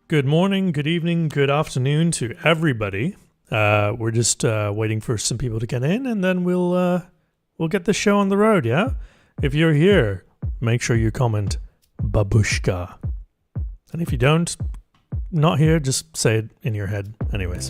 Good morning, good evening, good afternoon to everybody. We're just waiting for some people to get in, and then we'll get the show on the road. Yeah, if you're here, make sure you comment babushka, and if you don't, not here, just say it in your head. Anyways.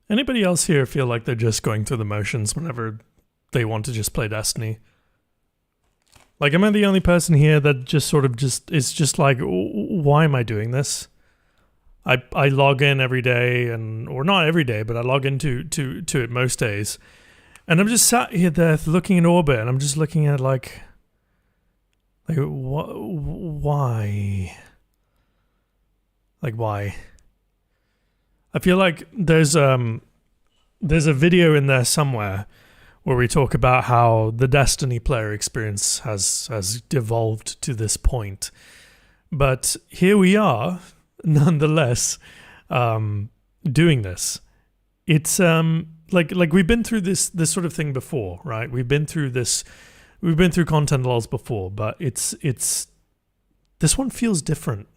Anybody else here feel like they're just going through the motions whenever they want to just play Destiny? Like, am I the only person here that just sort of just is just like, why am I doing this? I log in every day, or not every day, but I log into it most days, and I'm just sat here there looking in orbit, and I'm just looking at like why? Like, why? I feel like there's a video in there somewhere where we talk about how the Destiny player experience has devolved to this point, but here we are, nonetheless, doing this. It's like we've been through this sort of thing before, right? We've been through content lulls before, but it's this one feels different.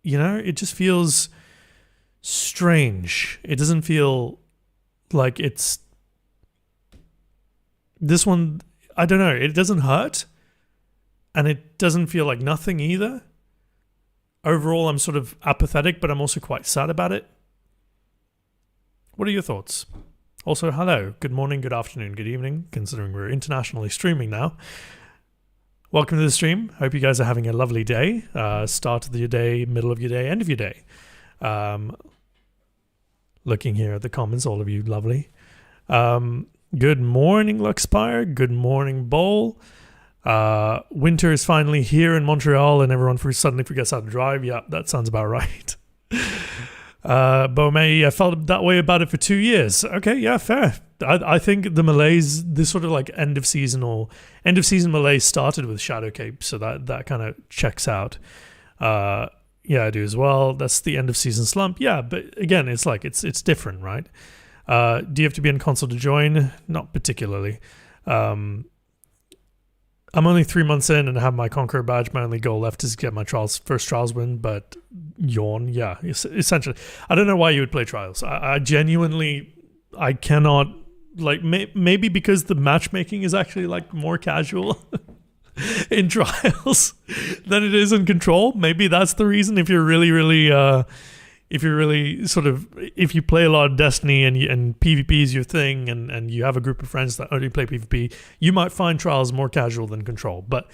You know, it just feels strange. It doesn't feel like it's this one. I don't know. It doesn't hurt, and it doesn't feel like nothing either. Overall, I'm sort of apathetic, but I'm also quite sad about it. What are your thoughts? Also, hello, good morning, good afternoon, good evening, considering we're internationally streaming now. Welcome to the stream. Hope you guys are having a lovely day. Start of your day, middle of your day, end of your day. Looking here at the comments, all of you lovely. Good morning, Luxpire. Good morning, Bowl. Winter is finally here in Montreal, and everyone suddenly forgets how to drive. Yeah, that sounds about right. Bomei, I felt that way about it for 2 years. Okay, yeah, fair. I think the malaise, this sort of like end of season malaise started with Shadowcape, so that kind of checks out. Yeah, I do as well. That's the end of season slump. Yeah, but again, it's like it's different, right? Do you have to be in console to join? Not particularly. I'm only 3 months in and I have my Conqueror badge. My only goal left is to get my first Trials win, but yawn, yeah, essentially. I don't know why you would play Trials. I genuinely, I cannot, like, maybe because the matchmaking is actually, like, more casual in Trials than it is in Control. Maybe that's the reason. If you're really, if you play a lot of Destiny and PvP is your thing, and you have a group of friends that only play PvP, you might find Trials more casual than Control. But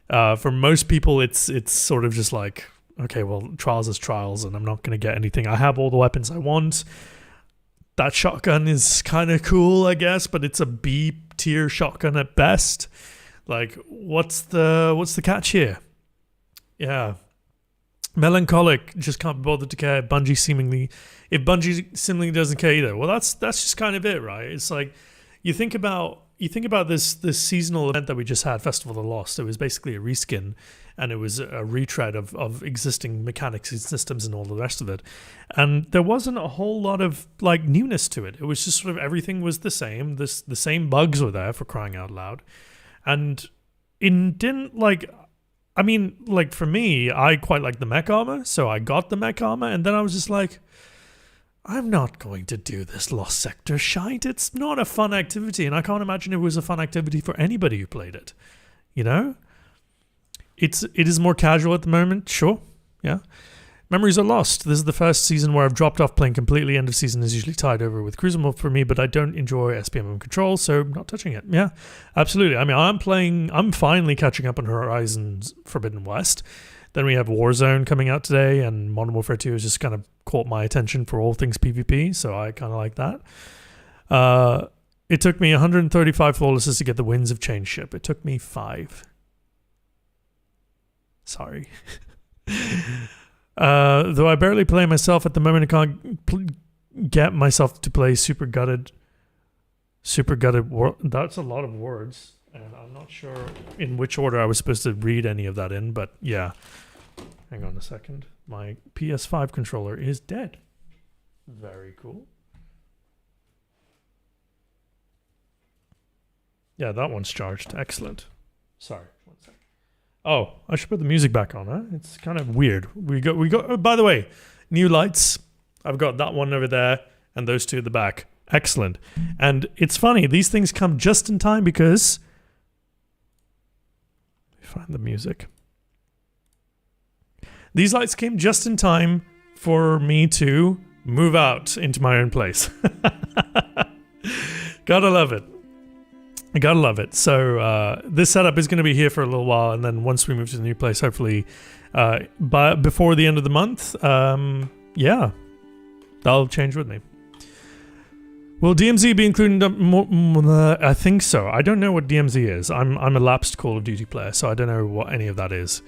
for most people, it's sort of just like, okay, well, Trials is Trials, and I'm not going to get anything. I have all the weapons I want. That shotgun is kind of cool, I guess, but it's a B tier shotgun at best. Like, what's the catch here? Yeah. Melancholic, just can't be bothered to care. If Bungie seemingly doesn't care either. Well, that's just kind of it, right? It's like you think about this seasonal event that we just had, Festival of the Lost. It was basically a reskin, and it was a retread of existing mechanics and systems and all the rest of it. And there wasn't a whole lot of like newness to it. It was just sort of everything was the same. The same bugs were there, for crying out loud, and it didn't like. I mean, like, for me, I quite like the mech armor, so I got the mech armor, and then I was just like, I'm not going to do this Lost Sector shite. It's not a fun activity, and I can't imagine it was a fun activity for anybody who played it. You know? It is more casual at the moment, sure, yeah. Memories are lost. This is the first season where I've dropped off playing completely. End of season is usually tied over with Cruiser Mode for me, but I don't enjoy SPM and Control, so I'm not touching it. Yeah, absolutely. I mean, I'm finally catching up on Horizon Forbidden West. Then we have Warzone coming out today, and Modern Warfare 2 has just kind of caught my attention for all things PvP, so I kind of like that. It took me 135 flawlesses to get the wins of Change Ship. It took me 5. Sorry. Though I barely play myself at the moment, I can't get myself to play Super Gutted. That's a lot of words, and I'm not sure in which order I was supposed to read any of that in, but yeah. Hang on a second. My PS5 controller is dead. Very cool. Yeah, that one's charged. Excellent. Sorry. One second. Oh, I should put the music back on, huh? It's kind of weird. We got. Oh, by the way, new lights. I've got that one over there and those two at the back. Excellent. And it's funny, these things come just in time because let me find the music. These lights came just in time for me to move out into my own place. Gotta love it. I gotta love it. So this setup is going to be here for a little while, and then once we move to the new place, hopefully before the end of the month, yeah, that'll change with me. Will DMZ be included? I think so. I don't know what DMZ is. I'm a lapsed Call of Duty player, so I don't know what any of that is.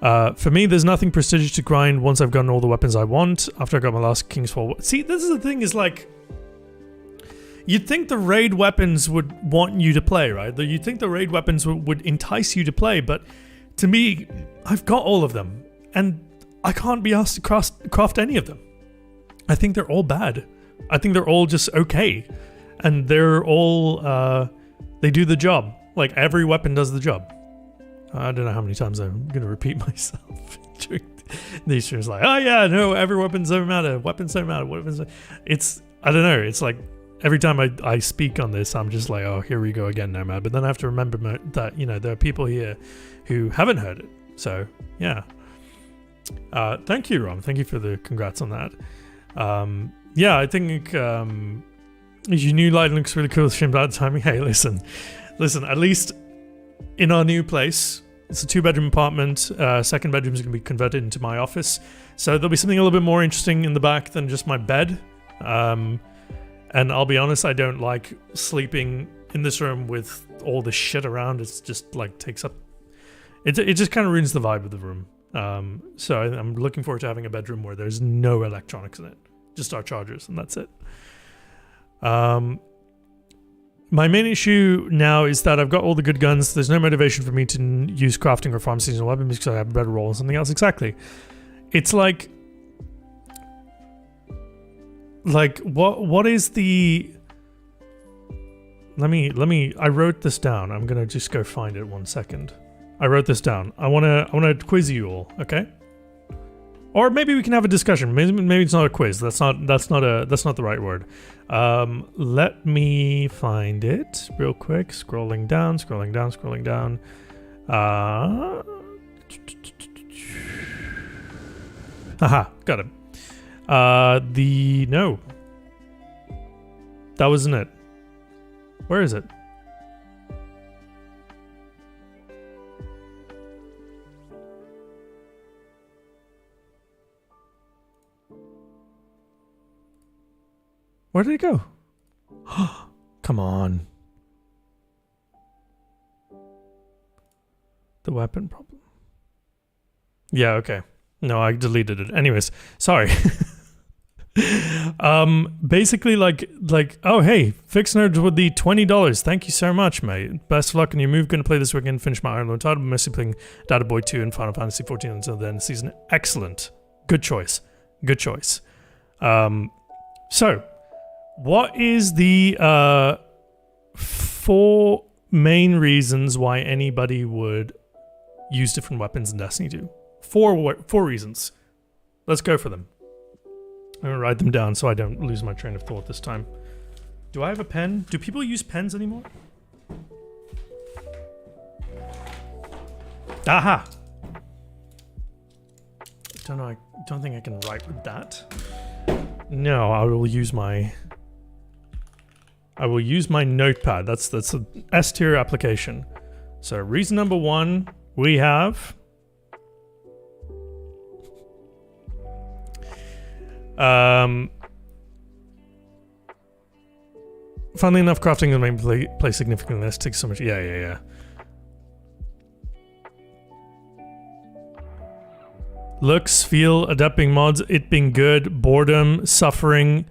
For me, there's nothing prestigious to grind once I've gotten all the weapons I want after I got my last King's Fall. See, this is the thing, is like, you'd think the raid weapons would want you to play, right? You'd think the raid weapons would entice you to play, but to me, I've got all of them, and I can't be asked to craft any of them. I think they're all bad. I think they're all just okay, and they're all, they do the job. Like, every weapon does the job. I don't know how many times I'm going to repeat myself during these shows. Like, oh yeah, no, every weapons don't matter. Weapons don't matter. It's, I don't know. It's like, every time I speak on this, I'm just like, oh, here we go again, Nomad. But then I have to remember that, you know, there are people here who haven't heard it. So, yeah. Thank you, Rom. Thank you for the congrats on that. Yeah, I think your new light looks really cool. Shame bad timing. Hey, listen. At least in our new place, it's a 2-bedroom apartment. Second bedroom is going to be converted into my office. So there'll be something a little bit more interesting in the back than just my bed. And I'll be honest, I don't like sleeping in this room with all the shit around. It's just like takes up... It just kind of ruins the vibe of the room. So I'm looking forward to having a bedroom where there's no electronics in it. Just our chargers, and that's it. My main issue now is that I've got all the good guns. There's no motivation for me to use crafting or farm seasonal weapons because I have a better role in something else. Exactly. It's like what is the... let me. I wrote this down. I'm gonna just go find it 1 second. I wrote this down. I wanna quiz you all. Okay. Or maybe we can have a discussion. Maybe it's not a quiz. That's not the right word. Let me find it real quick. Scrolling down. Aha, got it. No. That wasn't it. Where is it? Where did it go? Come on. The weapon problem. Yeah, okay. No, I deleted it. Anyways, sorry. Basically like, oh, hey, Fix Nerds with the $20. Thank you so much, mate. Best of luck on your move. Gonna play this weekend, finish my Iron Lord title, mostly playing Data Boy 2 and Final Fantasy 14 until the end of the season. Excellent. Good choice. So, what is the 4 main reasons why anybody would use different weapons in Destiny 2? 4 reasons. Let's go for them. I'm gonna write them down so I don't lose my train of thought this time. Do I have a pen? Do people use pens anymore? Aha! I don't think I can write with that. No, I will use my notepad. That's an S tier application. So reason number 1, we have funnily enough, crafting the main play significantly less, takes so much. Yeah. Looks, feel, adapting mods, it being good, boredom, suffering,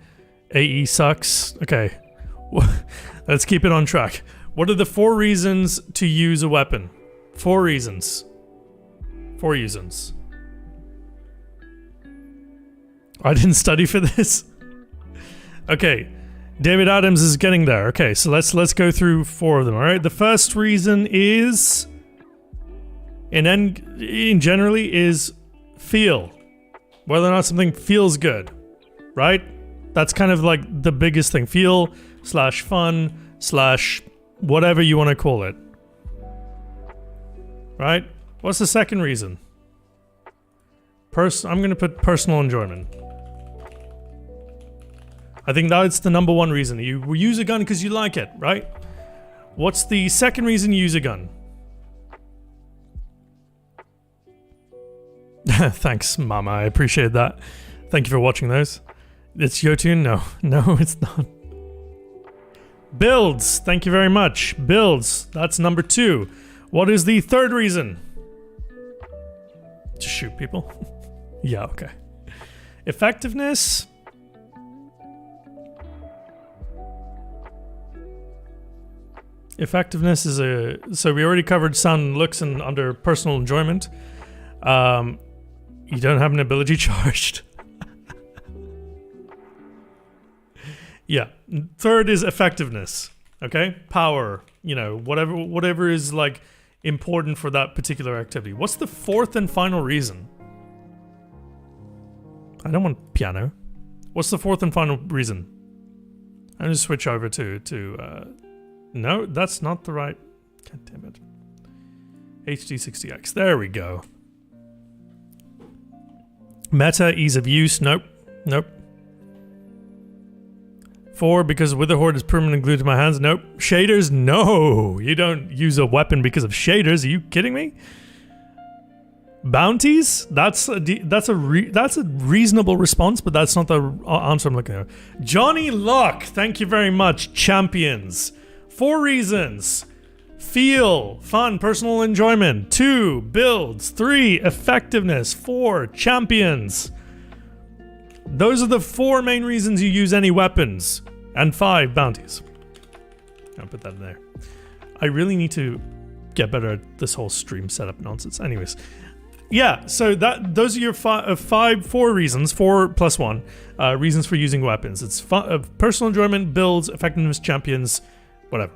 AE sucks. Okay, let's keep it on track. What are the 4 reasons to use a weapon? 4 reasons. 4 reasons. I didn't study for this. Okay, David Adams is getting there. Okay, so let's go through 4 of them. All right, the first reason is, in generally, is feel. Whether or not something feels good, right? That's kind of like the biggest thing. Feel / fun / whatever you want to call it. Right? What's the second reason? I'm going to put personal enjoyment. I think that's the number 1 reason. You use a gun because you like it, right? What's the second reason you use a gun? Thanks, Mama. I appreciate that. Thank you for watching those. It's your tune? No, it's not. Builds. Thank you very much. Builds. That's number 2. What is the third reason? To shoot people. Yeah, okay. Effectiveness. Effectiveness is so we already covered sound, looks, and under personal enjoyment. You don't have an ability charged. Yeah. Third is effectiveness. Okay? Power. You know, whatever is like important for that particular activity. What's the 4th and final reason? I don't want piano. What's the 4th and final reason? I'm gonna switch over to no, that's not the right. God damn it. HD60X. There we go. Meta, ease of use. Nope. 4, because Witherhoard is permanently glued to my hands. Nope. Shaders. No, you don't use a weapon because of shaders. Are you kidding me? Bounties. That's a reasonable response, but that's not the answer I'm looking at. Johnny Locke. Thank you very much. Champions. 4 reasons. Feel, fun, personal enjoyment. 2, builds. 3, effectiveness. 4, champions. Those are the 4 main reasons you use any weapons. And 5, bounties. I'll put that in there. I really need to get better at this whole stream setup nonsense. Anyways. Yeah, so those are your 4 reasons, 4 plus 1, reasons for using weapons. It's personal enjoyment, builds, effectiveness, champions, Whatever.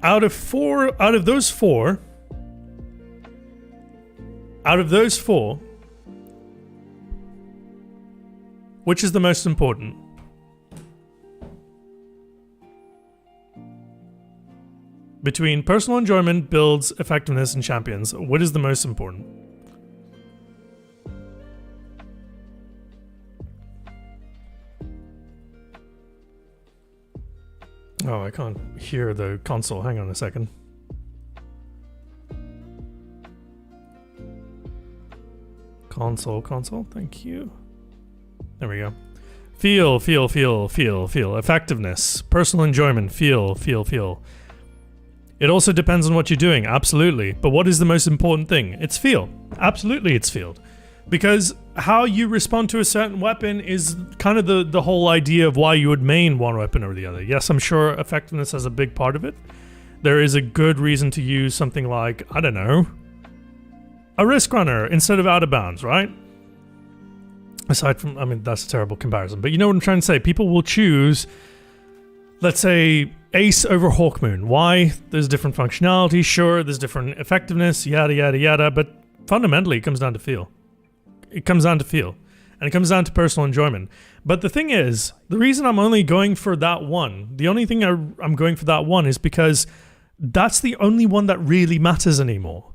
Out of those four, which is the most important? Between personal enjoyment, builds, effectiveness, and champions, what is the most important? Oh, I can't hear the console. Hang on a second. Console, thank you. There we go. Feel. Effectiveness, personal enjoyment, feel. It also depends on what you're doing, absolutely. But what is the most important thing? It's feel. Absolutely, it's feel. Because how you respond to a certain weapon is kind of the whole idea of why you would main one weapon over the other. Yes, I'm sure effectiveness has a big part of it. There is a good reason to use something like, I don't know, a risk runner instead of out of bounds, right? Aside from, I mean, that's a terrible comparison, but you know what I'm trying to say. People will choose, let's say, Ace over Hawkmoon. Why? There's different functionality, sure, there's different effectiveness, yada, yada, yada, but fundamentally it comes down to feel. It comes down to feel. And it comes down to personal enjoyment. But the thing is, the reason I'm only going for that one, the only thing I'm going for that one is because that's the only one that really matters anymore.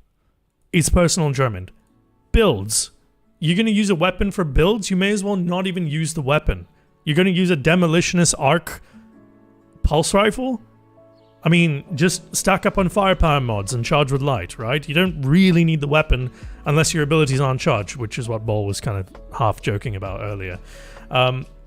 It's personal enjoyment. Builds. You're going to use a weapon for builds, you may as well not even use the weapon. You're going to use a demolitionist arc pulse rifle? I mean, just stack up on firepower mods and charge with light, right? You don't really need the weapon unless your abilities aren't charged, which is what Ball was kind of half joking about earlier.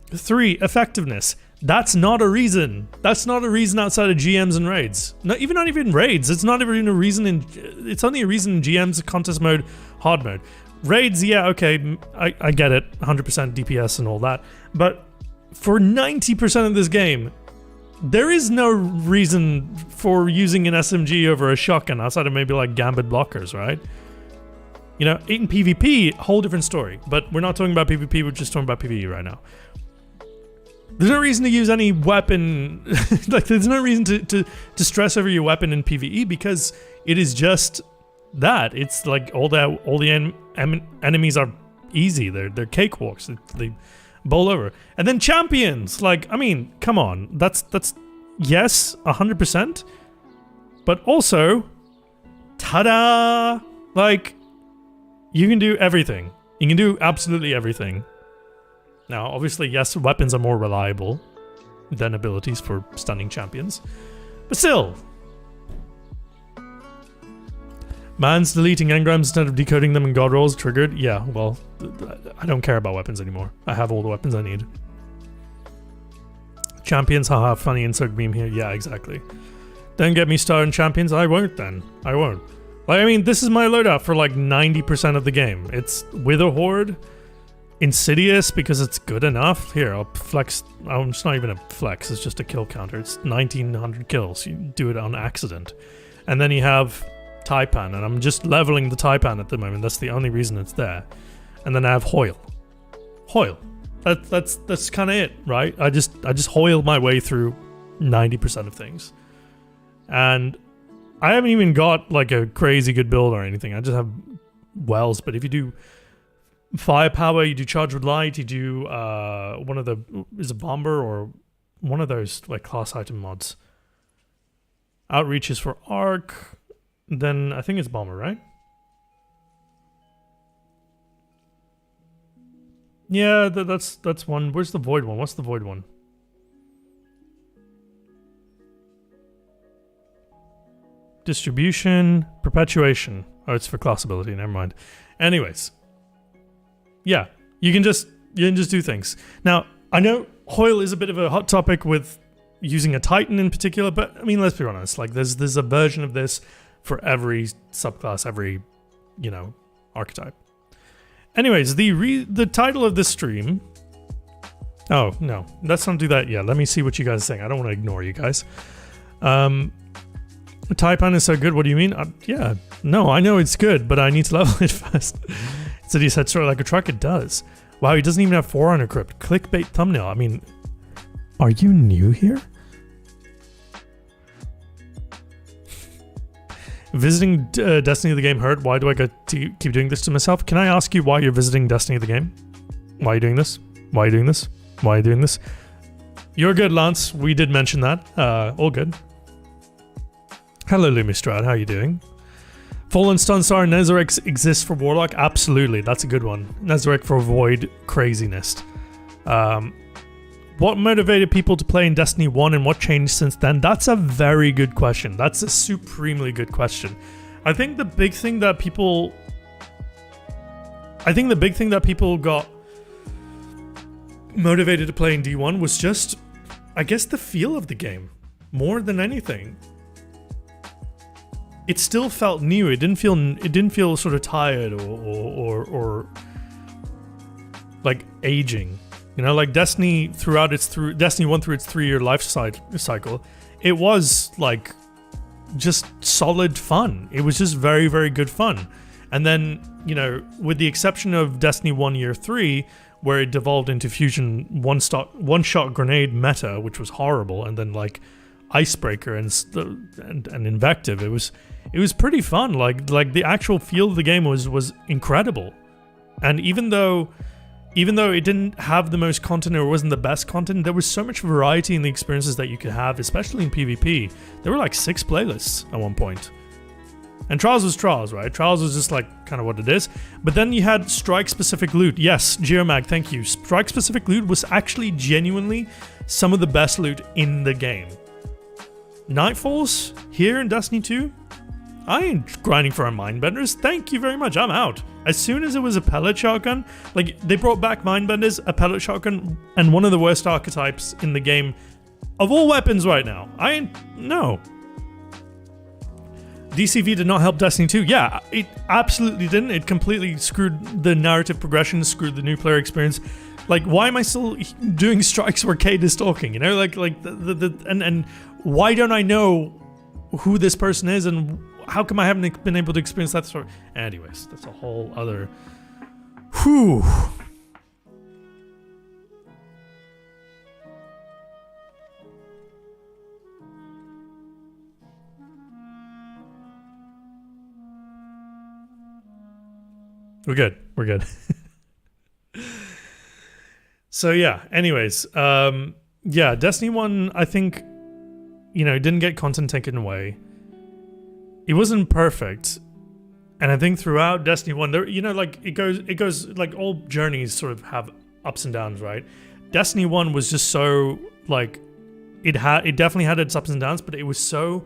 3, effectiveness. That's not a reason. That's not a reason outside of GMs and raids. Not even raids. It's not even a reason it's only a reason in GMs, contest mode, hard mode. Raids, yeah, okay, I get it. 100% DPS and all that. But for 90% of this game, there is no reason for using an SMG over a shotgun outside of maybe like Gambit blockers, right? You know, in PvP, whole different story. But we're not talking about PvP, we're just talking about PvE right now. There's no reason to use any weapon. Like, there's no reason to stress over your weapon in PvE because it is just that. It's like all the enemies are easy. They're cakewalks. They bowl over. And then champions. Like, I mean, come on. That's yes, 100%. But also, ta-da! Like, you can do everything. You can do absolutely everything. Now, obviously, yes, weapons are more reliable than abilities for stunning champions. But still. Man's deleting engrams instead of decoding them in god rolls triggered. Yeah, well, I don't care about weapons anymore. I have all the weapons I need. Champions, haha, funny insert meme here. Yeah, exactly. Don't get me started on champions. I won't then. I won't. Like, I mean, this is my loadout for like 90% of the game. It's Wither Horde, Insidious because it's good enough. Here, I'll flex. Oh, it's not even a flex, it's just a kill counter. It's 1900 kills. You do it on accident. And then you have Taipan, and I'm just leveling the Taipan at the moment. That's the only reason it's there. And then I have Hoyle. That's kind of it, right? I just Hoyle my way through 90% of things. And I haven't even got like a crazy good build or anything. I just have wells, but if you do firepower, you do charge with light, you do one of the is a bomber or one of those like class item mods. Outreach is for arc. Then I think it's bomber, right? Yeah, that's one. Where's the void one? What's the void one? Distribution, perpetuation. Oh, it's for class ability. Never mind. Anyways, yeah, you can just do things. Now, I know Hoyle is a bit of a hot topic with using a Titan in particular, but I mean, let's be honest. Like, there's a version of this for every subclass, every, you know, archetype. Anyways, the title of this stream. Oh no, let's not do that yet. Let me see what you guys are saying. I don't want to ignore you guys. Taipan is so good. What do you mean? Yeah, no, I know it's good, but I need to level it first. So he said, sort of like a truck. It does. Wow, he doesn't even have 400 crypt. Clickbait thumbnail. I mean, Are you new here? Visiting Destiny the game hurt. Why do I get to keep doing this to myself? Can I ask you why you're visiting Destiny the game? Why are you doing this? Why are you doing this? Why are you doing this? You're good, Lance. We did mention that. All good. Hello, Lumistrad. How are you doing? Fallen Sunstar Nezarec exists for Warlock? Absolutely. That's a good one. Nezarec for Void craziness. What motivated people to play in Destiny 1 and what changed since then? That's a very good question. That's a supremely good question. I think the big thing that people got motivated to play in D1 was just, I guess, the feel of the game more than anything. It still felt new. It didn't feel sort of tired or like aging. You know, like Destiny 1 through its 3-year life cycle, it was like just solid fun. It was just very, very good fun. And then, you know, with the exception of Destiny 1 Year 3, where it devolved into Fusion one-shot grenade meta, which was horrible, and then like Icebreaker and Invective, it was pretty fun. Like the actual feel of the game was incredible. And even though it didn't have the most content or wasn't the best content, there was so much variety in the experiences that you could have, especially in PvP. There were like 6 playlists at one point. And Trials was Trials, right? Trials was just like kind of what it is. But then you had strike-specific loot. Yes, Geomag, thank you. Strike-specific loot was actually genuinely some of the best loot in the game. Nightfalls here in Destiny 2? I ain't grinding for a Mindbenders. Thank you very much. I'm out. As soon as it was a pellet shotgun, like they brought back Mindbenders, a pellet shotgun, and one of the worst archetypes in the game of all weapons right now. No. DCV did not help Destiny 2. Yeah, it absolutely didn't. It completely screwed the narrative progression, screwed the new player experience. Like, why am I still doing strikes where Cade is talking? You know, and why don't I know who this person is, and how come I haven't been able to experience that story? Anyways, that's a whole other... Whew. We're good. So yeah, anyways, yeah, Destiny 1, I think, you know, didn't get content taken away. It wasn't perfect. And I think throughout Destiny 1, there, you know, like it goes like all journeys sort of have ups and downs, right? Destiny 1 was just so like it definitely had its ups and downs, but it was so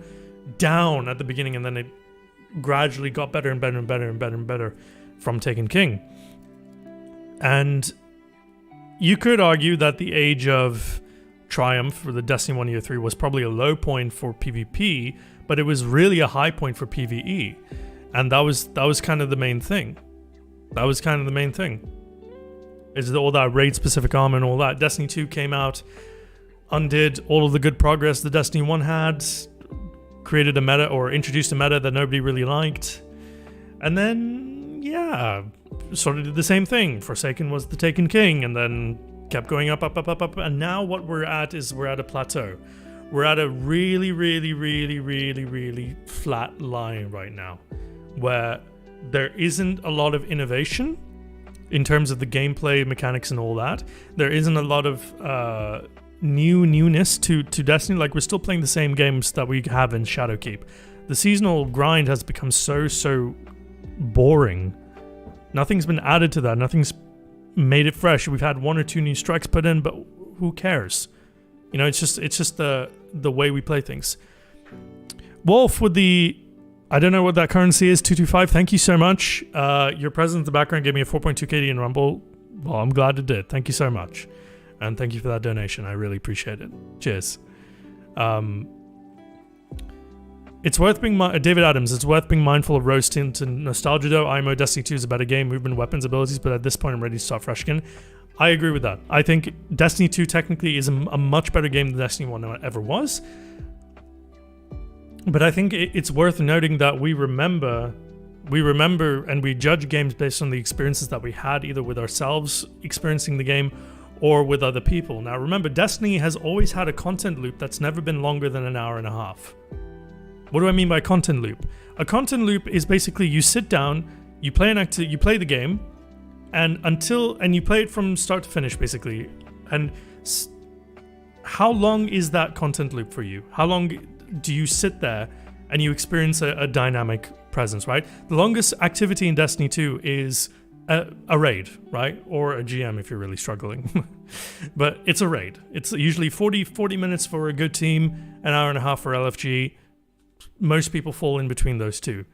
down at the beginning, and then it gradually got better and better and better and better and better from Taken King. And you could argue that the age of triumph for the Destiny 1 Year 3 was probably a low point for PvP, but it was really a high point for PvE. And that was kind of the main thing. Is all that raid specific armor and all that. Destiny 2 came out, undid all of the good progress the Destiny 1 had, created a meta or introduced a meta that nobody really liked. And then, yeah, sort of did the same thing. Forsaken was the Taken King, and then kept going up. And now what we're at a plateau. We're at a really, really, really, really, really flat line right now, where there isn't a lot of innovation in terms of the gameplay mechanics and all that. There isn't a lot of newness to Destiny. Like, we're still playing the same games that we have in Shadowkeep. The seasonal grind has become so boring. Nothing's been added to that. Nothing's made it fresh. We've had 1 or 2 new strikes put in, but who cares? You know, it's just the way we play things. Wolf with the, I don't know what that currency is, 225. Thank you so much. Your presence in the background gave me a 4.2 KD in Rumble. Well, I'm glad it did. Thank you so much. And thank you for that donation. I really appreciate it. Cheers. It's worth being David Adams. It's worth being mindful of rose tint and nostalgia though. IMO Destiny 2 is a better game, movement, weapons, abilities, but at this point I'm ready to start fresh again. I agree with that. I think Destiny 2 technically is a much better game than Destiny 1 ever was. But I think it's worth noting that we remember and we judge games based on the experiences that we had, either with ourselves experiencing the game or with other people. Now remember, Destiny has always had a content loop that's never been longer than an hour and a half. What do I mean by content loop? A content loop is basically you sit down, you play you play the game, and you play it from start to finish basically. And how long is that content loop for you? How long do you sit there and you experience a dynamic presence, right? The longest activity in Destiny 2 is a raid, right? Or a GM if you're really struggling. But it's a raid. It's usually 40 minutes for a good team, an hour and a half for LFG. Most people fall in between those two.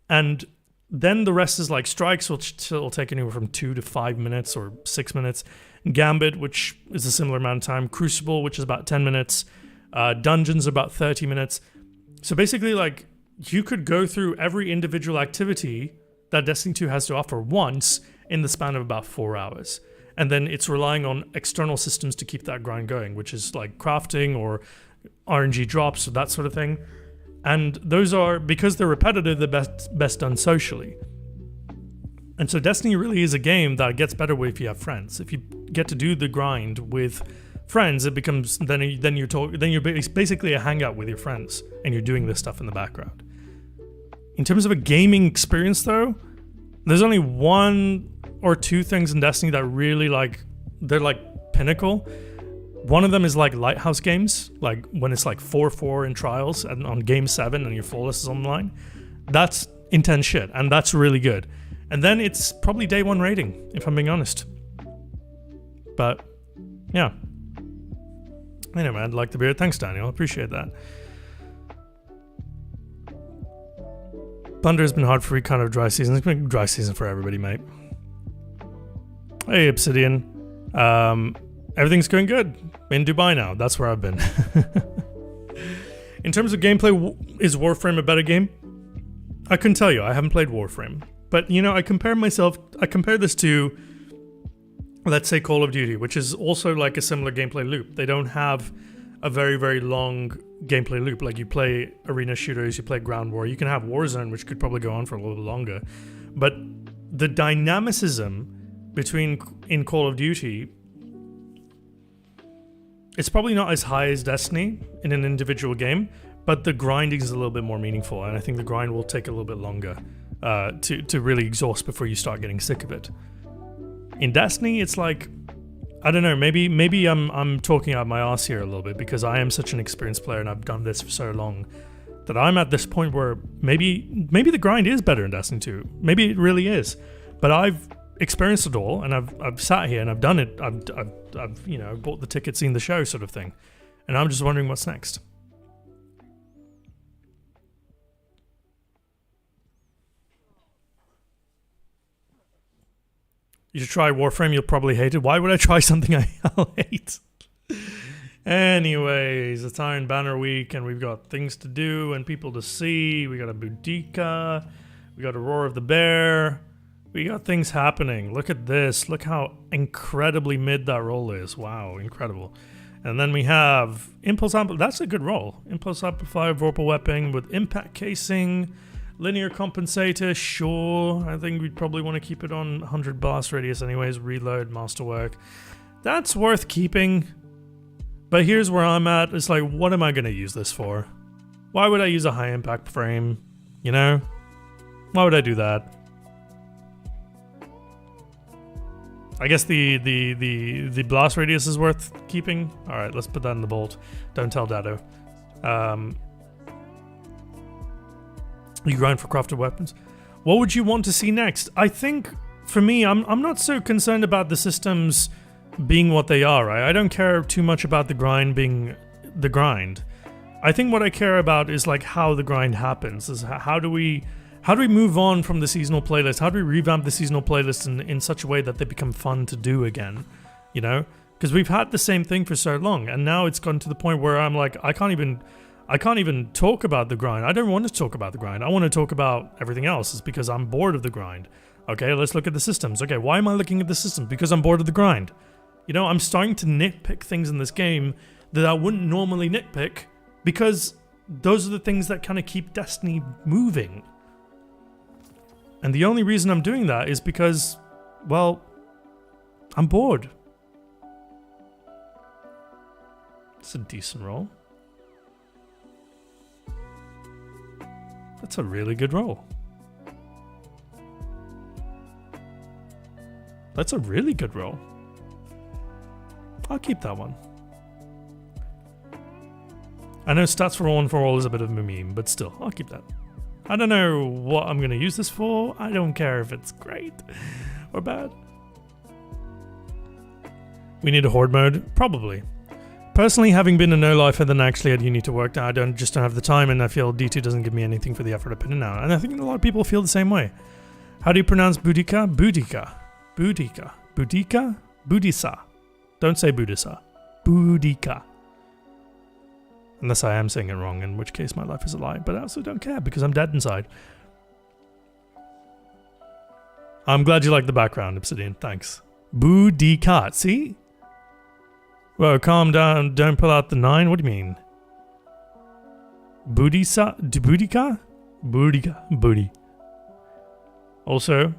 And then the rest is like strikes, which will take anywhere from 2 to 5 minutes or 6 minutes. Gambit, which is a similar amount of time. Crucible, which is about 10 minutes. Dungeons, about 30 minutes. So basically, like, you could go through every individual activity that Destiny 2 has to offer once in the span of about 4 hours. And then it's relying on external systems to keep that grind going, which is like crafting or RNG drops or that sort of thing. And those are, because they're repetitive, they're best done socially. And so Destiny really is a game that gets better if you have friends. If you get to do the grind with friends, it becomes then you're basically a hangout with your friends, and you're doing this stuff in the background. In terms of a gaming experience, though, there's only one or two things in Destiny that really they're like pinnacle. One of them is like Lighthouse games, like when it's like 4-4 in trials and on game 7 and your flawless is online. That's intense shit, and that's really good. And then it's probably day 1 rating, if I'm being honest. But yeah. Anyway, I'd like the beard. Thanks, Daniel. Appreciate that. Thunder has been hard for kind of dry season. It's been a dry season for everybody, mate. Hey, Obsidian. Everything's going good. In Dubai now. That's where I've been. In terms of gameplay, is Warframe a better game? I couldn't tell you. I haven't played Warframe. But, you know, I compare this to, let's say, Call of Duty, which is also like a similar gameplay loop. They don't have a very, very long gameplay loop. Like, you play arena shooters, you play ground war. You can have Warzone, which could probably go on for a little bit longer. But the dynamicism in Call of Duty, it's probably not as high as Destiny in an individual game, but the grinding is a little bit more meaningful, and I think the grind will take a little bit longer to really exhaust before you start getting sick of it. In Destiny, it's like, I don't know, maybe I'm talking out my ass here a little bit because I am such an experienced player and I've done this for so long that I'm at this point where maybe the grind is better in Destiny 2. Maybe it really is, but I've experienced it all, and I've sat here and I've done it. I've bought the ticket, seen the show, sort of thing, and I'm just wondering what's next. You should try Warframe. You'll probably hate it. Why would I try something I'll hate? Anyways, it's Iron Banner week, and we've got things to do and people to see. We got a Boudica. We got a Roar of the Bear. We got things happening. Look at this. Look how incredibly mid that roll is. Wow, incredible. And then we have Impulse Amplifier. That's a good roll. Impulse Amplifier, Vorpal Weapon with Impact Casing, Linear Compensator. Sure, I think we'd probably want to keep it on 100 blast radius anyways. Reload, Masterwork. That's worth keeping. But here's where I'm at. It's like, what am I going to use this for? Why would I use a high impact frame? You know? Why would I do that? I guess the blast radius is worth keeping. All right, let's put that in the bolt. Don't tell Dado. You grind for crafted weapons. What would you want to see next? I think for me, I'm not so concerned about the systems being what they are. Right? I don't care too much about the grind being the grind. I think what I care about is like how the grind happens. Is how do we move on from the seasonal playlist? How do we revamp the seasonal playlist in such a way that they become fun to do again? You know? Because we've had the same thing for so long, and now it's gotten to the point where I'm like, I can't even talk about the grind. I don't want to talk about the grind. I want to talk about everything else. It's because I'm bored of the grind. Okay, let's look at the systems. Okay, why am I looking at the systems? Because I'm bored of the grind. You know, I'm starting to nitpick things in this game that I wouldn't normally nitpick because those are the things that kind of keep Destiny moving. And the only reason I'm doing that is because, well, I'm bored. It's a decent roll. That's a really good roll. That's a really good roll. I'll keep that one. I know stats for all is a bit of a meme, but still, I'll keep that. I don't know what I'm going to use this for. I don't care if it's great or bad. We need a horde mode? Probably. Personally, having been a no-lifer than actually at uni to work, I just don't have the time, and I feel D2 doesn't give me anything for the effort of putting out. And I think a lot of people feel the same way. How do you pronounce Boudica? Boudica. Boudica. Boudica? Boudissa. Don't say Boudissa. Boudica. Unless I am saying it wrong, in which case my life is a lie. But I also don't care, because I'm dead inside. I'm glad you like the background, Obsidian. Thanks. Boudica. See? Whoa, calm down. Don't pull out the 9. What do you mean? Boudissa? Boudica? Boudica. Booty. Also,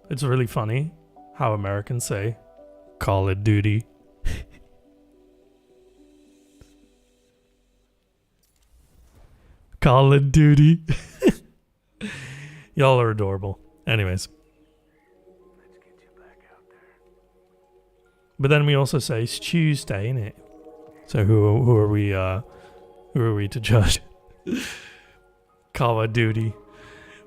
it's really funny how Americans say, Call of Duty. Call of Duty. Y'all are adorable. Anyways. Let's get you back out there. But then we also say it's Tuesday, innit? So who are we to judge? Call of Duty.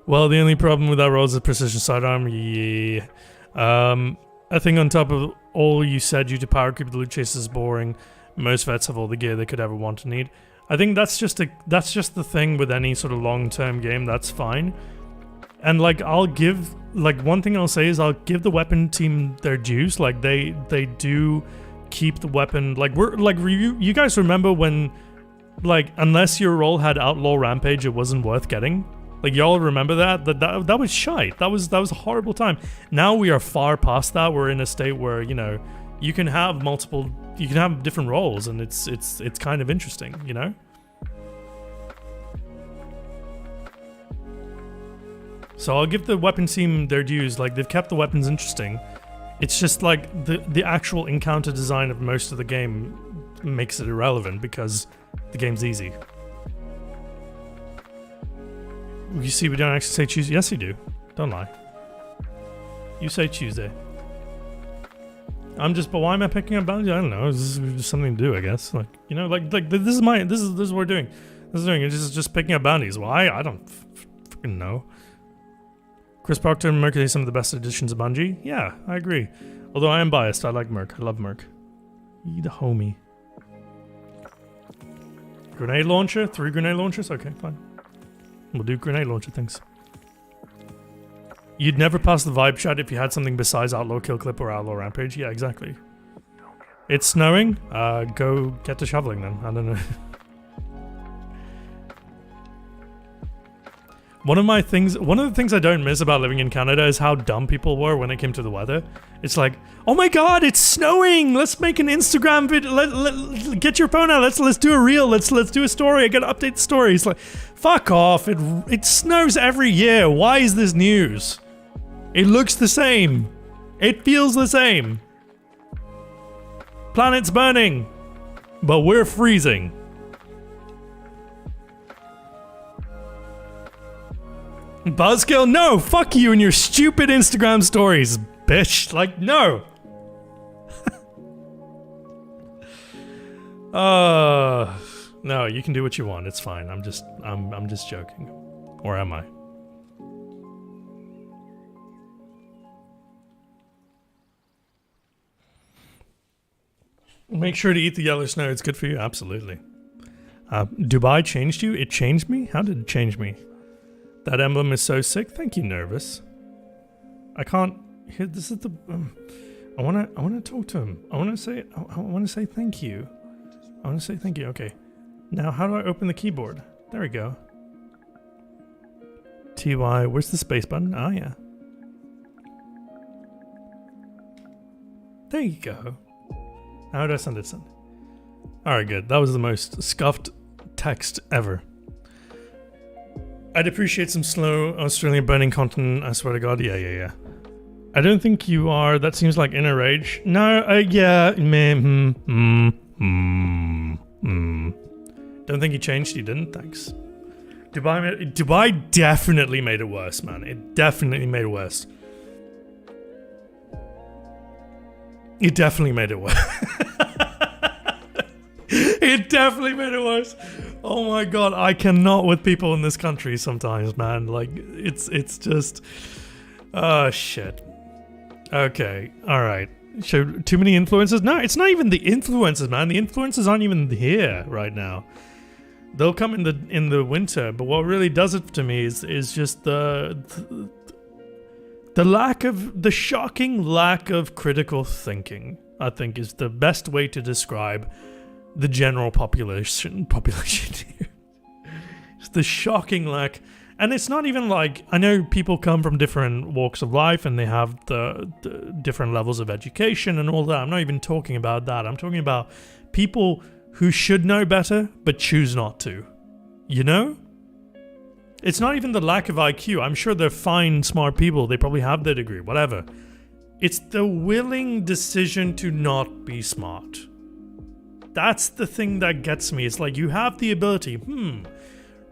Well, the only problem with that roll is the precision sidearm. Yeah. I think on top of all you said, you to power creep, the loot chase is boring. Most vets have all the gear they could ever want to need. I think that's just the thing with any sort of long-term game. That's fine. And like one thing I'll say is I'll give the weapon team their dues. Like they do keep the weapon. Like you guys remember when, like, unless your role had outlaw rampage, it wasn't worth getting. Like, y'all remember that? That was shite. That was a horrible time. Now we are far past that. We're in a state where, you know, you can have different roles, and it's kind of interesting, you know? So I'll give the weapon team their dues. Like, they've kept the weapons interesting. It's just like the actual encounter design of most of the game makes it irrelevant because the game's easy. You see, we don't actually say Tuesday. Yes, you do. Don't lie. You say Tuesday. But why am I picking up bounty? I don't know. This is just something to do, I guess. Like, you know, like this is what we're doing. It's just picking up bounties. Why? I don't fucking know. Chris Proctor and Merc are some of the best editions of Bungie. Yeah, I agree. Although I am biased, I like Merc. I love Merc. You the homie. Grenade launcher? 3 grenade launchers? Okay, fine. We'll do grenade launcher things. You'd never pass the vibe chat if you had something besides Outlaw Kill Clip or Outlaw Rampage. Yeah, exactly. It's snowing? Go get to shoveling then. I don't know. One of the things I don't miss about living in Canada is how dumb people were when it came to the weather. It's like, oh my god, it's snowing! Let's make an Instagram video. Get your phone out. Let's do a reel. Let's do a story. I gotta update the story. It's like, fuck off. It snows every year. Why is this news? It looks the same. It feels the same. Planet's burning, but we're freezing. Buzzkill? No, fuck you and your stupid Instagram stories, bitch. Like, no. No, you can do what you want. It's fine. I'm just joking. Or am I? Make sure to eat the yellow snow. It's good for you. Absolutely. Dubai changed you? It changed me? How did it change me? That emblem is so sick. Thank you, Nervous. I can't. Here, this is the. I wanna talk to him. I wanna say thank you. I wanna say thank you. Okay. Now, how do I open the keyboard? There we go. TY. Where's the space button? Oh yeah. There you go. How do I send it? Alright, good. That was the most scuffed text ever. I'd appreciate some slow Australian burning content, I swear to god. Yeah. I don't think you are. That seems like inner rage. No, yeah. Don't think he changed. He didn't. Thanks. Dubai definitely made it worse, man. It definitely made it worse. It definitely made it worse. It definitely made it worse. Oh my god, I cannot with people in this country sometimes, man. Like, it's just... Oh, shit. Okay, alright. So, too many influencers? No, it's not even the influencers, man. The influencers aren't even here right now. They'll come in the winter, but what really does it to me is just the shocking lack of critical thinking, I think, is the best way to describe the general population here. It's the shocking lack. And it's not even like, I know people come from different walks of life and they have the different levels of education and all that. I'm not even talking about that. I'm talking about people who should know better but choose not to. You know? It's not even the lack of IQ. I'm sure they're fine, smart people. They probably have their degree, whatever. It's the willing decision to not be smart. That's the thing that gets me. It's like you have the ability,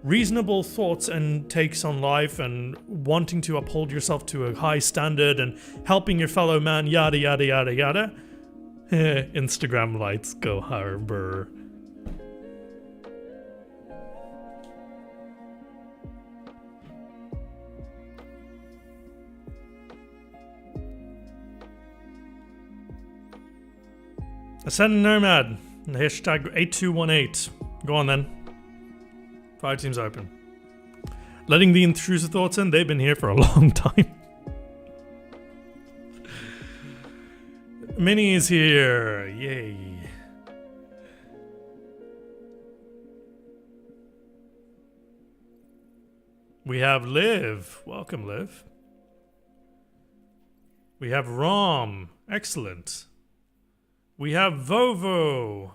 reasonable thoughts and takes on life and wanting to uphold yourself to a high standard and helping your fellow man, yada, yada, yada, yada. Instagram lights go harbor. Ascendant Nomad. Hashtag 8218. Go on then. Fire team's open. Letting the intrusive thoughts in, they've been here for a long time. Minnie is here. Yay. We have Liv. Welcome, Liv. We have Rom. Excellent. We have Vovo.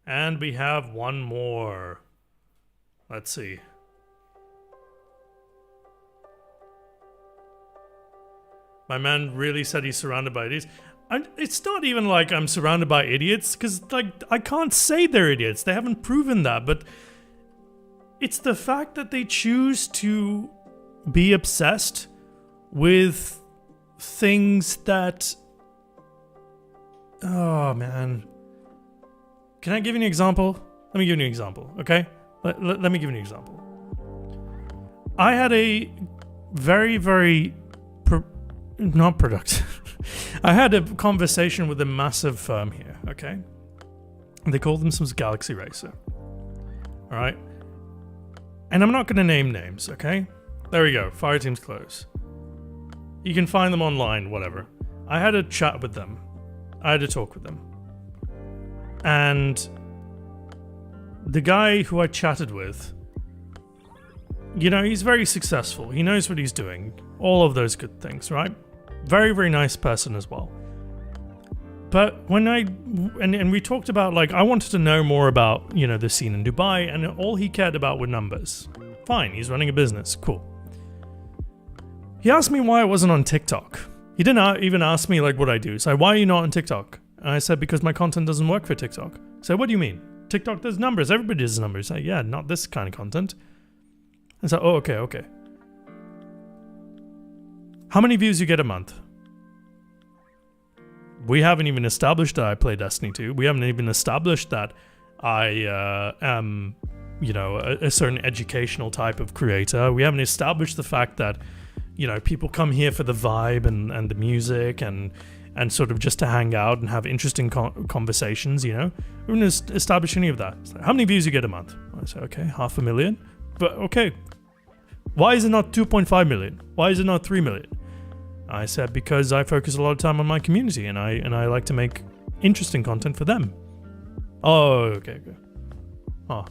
And we have one more. Let's see. My man really said he's surrounded by idiots. It's not even like I'm surrounded by idiots, because like I can't say they're idiots. They haven't proven that, but it's the fact that they choose to be obsessed with things that... Oh, man. Can I give you an example? Let me give you an example, okay? Let me give you an example. I had a very not productive. I had a conversation with a massive firm here, okay? They call themselves Galaxy Racer. Alright? And I'm not going to name names, okay? There we go. Fire team's close. You can find them online, whatever. I had a chat with them. I had a talk with them. And the guy who I chatted with, you know, he's very successful. He knows what he's doing. All of those good things, right? Very nice person as well. But when and we talked about, like, I wanted to know more about, you know, the scene in Dubai, and all he cared about were numbers. Fine, he's running a business. Cool. He asked me why I wasn't on TikTok. He didn't even ask me, like, what I do. So, why are you not on TikTok? And I said, because my content doesn't work for TikTok. So, what do you mean? TikTok does numbers. Everybody does numbers. I said, yeah, not this kind of content. I said, oh, okay. How many views you get a month? We haven't even established that I play Destiny 2. We haven't even established that I am, you know, a certain educational type of creator. We haven't established the fact that, you know, people come here for the vibe and the music and sort of just to hang out and have interesting conversations, you know. We haven't established any of that. So how many views you get a month? I say, okay, 500,000. But okay, why is it not 2.5 million? Why is it not 3 million? I said, because I focus a lot of time on my community and I like to make interesting content for them. Oh, okay. Oh.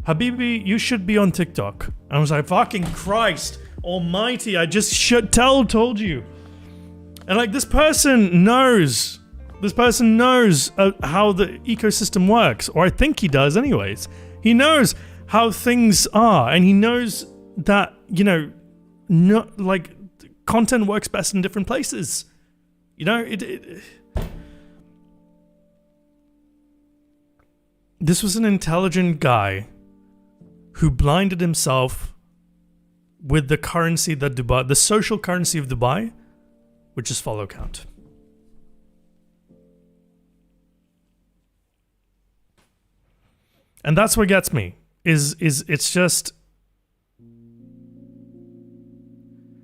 Habibi, you should be on TikTok. I was like, fucking Christ almighty, I just told you. And like, this person knows how the ecosystem works, or I think he does anyways. He knows how things are, and he knows that, you know, not like content works best in different places. You know, This was an intelligent guy who blinded himself with the currency that Dubai, the social currency of Dubai, which is follow count. And that's what gets me, is it's just,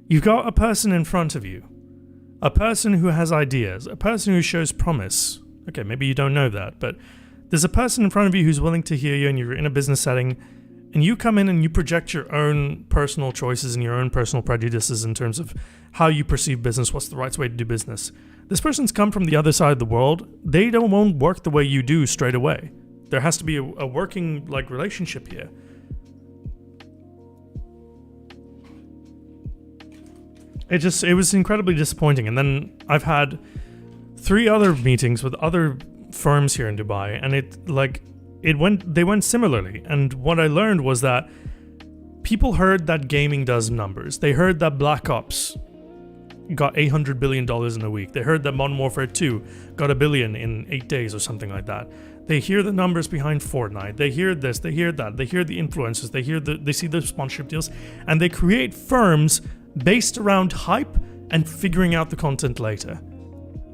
you've got a person in front of you, a person who has ideas, a person who shows promise. Okay, maybe you don't know that, but there's a person in front of you who's willing to hear you, and you're in a business setting, and you come in and you project your own personal choices and your own personal prejudices in terms of how you perceive business, what's the right way to do business. This person's come from the other side of the world. They won't work the way you do straight away. There has to be a working relationship here. It was incredibly disappointing. And then I've had 3 other meetings with other firms here in Dubai, and they went similarly. And what I learned was that people heard that gaming does numbers. They heard that Black Ops got $800 billion in a week. They heard that Modern Warfare 2 got $1 billion in 8 days or something like that. They hear the numbers behind Fortnite. They hear this, they hear that, they hear the influencers, they see the sponsorship deals, and they create firms based around hype and figuring out the content later.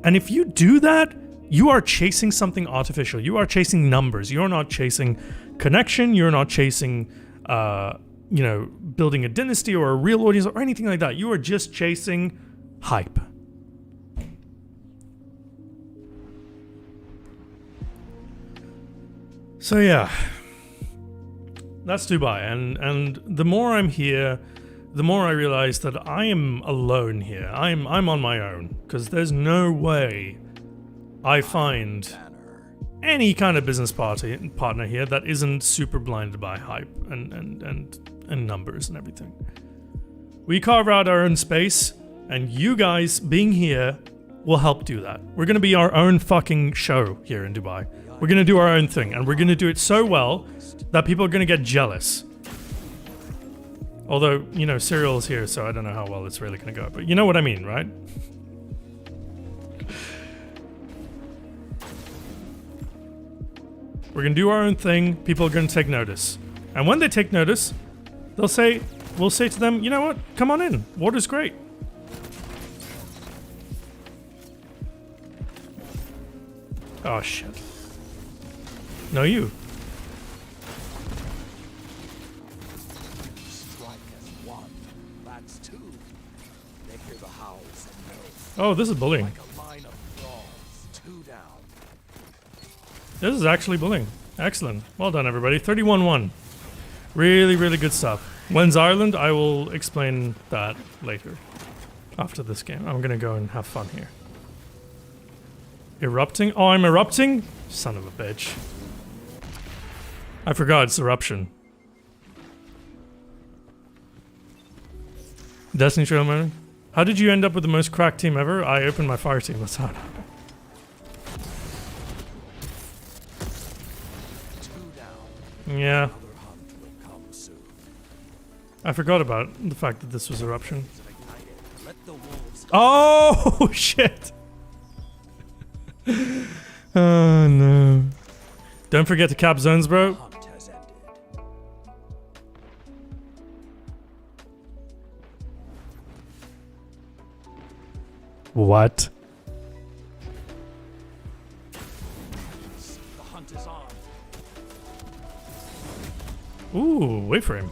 And if you do that, you are chasing something artificial. You are chasing numbers. You're not chasing connection. You're not chasing, building a dynasty or a real audience or anything like that. You are just chasing hype. So yeah, that's Dubai. And the more I'm here, the more I realize that I am alone here. I'm on my own, because there's no way I find any kind of business partner here that isn't super blinded by hype and numbers and everything. We carve out our own space, and you guys being here will help do that. We're going to be our own fucking show here in Dubai. We're going to do our own thing, and we're going to do it so well that people are going to get jealous. Although, Cyril's here, so I don't know how well it's really going to go. But you know what I mean, right? We're going to do our own thing. People are going to take notice. And when they take notice, we'll say to them, you know what? Come on in. Water's great. Oh, shit. No, you. Oh, this is bullying. This is actually bullying. Excellent. Well done, everybody. 31-1. Really, really good stuff. When's Ireland? I will explain that later. After this game. I'm gonna go and have fun here. Erupting? Oh, I'm erupting? Son of a bitch. I forgot it's eruption. Destiny Trail Man. How did you end up with the most cracked team ever? I opened my fire team. That's how it happened. Yeah. I forgot about the fact that this was eruption. Oh shit! Oh no. Don't forget to cap zones, bro. What? The hunt is on. Ooh, wait for him.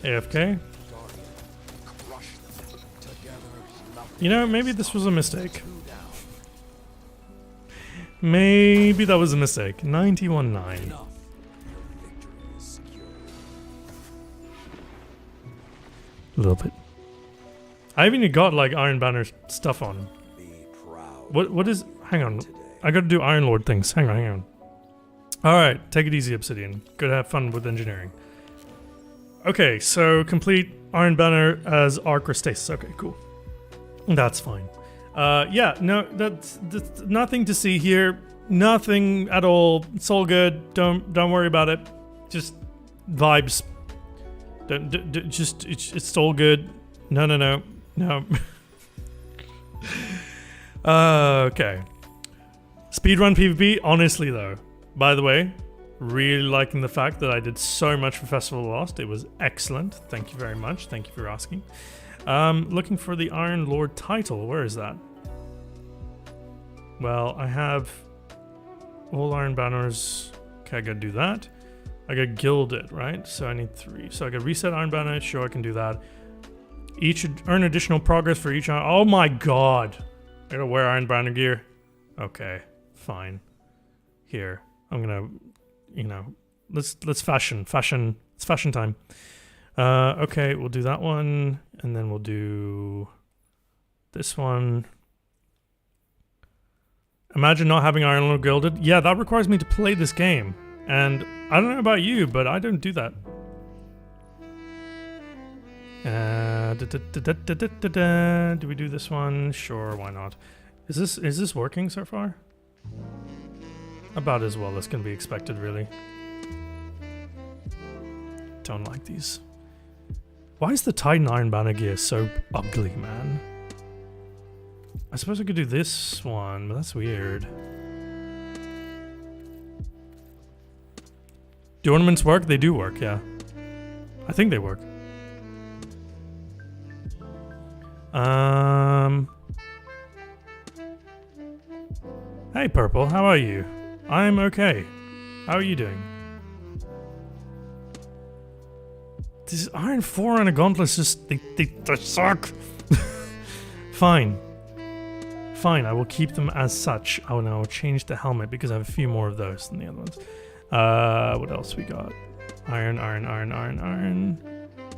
AFK. You know, maybe this was a mistake. Maybe that was a mistake. 91-9. A little bit. I haven't even got like Iron Banner stuff on. What is... Hang on. I gotta do Iron Lord things. Hang on. Alright, take it easy, Obsidian. Gotta have fun with engineering. Okay, so complete Iron Banner as Arc or Stasis. Okay, cool. That's fine. Yeah, no, that's nothing to see here. Nothing at all. It's all good. Don't worry about it. Just vibes. It's all good. No. Okay. Speedrun PvP, honestly though. By the way, really liking the fact that I did so much for Festival of the Lost. It was excellent. Thank you very much. Thank you for asking. Looking for the Iron Lord title. Where is that? Well, I have all Iron Banners. Okay, I gotta do that. I got gilded, right? So I need 3. So I got reset Iron Banner. Sure, I can do that. Each earn additional progress for each. Oh my god! I gotta wear Iron Banner gear. Okay, fine. Here, I'm gonna, you know, let's fashion. It's fashion time. Okay, we'll do that one, and then we'll do this one. Imagine not having Iron Lord gilded. Yeah, that requires me to play this game. And I don't know about you, but I don't do that. Do we do this one? Sure, why not? Is this working so far? About as well as can be expected, really. Don't like these. Why is the Titan Iron Banner gear so ugly, man? I suppose I could do this one, but that's weird. Do ornaments work? They do work, yeah. I think they work. Hey, Purple, how are you? I'm okay. How are you doing? These Iron 4 and a Gauntlets just... They suck! Fine. Fine, I will keep them as such. Oh no, I'll change the helmet because I have a few more of those than the other ones. What else we got? Iron.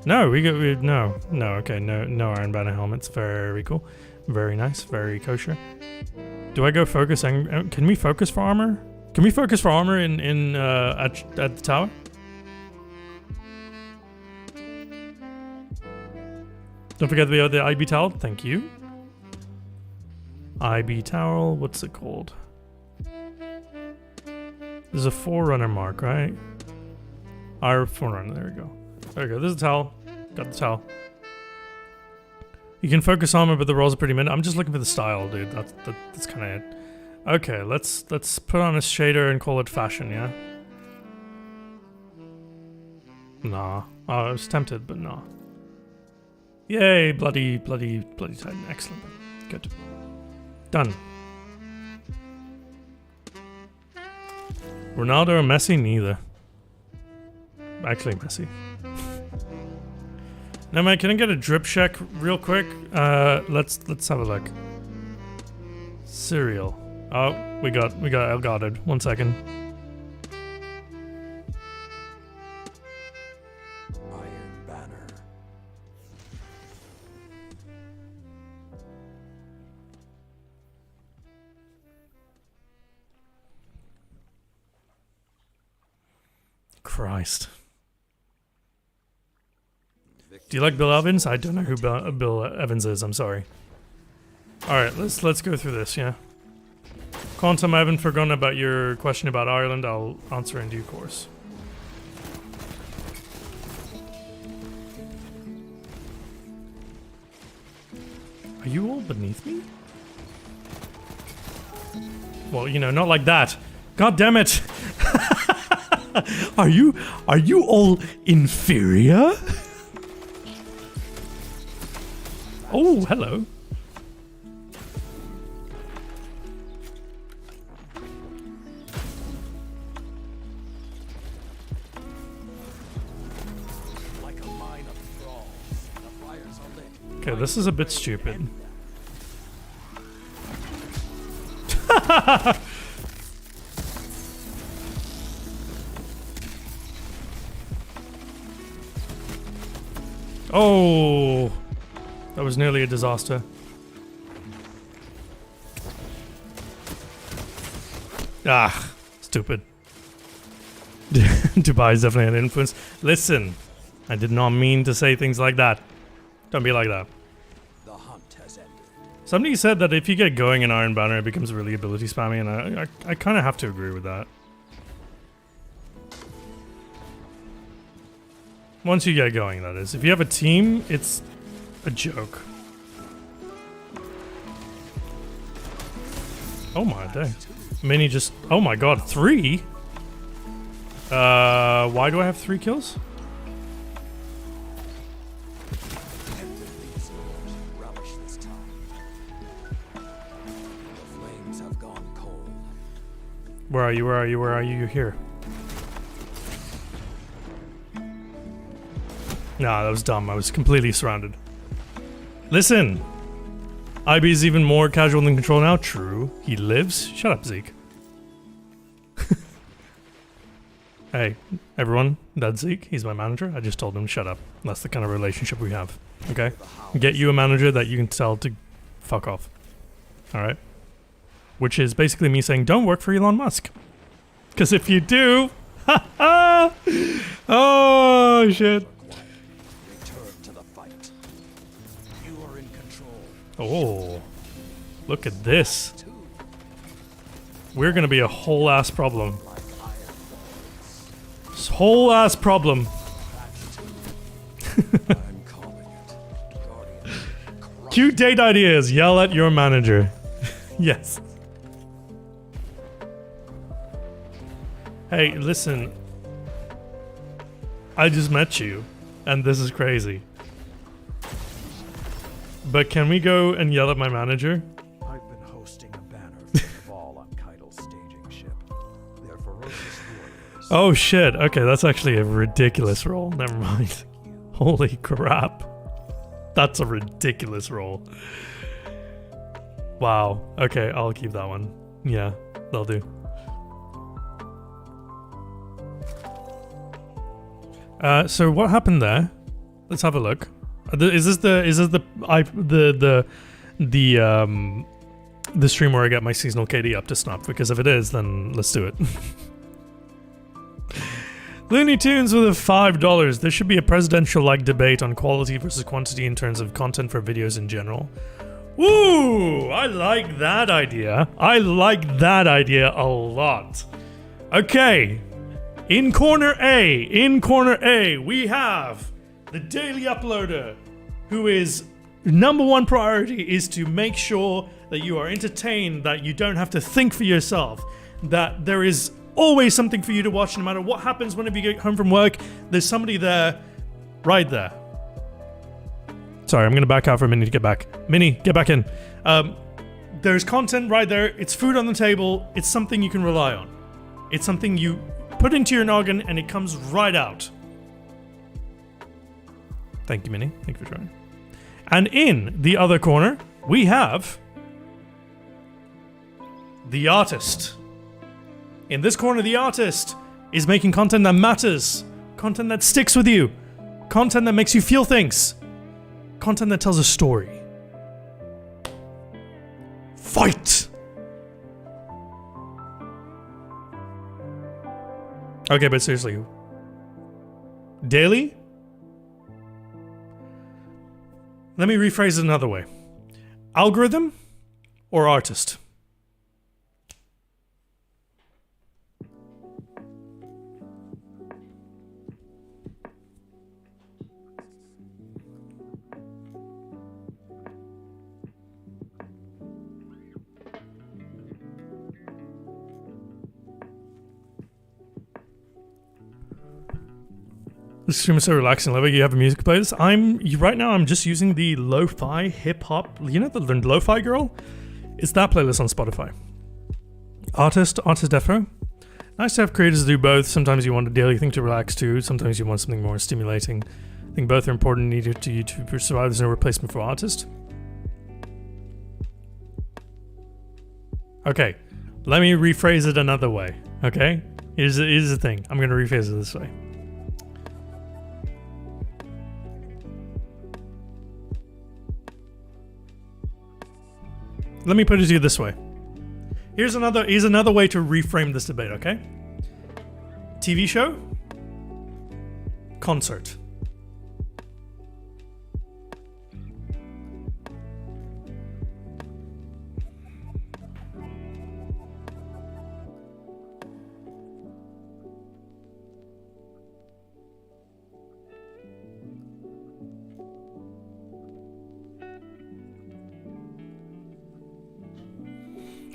No, okay, no Iron Banner helmets. Very cool. Very nice, very kosher. Do I go focus? Can we focus for armor? Can we focus for armor at the tower? Don't forget the IB towel. Thank you. IB towel. What's it called? There's a Forerunner mark, right? Our Forerunner. There we go. There we go. There's a towel. Got the towel. You can focus armor, but the rolls are pretty mid. I'm just looking for the style, dude. That's kind of it. Okay, let's put on a shader and call it fashion, yeah? Nah. Oh, I was tempted, but nah. Yay, bloody Titan. Excellent. Good. Done. Ronaldo or Messi? Neither. Actually, Messi. Now, man, can I get a drip check real quick? Let's have a look. Cereal. Oh, we got Elgaarded. 1 second. Iron Banner. Christ. Do you like Bill Evans? I don't know who Bill Evans is. I'm sorry. All right, let's go through this. Yeah. Quantum, I haven't forgotten about your question about Ireland. I'll answer in due course. Are you all beneath me? Well, you know, not like that. God damn it! Are you all inferior? Oh, hello. Like a mine of thralls, the fires are lit. Okay, this is a bit stupid. Oh, that was nearly a disaster. Ah, stupid. Dubai is definitely an influence. Listen, I did not mean to say things like that. Don't be like that. The hunt has ended. Somebody said that if you get going in Iron Banner, it becomes really ability spammy, and I kind of have to agree with that. Once you get going, that is. If you have a team, it's a joke. Oh my day. Mini just. Oh my god, 3? Why do I have 3 kills? Relish this time. The flames have gone cold. Where are you? Where are you? Where are you? You're here. Nah, that was dumb. I was completely surrounded. Listen! IB is even more casual than control now. True. He lives? Shut up, Zeke. Hey, everyone, that's Zeke. He's my manager. I just told him to shut up. That's the kind of relationship we have. Okay? Get you a manager that you can tell to fuck off. Alright? Which is basically me saying, don't work for Elon Musk. Because if you do... oh, shit. Return to the fight. You are in control. Oh. Look at this. We're gonna be a whole ass problem. Like iron balls. Whole ass problem. I'm calling it. Guardian. Cute date ideas. Yell at your manager. Yes. Hey, listen. I just met you, and this is crazy. But can we go and yell at my manager? I've been hosting a banner for the fall on Keitel's staging ship. They're ferocious warriors. Oh shit. Okay, that's actually a ridiculous roll. Never mind. Holy crap. That's a ridiculous roll. Wow. Okay, I'll keep that one. Yeah, that'll do. So what happened there? Let's have a look. Is this the stream where I get my seasonal KD up to snuff? Because if it is, then let's do it. Looney Tunes with a $5. There should be a presidential-like debate on quality versus quantity in terms of content for videos in general. Woo! I like that idea. I like that idea a lot. Okay. In corner A, we have the daily uploader, who is number one priority is to make sure that you are entertained, that you don't have to think for yourself, that there is always something for you to watch no matter what happens whenever you get home from work. There's somebody there, right there. Sorry, I'm gonna back out for a minute to get back. Minnie, get back in. There's content right there. It's food on the table. It's something you can rely on. It's something you put into your noggin and it comes right out. Thank you, Minnie. Thank you for trying. And in the other corner, we have the artist. In this corner, the artist is making content that matters, content that sticks with you, content that makes you feel things, content that tells a story. Fight! Okay, but seriously, daily? Let me rephrase it another way. Algorithm or artist? This stream is so relaxing. Love it. You have a music playlist. Right now I'm just using the lo-fi hip hop. You know the lo-fi girl? It's that playlist on Spotify. Artist defo. Nice to have creators do both. Sometimes you want a daily thing to relax to. Sometimes you want something more stimulating. I think both are important and needed to you to survive. There's no replacement for artist. Okay, let me rephrase it another way. Okay, here's the thing. I'm gonna rephrase it this way. Let me put it to you this way. Here's another way to reframe this debate, okay? TV show, concert.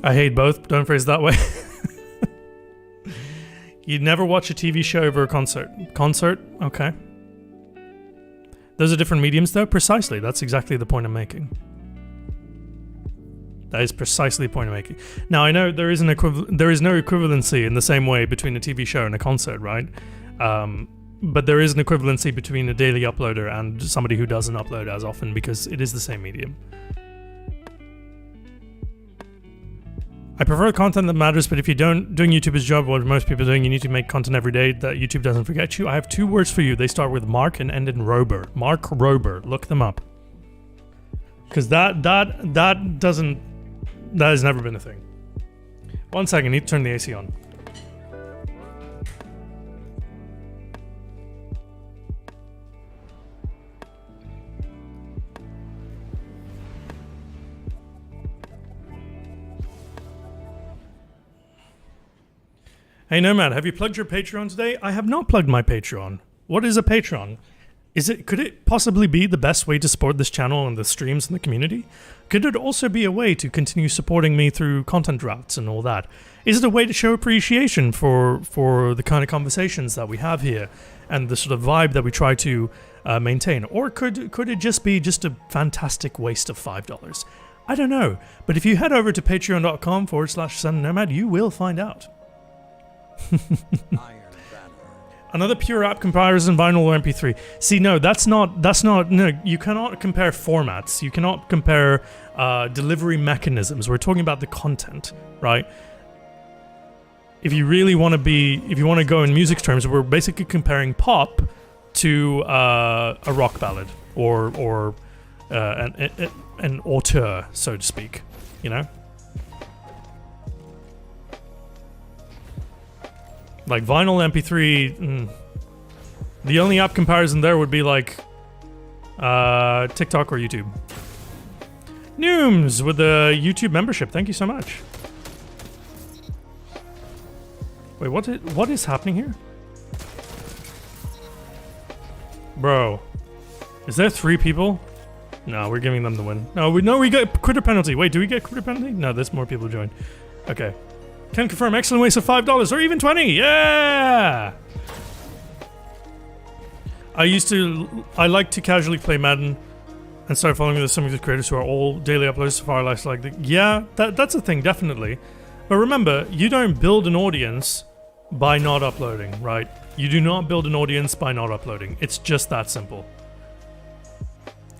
I hate both. Don't phrase it that way. You'd never watch a TV show over a concert. Concert? Okay. Those are different mediums, though? Precisely. That's exactly the point I'm making. That is precisely the point I'm making. Now, I know there is no equivalency in the same way between a TV show and a concert, right? But there is an equivalency between a daily uploader and somebody who doesn't upload as often because it is the same medium. I prefer content that matters, but if you don't doing YouTube's job, what most people are doing, you need to make content every day that YouTube doesn't forget you. I have 2 words for you. They start with Mark and end in Rober. Mark Rober. Look them up. Because that has never been a thing. 1 second, I need to turn the AC on. Hey Nomad, have you plugged your Patreon today? I have not plugged my Patreon. What is a Patreon? Could it possibly be the best way to support this channel and the streams and the community? Could it also be a way to continue supporting me through content drafts and all that? Is it a way to show appreciation for the kind of conversations that we have here and the sort of vibe that we try to maintain? Or could it just be just a fantastic waste of $5? I don't know. But if you head over to patreon.com/SunNomad, you will find out. Another pure app comparison, vinyl or MP3. See, no, that's not, no, you cannot compare formats. You cannot compare delivery mechanisms. We're talking about the content, right? If you really want to go in music terms, we're basically comparing pop to a rock ballad or an auteur, so to speak, you know? Like vinyl, MP3, the only app comparison there would be like TikTok or YouTube. Nooms with the YouTube membership, thank you so much. Wait, what is happening here? Bro, is there 3 people? No, we're giving them the win. No, we get quitter penalty. Wait, do we get quitter penalty? No, there's more people joined. Okay. Can confirm, excellent waste of $5 or even 20. Yeah! I like to casually play Madden and start following with some of the creators who are all daily uploads so far less like yeah, that's a thing, definitely. But remember, you don't build an audience by not uploading, right? You do not build an audience by not uploading. It's just that simple.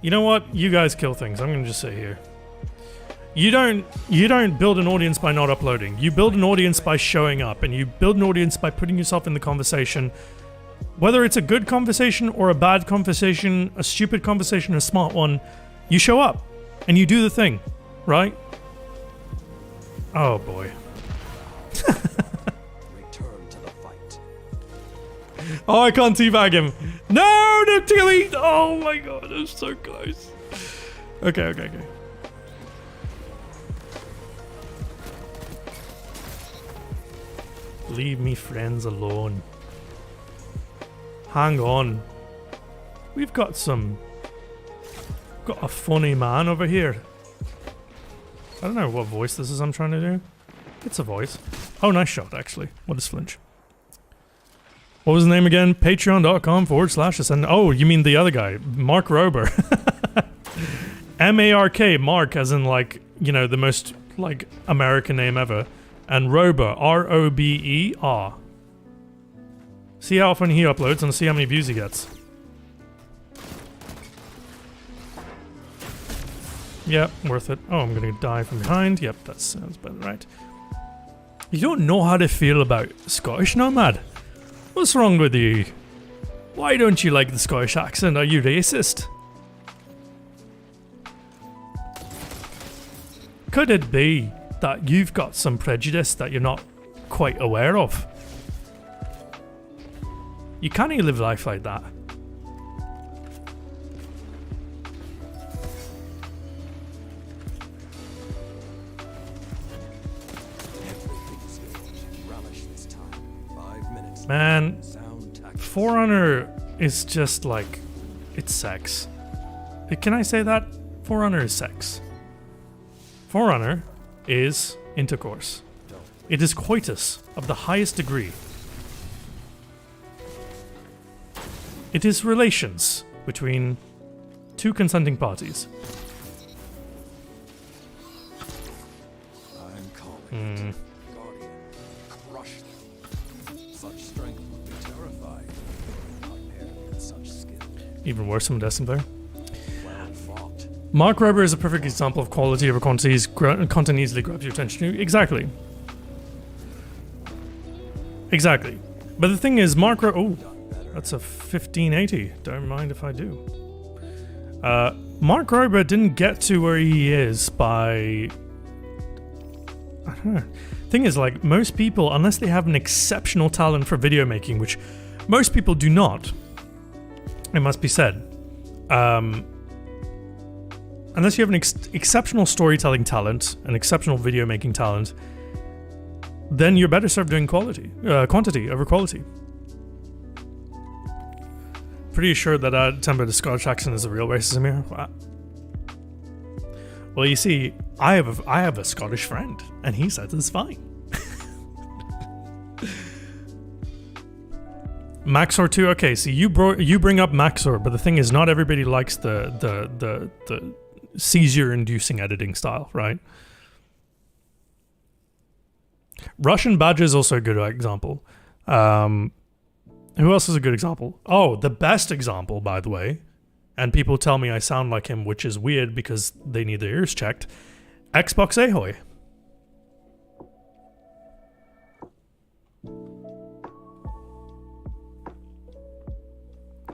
You know what? You guys kill things. I'm gonna just say here. You don't build an audience by not uploading. You build an audience by showing up, and you build an audience by putting yourself in the conversation. Whether it's a good conversation or a bad conversation, a stupid conversation, a smart one, you show up and you do the thing, right? Oh boy. Return to the fight. Oh, I can't teabag him. No, Tilly! Oh my god, that's so close. Okay. Leave me friends alone. Hang on. We've got a funny man over here. I don't know what voice this is I'm trying to do. It's a voice. Oh, nice shot, actually. What is flinch? What was the name again? Patreon.com/ascend. Oh, you mean the other guy. Mark Rober. M-A-R-K. Mark, as in, like, you know, the most, like, American name ever. And Rober, R-O-B-E-R. See how often he uploads and see how many views he gets. Yep, worth it. Oh, I'm gonna die from behind. Yep, that sounds better, right? You don't know how to feel about Scottish Nomad? What's wrong with you? Why don't you like the Scottish accent? Are you racist? Could it be that you've got some prejudice that you're not quite aware of? You can't live life like that. Man, Forerunner is just like, it's sex. Can I say that? Forerunner is sex. Forerunner is intercourse. Don't. It is coitus of the highest degree. It is relations between two consenting parties. I'm calling it. Guardian, crush them. Such strength would be terrifying. Not paired with such skill. Even worse from Destiny player. Well fought. Mark Rober is a perfect example of quality over quantity. Content easily grabs your attention. Exactly. Exactly. But the thing is, Mark Rober... Oh, Done better. that's a 1580. Don't mind if I do. Mark Rober didn't get to where he is by... I don't know. Thing is, like, most people, unless they have an exceptional talent for video making, which most people do not, it must be said, unless you have an exceptional storytelling talent, an exceptional video making talent, then you're better served doing quantity over quality. Pretty sure that Temper the Scottish accent is a real racism here. Well, you see, I have a Scottish friend, and he says it's fine. Maxor 2, okay, so you bring up Maxor, but the thing is, not everybody likes the seizure-inducing editing style, right? Russian Badger is also a good example. Who else is a good example? Oh, the best example, by the way, and people tell me I sound like him, which is weird because they need their ears checked. Xbox Ahoy.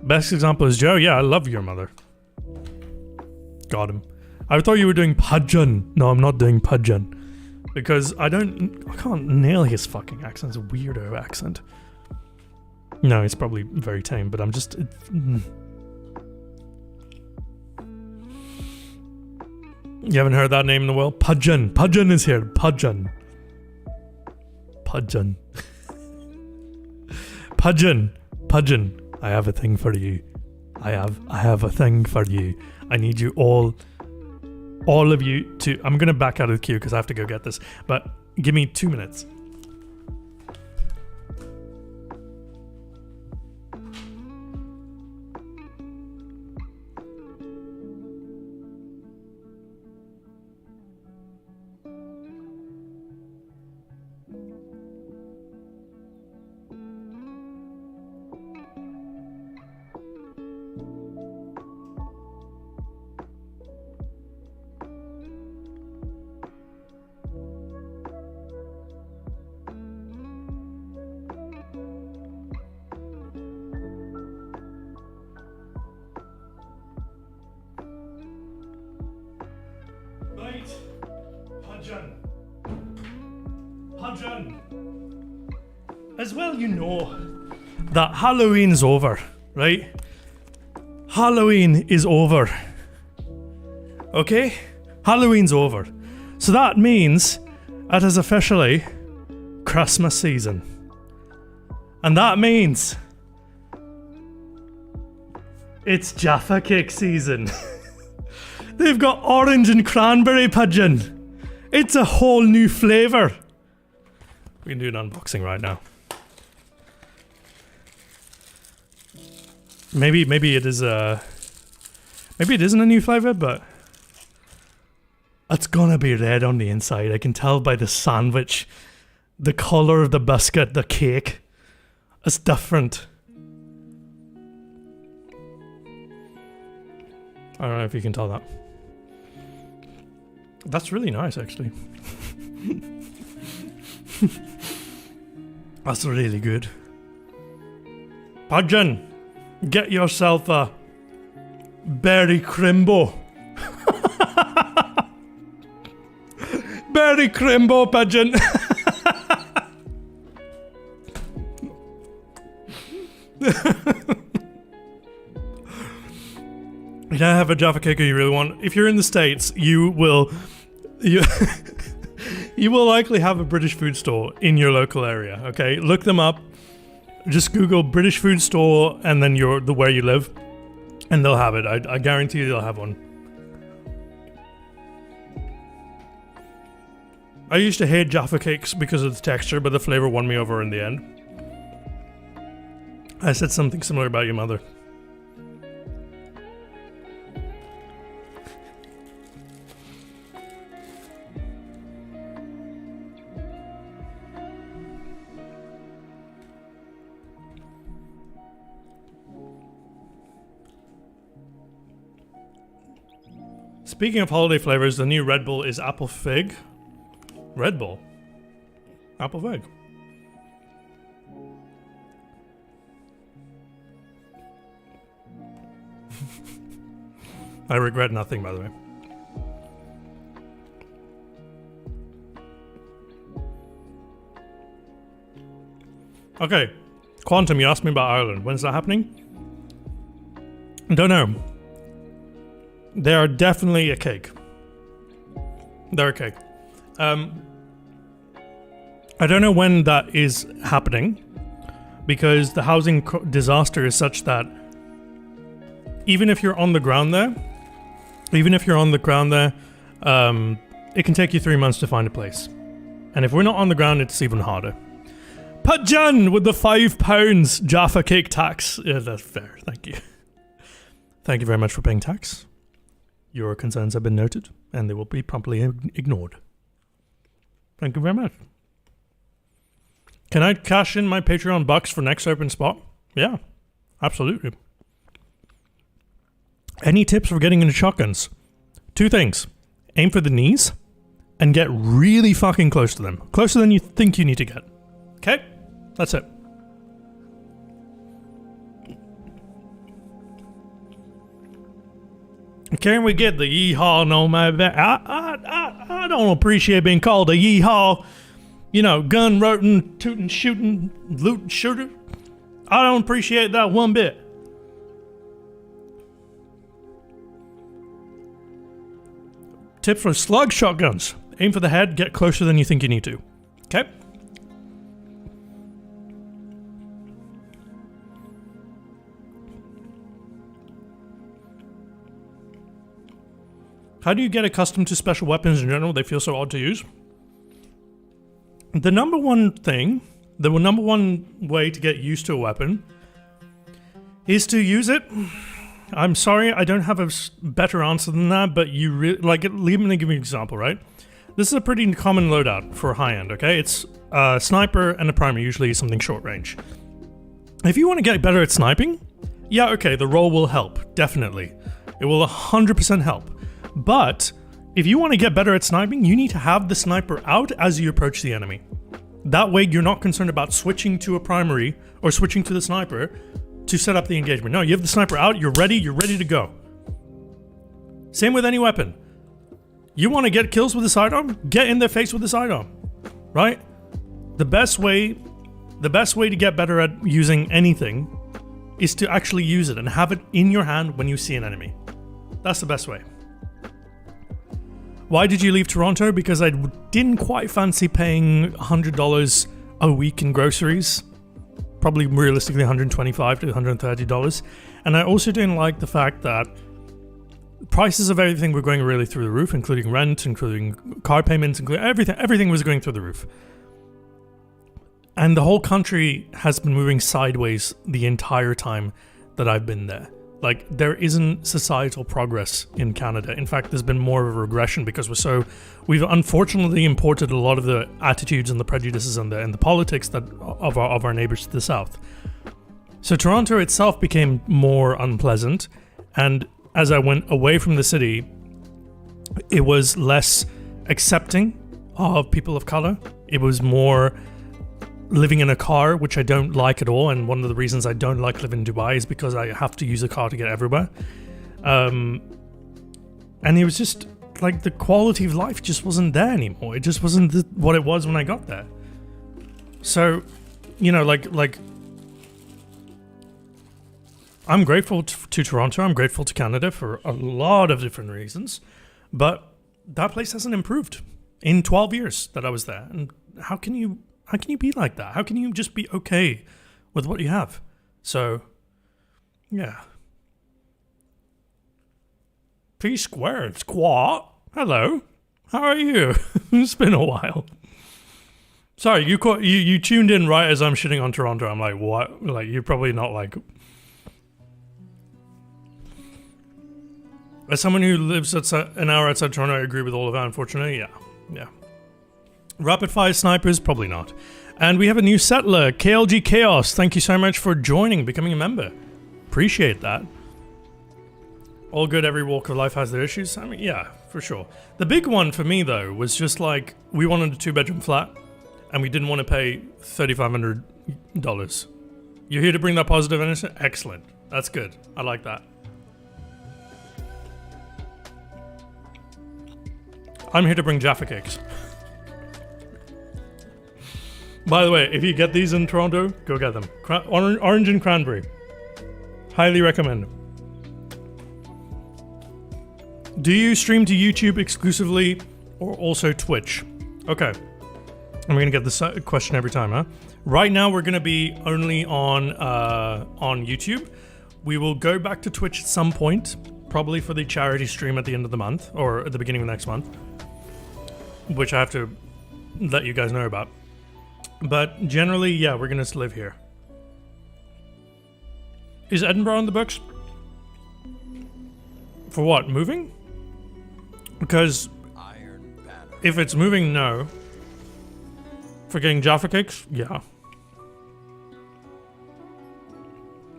Best example is Joe. Yeah, I love your mother. Got him. I thought you were doing Pudgeon. No, I'm not doing Pudgeon. Because I can't nail his fucking accent. It's a weirdo accent. No, it's probably very tame, but I'm just... You haven't heard that name in a while? Pudgeon. Pudgeon is here. Pudgeon. Pudgeon. Pudgeon. Pudgeon. I have a thing for you. I have a thing for you. I need you all of you to... I'm gonna back out of the queue because I have to go get this, but give me 2 minutes. Right. Pudgeon. As well, you know that Halloween's over, right? Halloween is over. Okay? Halloween's over. So that means it is officially Christmas season. And that means it's Jaffa Cake season. They've got orange and cranberry Pudgeon. It's a whole new flavour. We can do an unboxing right now. Maybe it is maybe it isn't a new flavour, but it's gonna be red on the inside. I can tell by the sandwich, the colour of the biscuit, the cake. It's different. I don't know if you can tell that. That's really nice, actually. That's really good. Pudgeon, get yourself a berry crimbo. Berry crimbo, Pudgeon. You don't have a Jaffa Cake you really want. If you're in the States, you will likely have a British food store in your local area. Okay, look them up. Just Google British food store and then where you live, and they'll have it. I guarantee you they'll have one. I used to hate Jaffa cakes because of the texture, but the flavor won me over in the end. I said something similar about your mother. Speaking of holiday flavors, the new Red Bull is apple fig. Red Bull. Apple fig. I regret nothing, by the way. Okay. Quantum, you asked me about Ireland. When's that happening? Don't know. They are definitely a cake. They're a cake. I don't know when that is happening, because the housing disaster is such that even if you're on the ground there, it can take you 3 months to find a place. And if we're not on the ground, it's even harder. Patjan with the £5 Jaffa cake tax. Yeah, that's fair. Thank you. Thank you very much for paying tax. Your concerns have been noted, and they will be promptly ignored. Thank you very much. Can I cash in my Patreon bucks for next open spot? Yeah, absolutely. Any tips for getting into shotguns? 2 things. Aim for the knees, and get really fucking close to them. Closer than you think you need to get. Okay? That's it. Can we get the yeehaw no matter? I don't appreciate being called a yeehaw. You know, gun roting, tooting, shooting, loot shooter. I don't appreciate that one bit. Tip for slug shotguns. Aim for the head, get closer than you think you need to. Okay? How do you get accustomed to special weapons in general? They feel so odd to use. The number one way to get used to a weapon is to use it. I'm sorry, I don't have a better answer than that, but you let me give you an example, right? This is a pretty common loadout for high end, okay? It's a sniper and a primer, usually something short range. If you want to get better at sniping, yeah, okay, the roll will help, definitely. It will 100% help. But if you want to get better at sniping, you need to have the sniper out as you approach the enemy. That way you're not concerned about switching to a primary or switching to the sniper to set up the engagement. No, you have the sniper out, you're ready to go. Same with any weapon. You want to get kills with the sidearm? Get in their face with the sidearm. Right? The best way to get better at using anything is to actually use it and have it in your hand when you see an enemy. That's the best way. Why did you leave Toronto? Because I didn't quite fancy paying $100 a week in groceries. Probably realistically $125 to $130. And I also didn't like the fact that prices of everything were going really through the roof, including rent, including car payments, including everything was going through the roof. And the whole country has been moving sideways the entire time that I've been there. Like, there isn't societal progress in Canada. In fact, there's been more of a regression because we've unfortunately imported a lot of the attitudes and the prejudices and the politics that of our neighbors to the south. So Toronto itself became more unpleasant, and as I went away from the city, it was less accepting of people of color. It was more living in a car, which I don't like at all, and one of the reasons I don't like living in Dubai is because I have to use a car to get everywhere. And it was just like the quality of life just wasn't there anymore. It just wasn't what it was when I got there. So, you know, like I'm grateful to Toronto. I'm grateful to Canada for a lot of different reasons, but that place hasn't improved in 12 years that I was there. And how can you be like that? How can you just be okay with what you have? So, yeah. P squared squat. Hello. How are you? It's been a while. Sorry, you tuned in right as I'm shitting on Toronto. I'm like, what? Like, you're probably not like... As someone who lives an hour outside Toronto, I agree with all of that, unfortunately. Yeah. Rapid fire snipers, probably not. And we have a new settler, KLG Chaos. Thank you so much for joining, becoming a member. Appreciate that. All good, every walk of life has their issues. I mean, yeah, for sure. The big one for me, though, was just like, we wanted a 2-bedroom flat, and we didn't want to pay $3,500. You're here to bring that positive energy? Excellent. That's good. I like that. I'm here to bring Jaffa cakes. By the way, if you get these in Toronto, go get them. Orange and cranberry. Highly recommend. Do you stream to YouTube exclusively or also Twitch? Okay. I'm going to get this question every time, huh? Right now, we're going to be only on YouTube. We will go back to Twitch at some point, probably for the charity stream at the end of the month, or at the beginning of next month, which I have to let you guys know about. But generally, yeah, we're going to live here. Is Edinburgh on the books? For what? Moving? Because if it's moving, no. For getting Jaffa cakes? Yeah.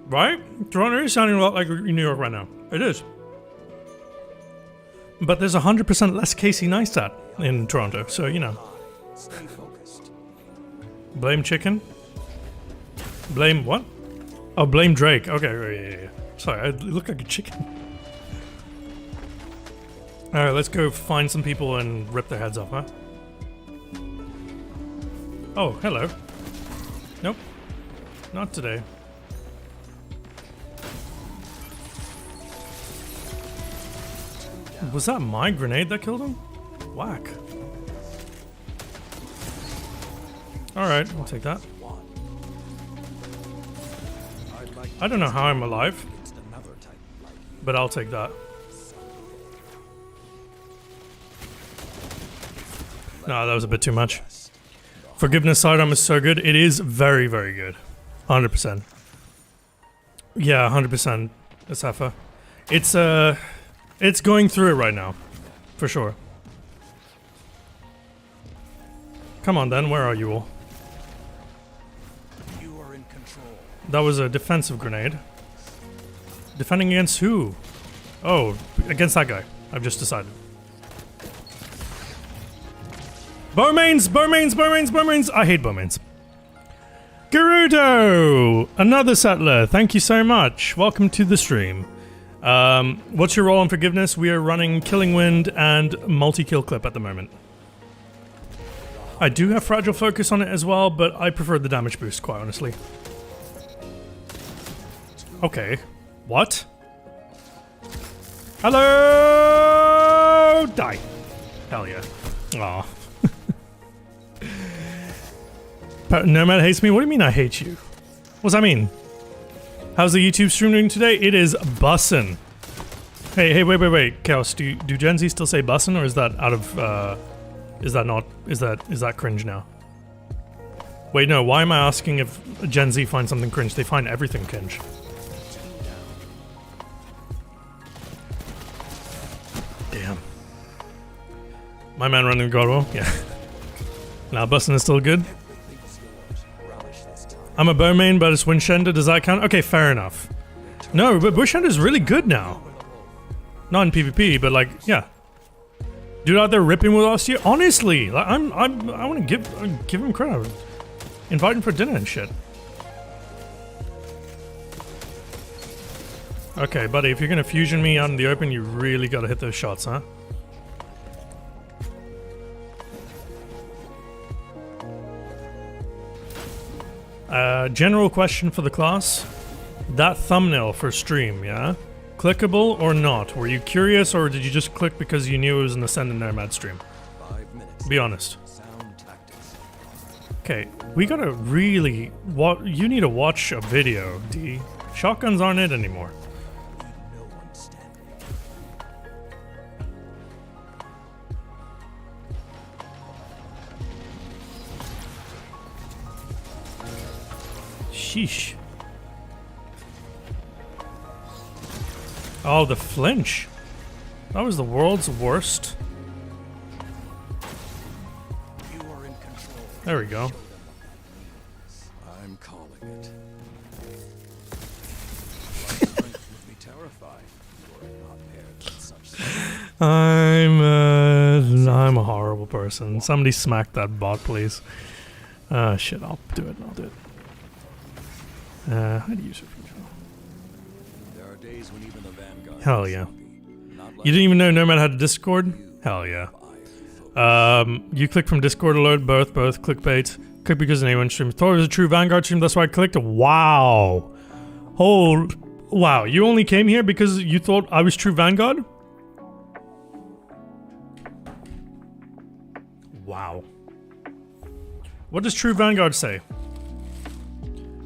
Right? Toronto is sounding a lot like New York right now. It is. But there's 100% less Casey Neistat in Toronto, so you know. Stay focused. Blame chicken? Blame what? Oh, blame Drake. Okay, yeah. Sorry, I look like a chicken. Alright, let's go find some people and rip their heads off, huh? Oh, hello. Nope. Not today. Was that my grenade that killed him? Whack. Alright, I'll take that. I don't know how I'm alive, but I'll take that. No, that was a bit too much. Forgiveness sidearm is so good. It is very, very good. 100%. Yeah, 100%. Asafa. It's going through it right now. For sure. Come on then, where are you all? You are in control. That was a defensive grenade. Defending against who? Oh, against that guy. I've just decided. Bowmains! Bowmains! Bowmains! Bowmains! I hate bowmains. Gerudo! Another settler. Thank you so much. Welcome to the stream. What's your role on Forgiveness? We are running Killing Wind and multi-kill clip at the moment. I do have Fragile Focus on it as well, but I prefer the damage boost, quite honestly. Okay. What? Hello! Die. Hell yeah. Aw. Nomad hates me? What do you mean I hate you? What does that mean? How's the YouTube stream doing today? It is bussin'. Hey, wait. Chaos, do Gen Z still say bussin', or is that out of, is that cringe now? Wait, no, why am I asking if Gen Z finds something cringe? They find everything cringe. Damn. My man running the Godwell? Yeah. Now bussin' is still good. I'm a bowmain, but it's Windshender. Does that count? Okay, fair enough. No, but Windshender is really good now. Not in PvP, but like, yeah. Dude out there ripping with us here. Honestly, like, I want to give him credit. Invite him for dinner and shit. Okay, buddy, if you're gonna fusion me out in the open, you really gotta hit those shots, huh? General question for the class. That thumbnail for stream, yeah? Clickable or not? Were you curious, or did you just click because you knew it was an Ascendant Nomad stream? 5 minutes. Be honest. Sound tactics. Okay, we gotta really... you need to watch a video, D. Shotguns aren't it anymore. No one standing. Sheesh. Oh, the flinch. That was the world's worst. You are in control. There we go. I'm calling it. My strength would be terrified were it not paired with such strength. I'm a horrible person. Somebody smack that bot, please. Shit, I'll do it. How do you use it? There are days when even the vanguard. Hell yeah. You didn't even know Nomad had a Discord? Hell yeah. You click from Discord alert, both clickbait. Click because anyone stream. Thought it was a true Vanguard stream, that's why I clicked. Wow. Wow, you only came here because you thought I was true Vanguard? Wow. What does true Vanguard say?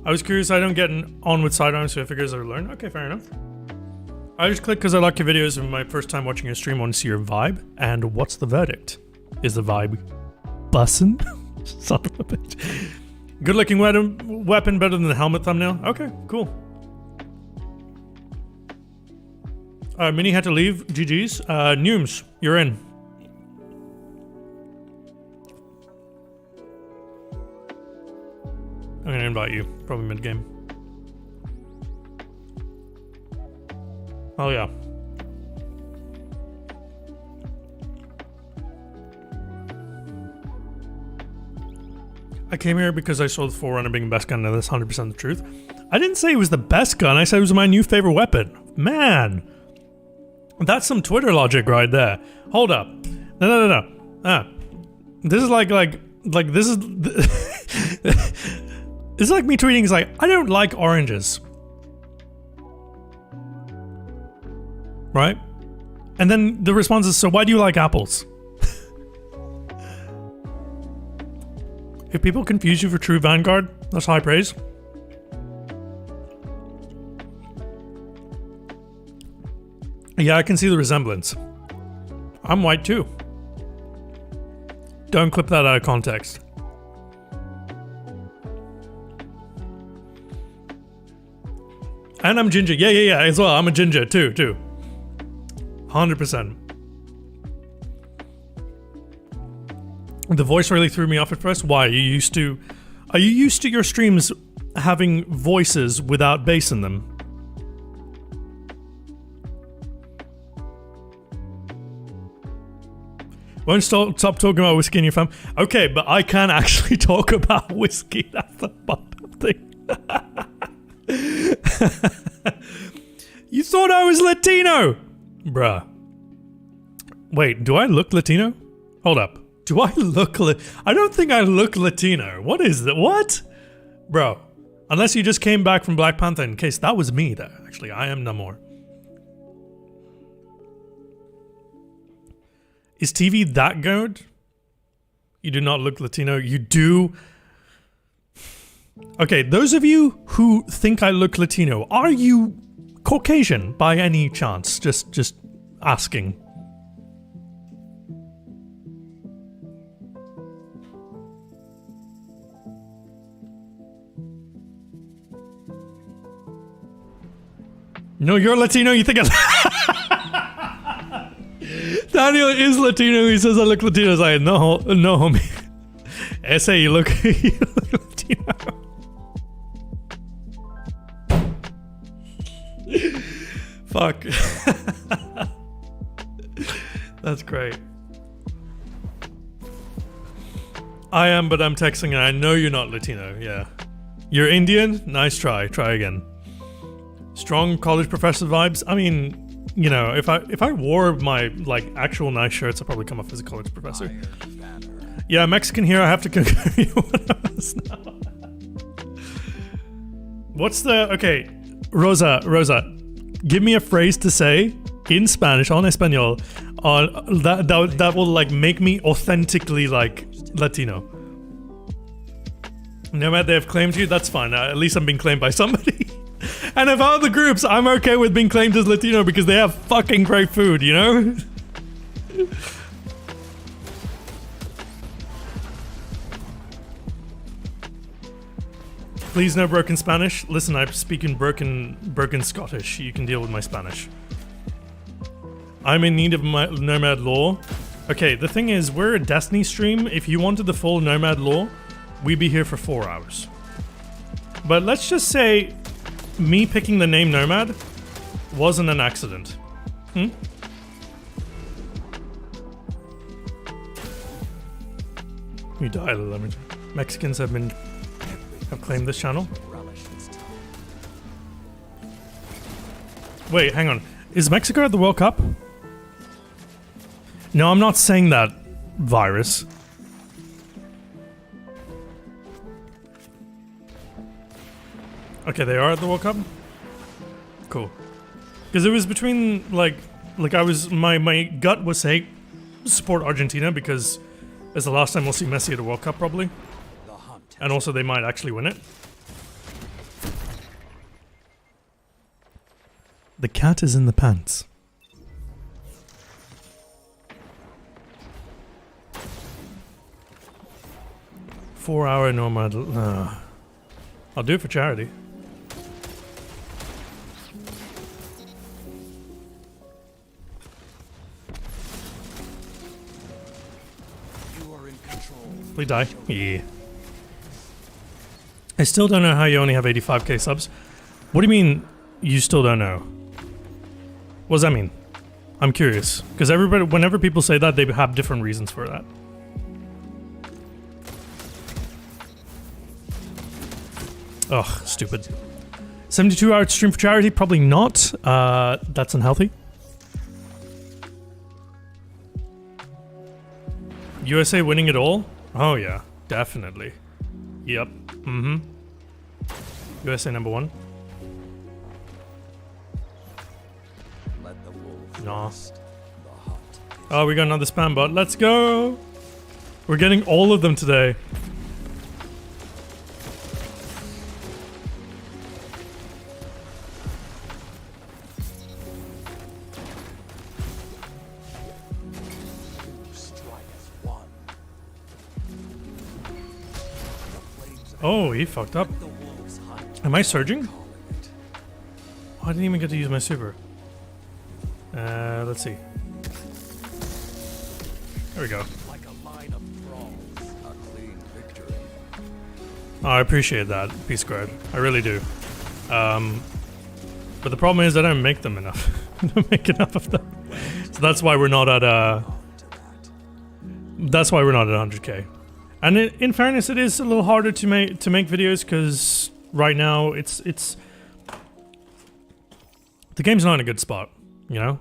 I was curious, I don't get on with sidearms, so I figures I learn. Okay, fair enough. I just clicked because I like your videos and my first time watching a stream, I want to see your vibe. And what's the verdict? Is the vibe bussin'? Son of a bitch. Good looking weapon better than the helmet thumbnail? Okay, cool. Mini had to leave. GG's. Nooms, you're in. I'm gonna invite you, probably mid-game. Oh yeah. I came here because I saw the Forerunner being the best gun, and that's 100% the truth. I didn't say it was the best gun, I said it was my new favorite weapon. Man! That's some Twitter logic right there. Hold up. No. This is like this is... This is like me tweeting, it's like, I don't like oranges. Right? And then the response is, so why do you like apples? If people confuse you for true Vanguard, that's high praise. Yeah, I can see the resemblance. I'm white too. Don't clip that out of context. And I'm ginger. Yeah, as well. I'm a ginger too. 100%. The voice really threw me off at first. Why? Are you used to your streams having voices without bass in them? Won't stop talking about whiskey in your fam. Okay, but I can actually talk about whiskey. That's the fucked up thing. You thought I was Latino? Bruh. Wait, do I look Latino? Hold up. Do I look I don't think I look Latino. What is that? What? Bro. Unless you just came back from Black Panther, in case that was me there. Actually, I am Namor. Is TV that good? You do not look Latino. You do. Okay, those of you who think I look Latino, are you Caucasian by any chance? Just asking. No, you're Latino. You think Daniel is Latino. He says I look Latino. I was like, no, homie. Ese, you look Latino. Fuck. That's great. I am, but I'm texting and I know you're not Latino. Yeah. You're Indian? Nice try. Try again. Strong college professor vibes. I mean, you know, if I wore my like actual nice shirts, I'd probably come off as a college professor. Yeah, Mexican here. I have to concur you now. What's the okay, Rosa? Give me a phrase to say in Spanish, en español, that will like make me authentically like Latino. No matter they have claimed you, that's fine. At least I'm being claimed by somebody. And of all the groups, I'm okay with being claimed as Latino because they have fucking great food, you know? Please no broken Spanish. Listen, I speak in broken Scottish. You can deal with my Spanish. I'm in need of my Nomad lore. Okay, the thing is, we're a Destiny stream. If you wanted the full Nomad lore, we'd be here for 4 hours. But let's just say me picking the name Nomad wasn't an accident. You die, lemon. Mexicans have claimed this channel. Wait, hang on. Is Mexico at the World Cup? No, I'm not saying that, virus. Okay, they are at the World Cup? Cool. Because it was between, like I was, my gut was saying support Argentina because it's the last time we'll see Messi at a World Cup, probably. And also they might actually win it. The cat is in the pants. Four-hour nomad. I'll do it for charity. You are in control. Please die. Yeah. I still don't know how you only have 85k subs. What do you mean you still don't know? What does that mean? I'm curious. Because everybody, whenever people say that, they have different reasons for that. Ugh, stupid. 72-hour stream for charity? Probably not. That's unhealthy. USA winning it all? Oh yeah, definitely. Yep. Mm-hmm. USA number one. Let the wolf Nah. rest. The hunt. Oh, we got another spam bot. Let's go! We're getting all of them today. Oh, he fucked up. Am I surging? Oh, I didn't even get to use my super. Let's see. There we go. Like a line of thralls. A clean victory. Oh, I appreciate that, Peace Guard. I really do. But the problem is I don't make them enough. I don't make enough of them. So that's why we're not at that's why we're not at 100k. And in fairness, it is a little harder to make videos because right now it's the game's not in a good spot, you know.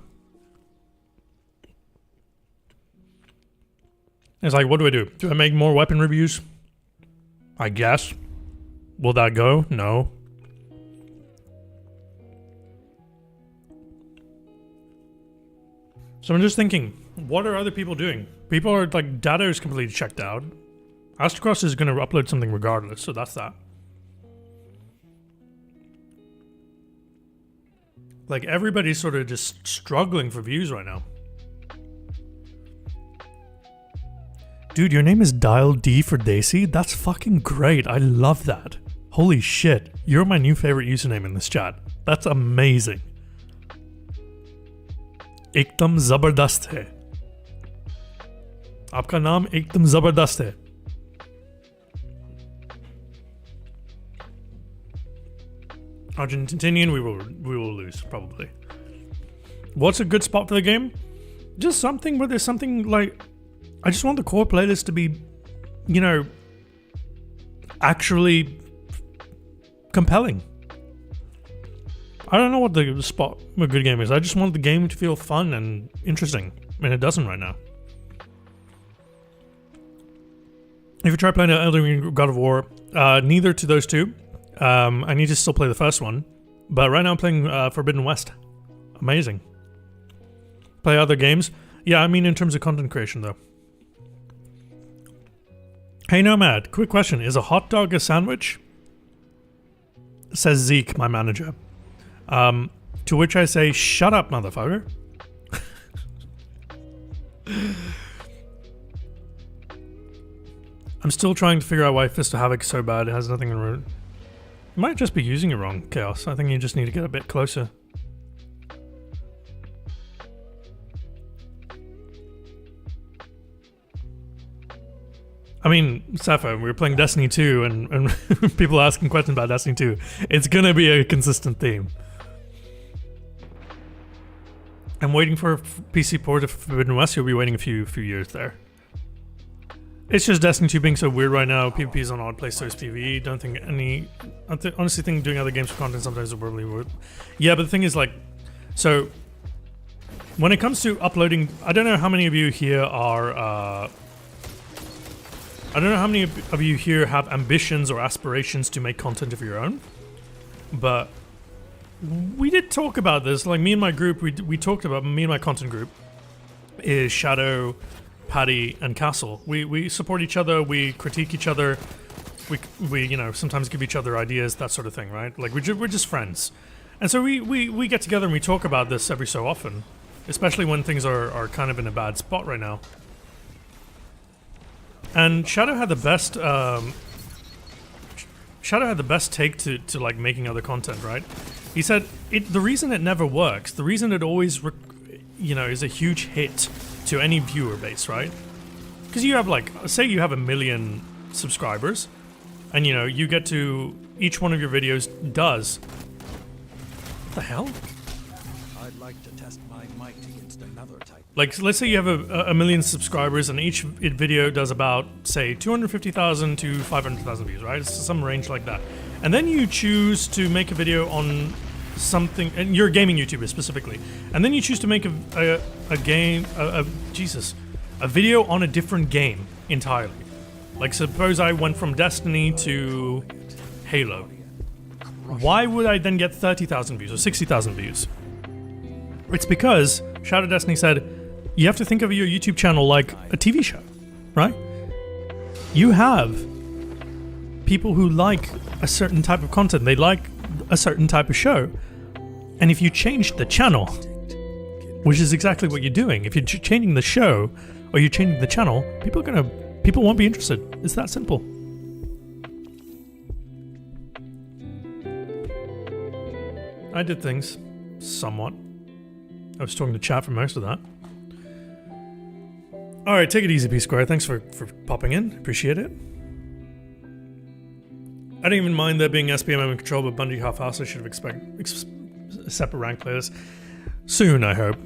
It's like, what do I do? Do I make more weapon reviews? I guess. Will that go? No. So I'm just thinking, what are other people doing? People are like, data is completely checked out. Astrocross is going to upload something regardless, so that's that. Like, everybody's sort of just struggling for views right now. Dude, your name is Dial D for Daisy? That's fucking great. I love that. Holy shit. You're my new favorite username in this chat. That's amazing. Ekdam zabardast hai. Aapka naam ekdam zabardast hai. Argentinian, we will lose, probably. What's a good spot for the game? Just something where there's something like... I just want the core playlist to be, you know, actually compelling. I don't know what the spot of a good game is. I just want the game to feel fun and interesting. And it doesn't right now. If you try playing Elden Ring, God of War, neither to those two. I need to still play the first one, but right now I'm playing Forbidden West. Amazing. Play other games. Yeah, I mean in terms of content creation though. Hey Nomad, quick question. Is a hot dog a sandwich? Says Zeke, my manager. To which I say, shut up, motherfucker. I'm still trying to figure out why Fist of Havoc is so bad. It has nothing in root. You might just be using it wrong, Chaos. I think you just need to get a bit closer. I mean, Sappho, we were playing Destiny 2 and people asking questions about Destiny 2. It's gonna be a consistent theme. I'm waiting for a PC port of Forbidden West. You'll be waiting a few years there. It's just Destiny 2 being so weird right now. PvP is on odd place, so is PvE. Don't think any... honestly think doing other games for content sometimes is probably worth... Yeah, but the thing is, like... So... When it comes to uploading... I don't know how many of you here are... I don't know how many of you here have ambitions or aspirations to make content of your own. But... We did talk about this. Like, me and my group, we talked about... Me and my content group is Shadow... Paddy and Castle. We support each other, we critique each other, we you know, sometimes give each other ideas, that sort of thing, right? Like, we're just friends. And so we get together and we talk about this every so often, especially when things are kind of in a bad spot right now. And Shadow had the best take to like making other content, right? He said the reason it never works, the reason it always you know, is a huge hit to any viewer base, right? Because you have, like, say you have 1 million subscribers, and you know, you get to each one of your videos does... What the hell? I'd like to test my might against another type. Like, let's say you have a million subscribers, and each video does about, say, 250,000 to 500,000 views, right? It's some range like that. And then you choose to make a video on something, and you're a gaming YouTuber specifically, and then you choose to make a video on a different game entirely. Like, suppose I went from Destiny to Halo. Why would I then get 30,000 views or 60,000 views? It's because Shadow Destiny said you have to think of your YouTube channel like a TV show, right? You have people who like a certain type of content, they like a certain type of show. And if you change the channel, which is exactly what you're doing, if you're changing the show or you're changing the channel, people won't be interested. It's that simple. I did things somewhat. I was talking to chat for most of that. All right, take it easy, P Square. Thanks for popping in. Appreciate it. I don't even mind there being SPMM in control, but Bungie half-assed should have expected separate rank players. Soon, I hope.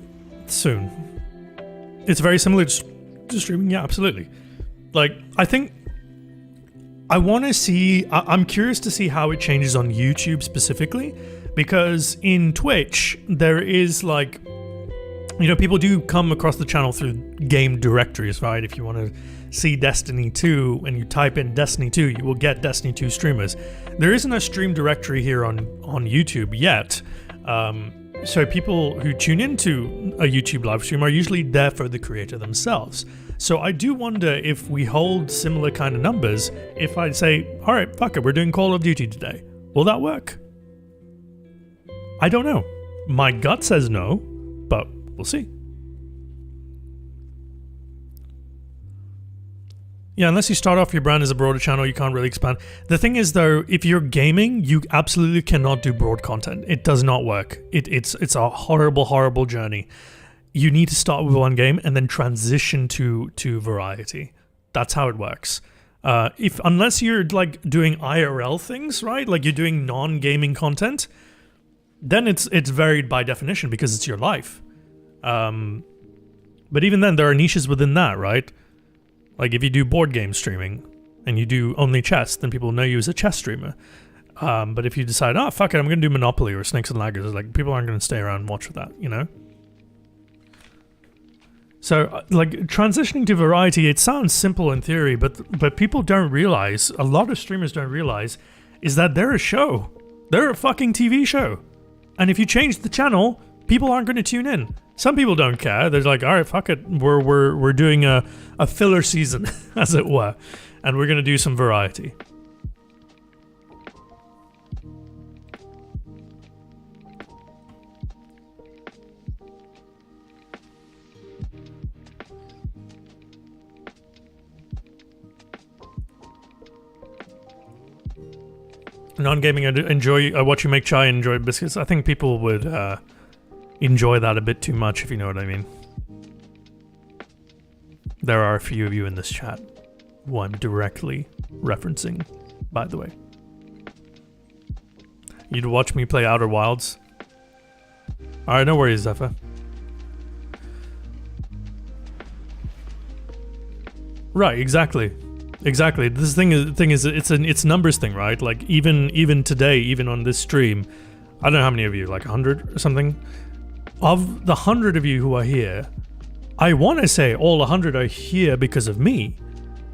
Soon. It's very similar to streaming, yeah, absolutely. Like, I think... I want to see... I'm curious to see how it changes on YouTube specifically, because in Twitch, there is, like... You know, people do come across the channel through game directories, right? If you want to see Destiny 2 and you type in Destiny 2, you will get Destiny 2 streamers. There isn't a stream directory here on YouTube yet. So people who tune into a YouTube live stream are usually there for the creator themselves. So I do wonder if we hold similar kind of numbers, if I'd say, all right, fuck it, we're doing Call of Duty today. Will that work? I don't know. My gut says no, but we'll see. Yeah, unless you start off your brand as a broader channel, you can't really expand. The thing is, though, if you're gaming, you absolutely cannot do broad content. It does not work. It's a horrible, horrible journey. You need to start with one game and then transition to variety. That's how it works. Unless you're like doing IRL things, right? Like you're doing non-gaming content, then it's varied by definition because it's your life. But even then, there are niches within that, right? Like if you do board game streaming and you do only chess, then people know you as a chess streamer. But if you decide, oh, fuck it, I'm going to do Monopoly or Snakes and Ladders, like people aren't going to stay around and watch that, you know? So, like, transitioning to variety, it sounds simple in theory, but people don't realize, a lot of streamers don't realize, is that they're a show. They're a fucking TV show. And if you change the channel, people aren't going to tune in. Some people don't care. They're like, all right, fuck it. We're doing a filler season, as it were. And we're going to do some variety. Non-gaming, I watch you make chai and enjoy biscuits. I think people would enjoy that a bit too much, if you know what I mean. There are a few of you in this chat who I'm directly referencing, by the way. You'd watch me play Outer Wilds? Alright, no worries, Zephyr. Right, exactly. Exactly. This thing is it's a numbers thing, right? Like even today, even on this stream, I don't know how many of you, like 100 or something. Of the 100 of you who are here, I want to say all 100 are here because of me,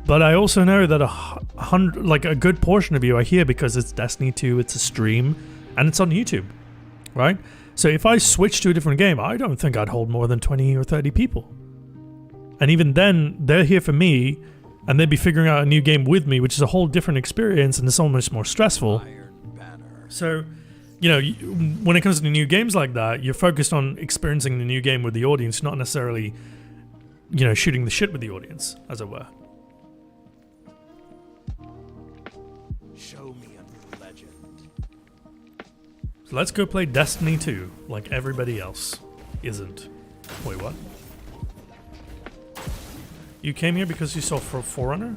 but I also know that a good portion of you are here because it's Destiny 2, it's a stream, and it's on YouTube, right? So if I switch to a different game, I don't think I'd hold more than 20 or 30 people. And even then, they're here for me, and they'd be figuring out a new game with me, which is a whole different experience, and it's almost more stressful. So, you know, when it comes to new games like that, you're focused on experiencing the new game with the audience, not necessarily, you know, shooting the shit with the audience, as it were. Show me a new legend. So let's go play Destiny 2, like everybody else isn't. Wait, what? You came here because you saw Forerunner?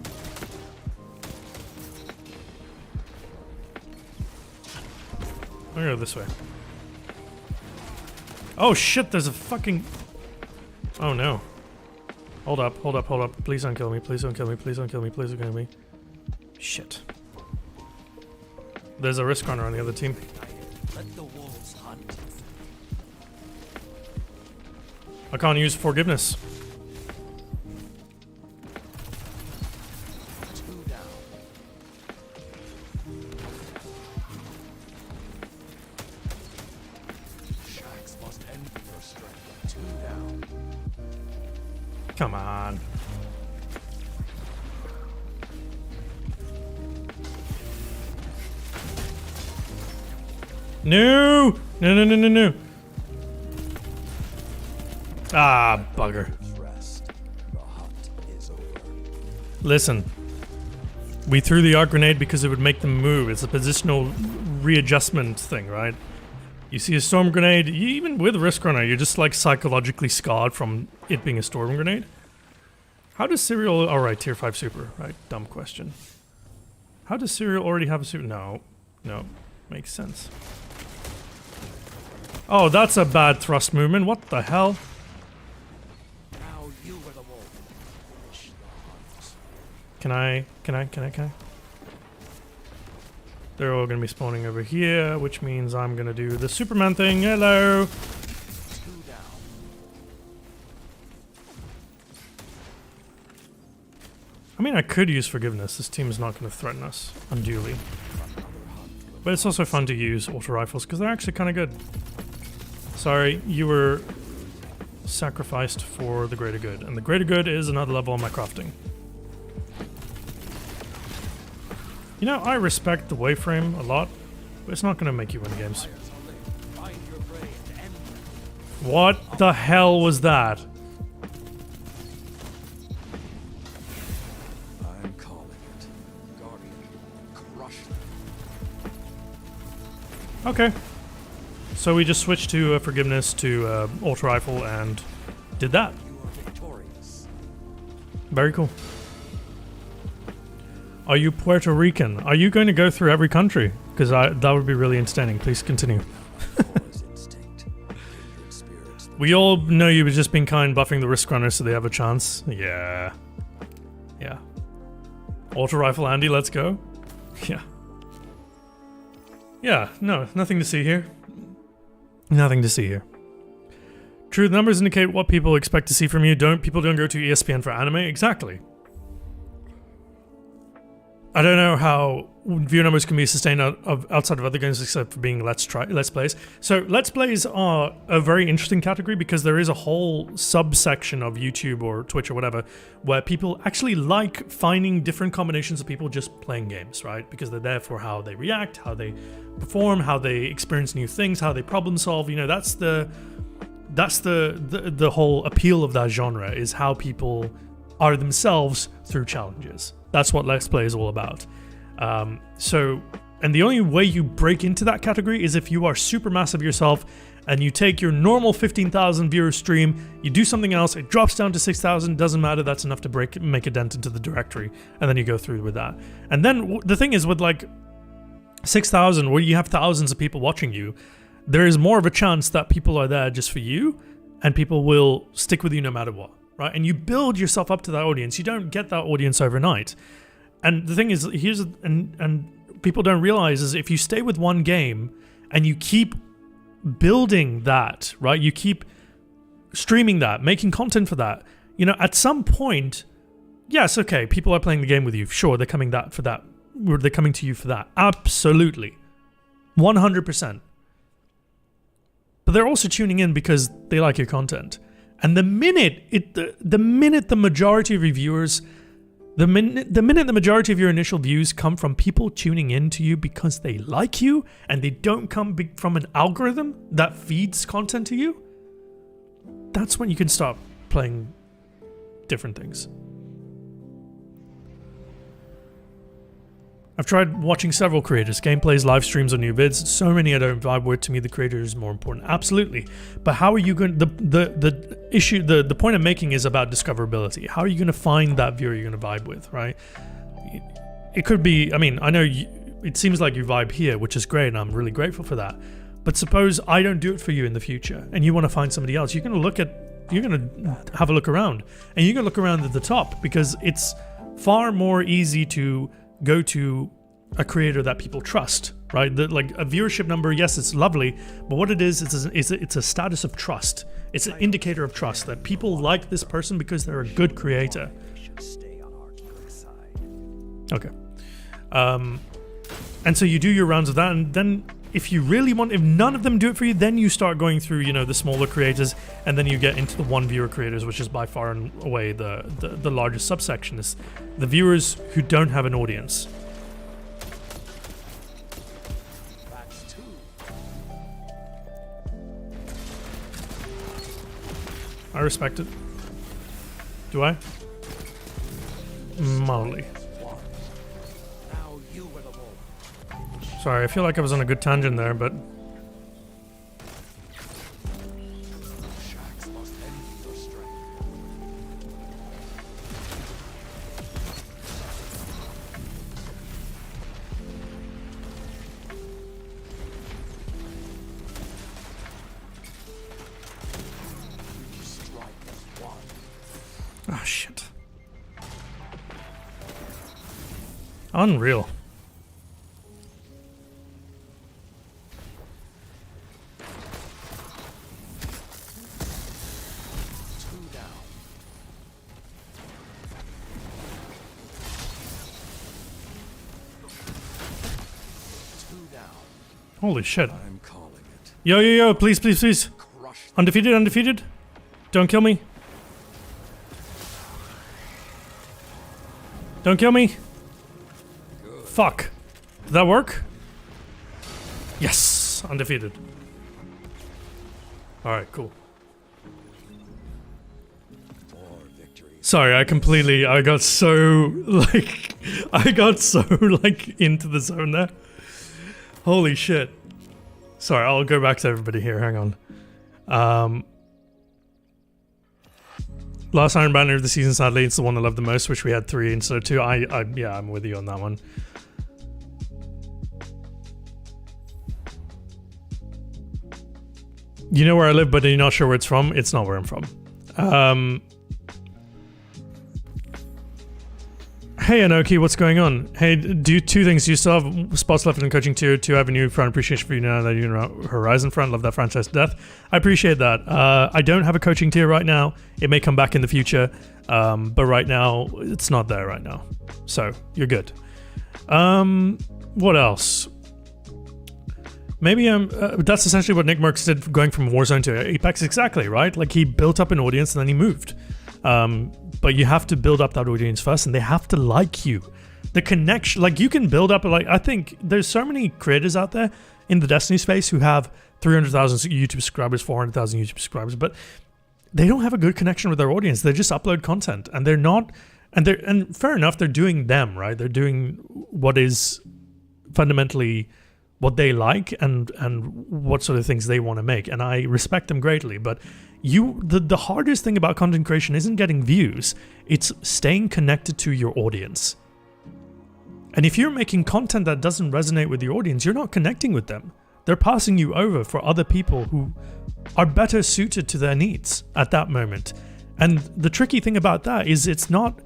I'll go this way. Oh shit, there's a fucking... Oh no. Hold up, hold up, hold up. Please don't kill me, please don't kill me, please don't kill me, please don't kill me. Shit. There's a risk runner on the other team. Let the wolves hunt. I can't use forgiveness. Come on. No! No, no, no, no, no. Ah, bugger. Listen. We threw the arc grenade because it would make them move. It's a positional readjustment thing, right? You see a storm grenade, even with Risk Runner, you're just like psychologically scarred from it being a storm grenade. How does Serial... Alright, tier 5 super, right? Dumb question. How does Serial already have a super... No. No. Makes sense. Oh, that's a bad thrust movement. What the hell? Now you were the wolf. Can I? They're all gonna be spawning over here, which means I'm gonna do the Superman thing. Hello! I mean, I could use forgiveness. This team is not gonna threaten us unduly. But it's also fun to use auto rifles because they're actually kind of good. Sorry, you were sacrificed for the greater good. And the greater good is another level on my crafting. You know, I respect the wayframe a lot, but it's not going to make you win games. What the hell was that? I'm calling it. Guardian, crush them. Okay. So we just switched to forgiveness to auto rifle and did that. You are victorious. Very cool. Are you Puerto Rican? Are you going to go through every country? Because that would be really entertaining. Please continue. We all know you were just being kind, buffing the risk runners so they have a chance. Yeah. Yeah. Auto rifle Andy, let's go. Yeah. Yeah, no, nothing to see here. Nothing to see here. True, the numbers indicate what people expect to see from you. People don't go to ESPN for anime? Exactly. I don't know how viewer numbers can be sustained outside of other games except for being let's plays. So let's plays are a very interesting category because there is a whole subsection of YouTube or Twitch or whatever where people actually like finding different combinations of people just playing games, right? Because they're there for how they react, how they perform, how they experience new things, how they problem solve. You know, that's the whole appeal of that genre, is how people are themselves through challenges. That's what Let's Play is all about. And And the only way you break into that category is if you are super massive yourself and you take your normal 15,000 viewer stream, you do something else, it drops down to 6,000, doesn't matter, that's enough to make a dent into the directory, and then you go through with that. And then the thing is with like 6,000, where you have thousands of people watching you, there is more of a chance that people are there just for you, and people will stick with you no matter what, right? And you build yourself up to that audience. You don't get that audience overnight. And the thing is, and people don't realize is if you stay with one game and you keep building that, right? You keep streaming that, making content for that. You know, at some point, yes, okay, people are playing the game with you. Sure, they're coming for that. They're coming to you for that. Absolutely. 100%. But they're also tuning in because they like your content. And the minute the majority of your viewers, the minute the majority of your initial views come from people tuning in to you because they like you and they don't come from an algorithm that feeds content to you, that's when you can start playing different things. I've tried watching several creators, gameplays, live streams, or new vids. So many I don't vibe with. To me, the creator is more important. Absolutely. But how are you going? The point I'm making is about discoverability. How are you going to find that viewer you're going to vibe with, right? It could be. I mean, I know it seems like you vibe here, which is great, and I'm really grateful for that. But suppose I don't do it for you in the future, and you want to find somebody else. You're going to have a look around, and you're going to look around at the top because it's far more easy to go to a creator that people trust, right? Like a viewership number, yes, it's lovely, but what it is, it's a status of trust. It's an indicator of trust that people like this person because they're a good creator. Okay. And so you do your rounds of that, and then if you really want, if none of them do it for you, then you start going through, you know, the smaller creators, and then you get into the one viewer creators, which is by far and away the largest subsection, is the viewers who don't have an audience. I respect it. Do I? Mildly. Sorry, I feel like I was on a good tangent there, but... Ah, shit. Unreal. Holy shit. I'm calling it. Yo, please, please, please. Undefeated, undefeated. Don't kill me. Don't kill me. Good. Fuck. Did that work? Yes, undefeated. Alright, cool. More victories. Sorry, I got so, into the zone there. Holy shit. Sorry, I'll go back to everybody here, hang on. Last Iron Banner of the season, sadly, it's the one I love the most. Wish we had 3 instead of 2. Yeah, I'm with you on that one. You know where I live, but you're not sure where it's from? It's not where I'm from. Hey Anoki, what's going on? Hey, do 2 things. Do you still have spots left in coaching tier 2 Avenue? Proud appreciation for you now that you're in Horizon Front. Love that franchise to death. I appreciate that. I don't have a coaching tier right now. It may come back in the future, but right now it's not there right now. So you're good. What else? Maybe that's essentially what Nick Merckx did, going from Warzone to Apex. Exactly, right? Like he built up an audience and then he moved. But you have to build up that audience first, and they have to like you. The connection, like you can build up, like I think there's so many creators out there in the Destiny space who have 300,000 YouTube subscribers, 400,000 YouTube subscribers, but they don't have a good connection with their audience. They just upload content, and they're not, and fair enough, they're doing them, right? They're doing what is fundamentally what they like and what sort of things they want to make, and I respect them greatly. But the hardest thing about content creation isn't getting views, it's staying connected to your audience. And if you're making content that doesn't resonate with your audience, you're not connecting with them. They're passing you over for other people who are better suited to their needs at that moment. And the tricky thing about that is it's not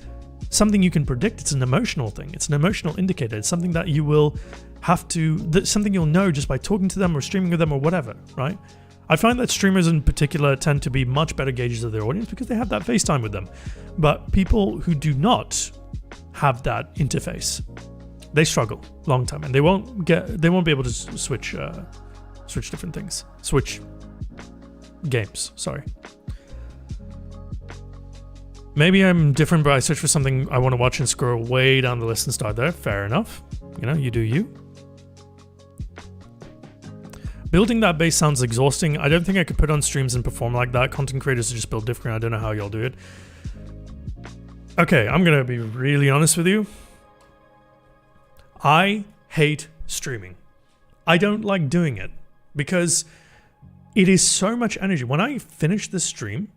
something you can predict, it's an emotional thing. It's an emotional indicator. It's something that you will something you'll know just by talking to them or streaming with them or whatever, right? I find that streamers in particular tend to be much better gauges of their audience because they have that FaceTime with them. But people who do not have that interface, they struggle long time, and they won't be able to switch different things. Switch games, sorry. Maybe I'm different, but I search for something I want to watch and scroll way down the list and start there. Fair enough. You know, you do you. Building that base sounds exhausting. I don't think I could put on streams and perform like that. Content creators just build different. I don't know how y'all do it. Okay, I'm gonna be really honest with you. I hate streaming. I don't like doing it because it is so much energy. When I finish this stream,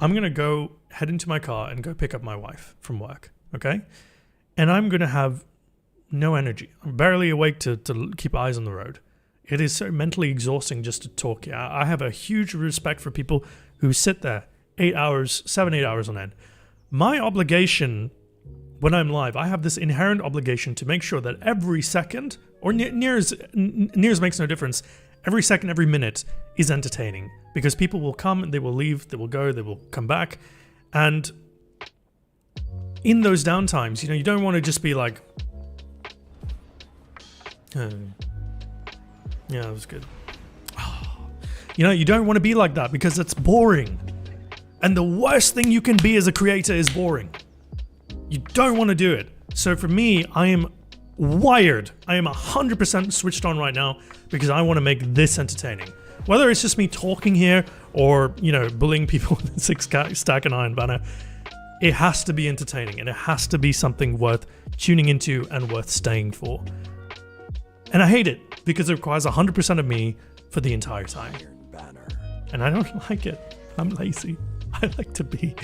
I'm gonna go head into my car and go pick up my wife from work, okay? And I'm gonna have no energy. I'm barely awake to keep eyes on the road. It is so mentally exhausting just to talk. I have a huge respect for people who sit there 8 hours, 7-8 hours on end. My obligation when I'm live, I have this inherent obligation to make sure that every second, or nears makes no difference, every second, every minute is entertaining, because people will come and they will leave, they will go, they will come back. And in those downtimes, you know, you don't want to just be like, yeah, that was good. You know, you don't want to be like that because it's boring. And the worst thing you can be as a creator is boring. You don't want to do it. So for me, I am wired. I am 100% switched on right now because I want to make this entertaining. Whether it's just me talking here or, you know, bullying people with a 6-stack and iron banner, it has to be entertaining and it has to be something worth tuning into and worth staying for. And I hate it because it requires 100% of me for the entire time. And I don't like it. I'm lazy. I like to be,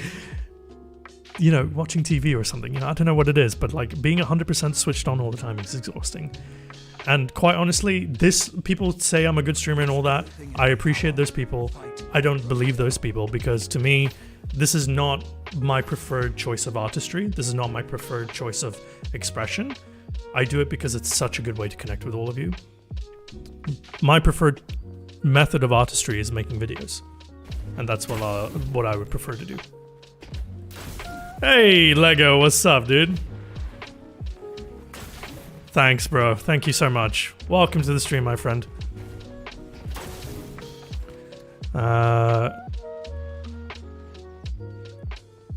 you know, watching TV or something. You know, I don't know what it is, but like being 100% switched on all the time is exhausting. And quite honestly, people say I'm a good streamer and all that. I appreciate those people. I don't believe those people because to me, this is not my preferred choice of artistry. This is not my preferred choice of expression. I do it because it's such a good way to connect with all of you. My preferred method of artistry is making videos. And that's what I would prefer to do. Hey, Lego, what's up, dude? Thanks, bro. Thank you so much. Welcome to the stream, my friend. I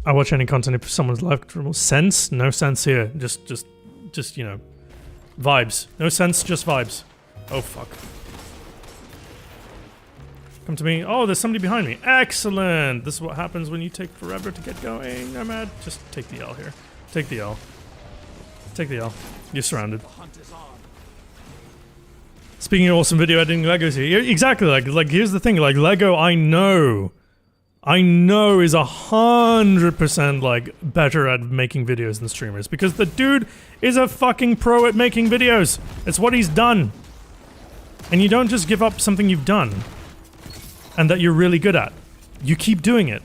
watch any content if someone's live. Sense? No sense here. Just, you know, vibes. No sense, just vibes. Oh, fuck. Come to me. Oh, there's somebody behind me. Excellent. This is what happens when you take forever to get going. Nomad, just take the L here. Take the L. Take the L. You're surrounded. Speaking of awesome video editing, Lego's here. Exactly. Like here's the thing. Like Lego, I know is 100% like better at making videos than streamers because the dude is a fucking pro at making videos. It's what he's done. And you don't just give up something you've done and that you're really good at. You keep doing it.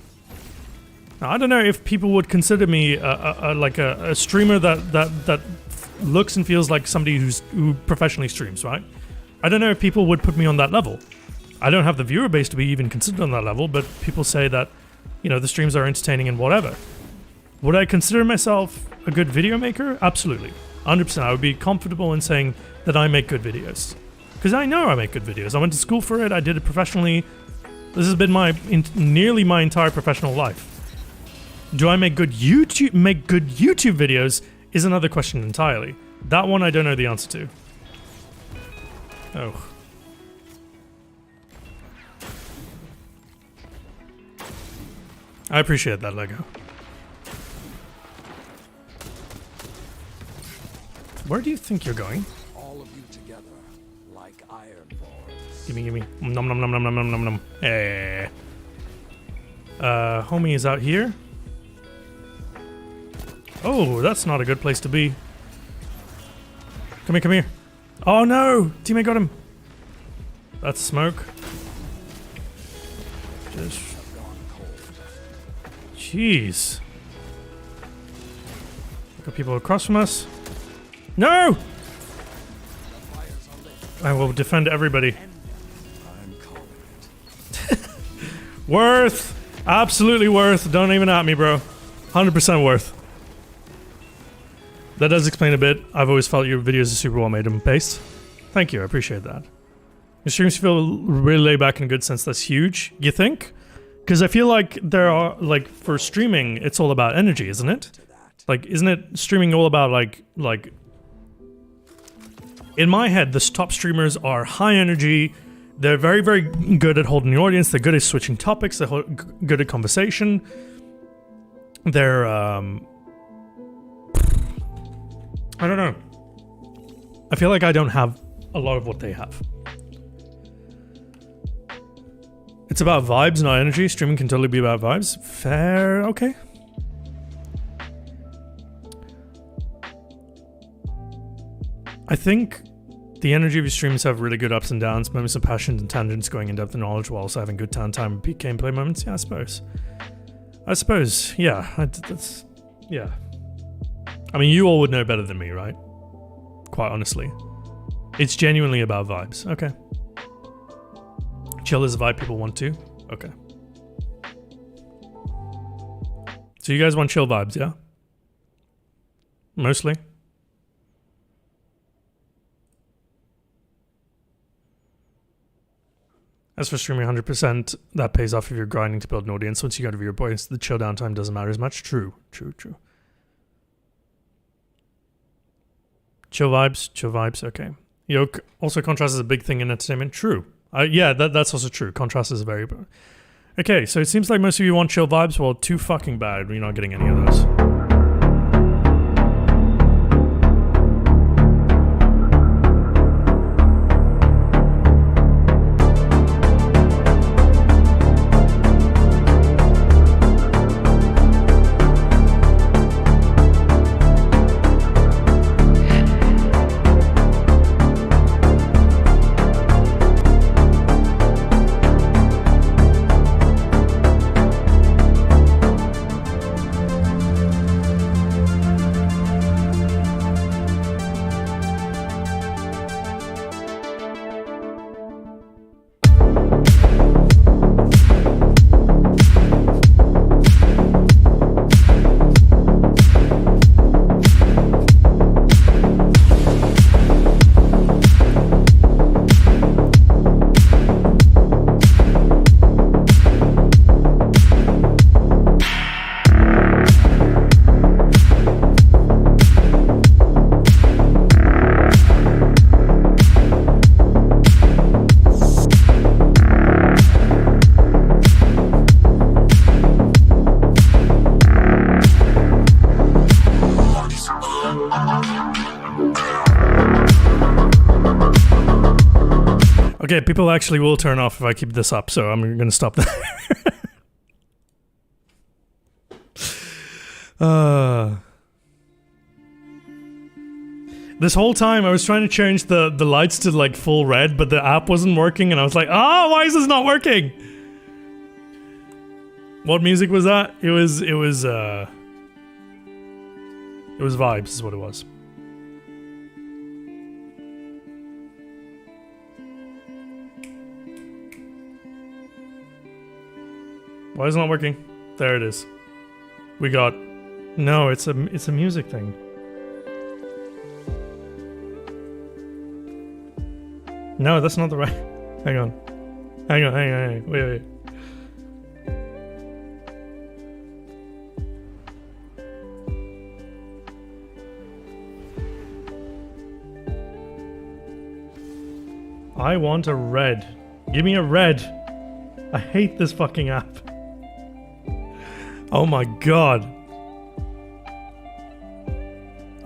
Now, I don't know if people would consider me a streamer that looks and feels like somebody who professionally streams, right? I don't know if people would put me on that level. I don't have the viewer base to be even considered on that level, but people say that, you know, the streams are entertaining and whatever. Would I consider myself a good video maker? Absolutely. 100%. I would be comfortable in saying that I make good videos. Because I know I make good videos. I went to school for it. I did it professionally. This has been nearly my entire professional life. Do I make good YouTube videos is another question entirely. That one I don't know the answer to. Oh. I appreciate that, Lego. Where do you think you're going? all of you together like iron bars. Gimme. Nom nom nom nom nom nom nom nom. Hey. Homie is out here. Oh, that's not a good place to be. Come here. Oh no! Teammate got him. That's smoke. Just... Jeez. Got people across from us. No! I will defend everybody. I'm calling it. Worth! Absolutely worth. Don't even at me, bro. 100% worth. That does explain a bit. I've always felt your videos are super well made and paced. Thank you, I appreciate that. Your streams feel really laid back in a good sense. That's huge. You think? Because I feel like there are, like, for streaming, it's all about energy, isn't it? Like, isn't it streaming all about, like... In my head, the top streamers are high energy. They're very, very good at holding the audience. They're good at switching topics. They're good at conversation. They're, I don't know. I feel like I don't have a lot of what they have. It's about vibes, not energy. Streaming can totally be about vibes. Fair, okay. I think the energy of your streams have really good ups and downs, moments of passion and tangents, going in depth and knowledge while also having good time and peak gameplay moments. Yeah, I suppose, yeah. That's, yeah. I mean, you all would know better than me, right? Quite honestly. It's genuinely about vibes. Okay. Chill is a vibe people want to. Okay. So you guys want chill vibes, yeah? Mostly? As for streaming 100%, that pays off if you're grinding to build an audience. Once you get over your points, the chill downtime doesn't matter as much. True. Chill vibes, okay. Also contrast is a big thing in entertainment. True. Yeah, that's also true. Contrast is very... Okay, so it seems like most of you want chill vibes. Well, too fucking bad. You're not getting any of those. Okay, people actually will turn off if I keep this up, so I'm going to stop there. This whole time I was trying to change the lights to like full red, but the app wasn't working, and I was like, why is this not working? What music was that? It was vibes is what it was. Why is it not working? There it is. We got... No, it's a music thing. No, that's not the right... Hang on. Wait. I want a red. Give me a red. I hate this fucking app. Oh my god.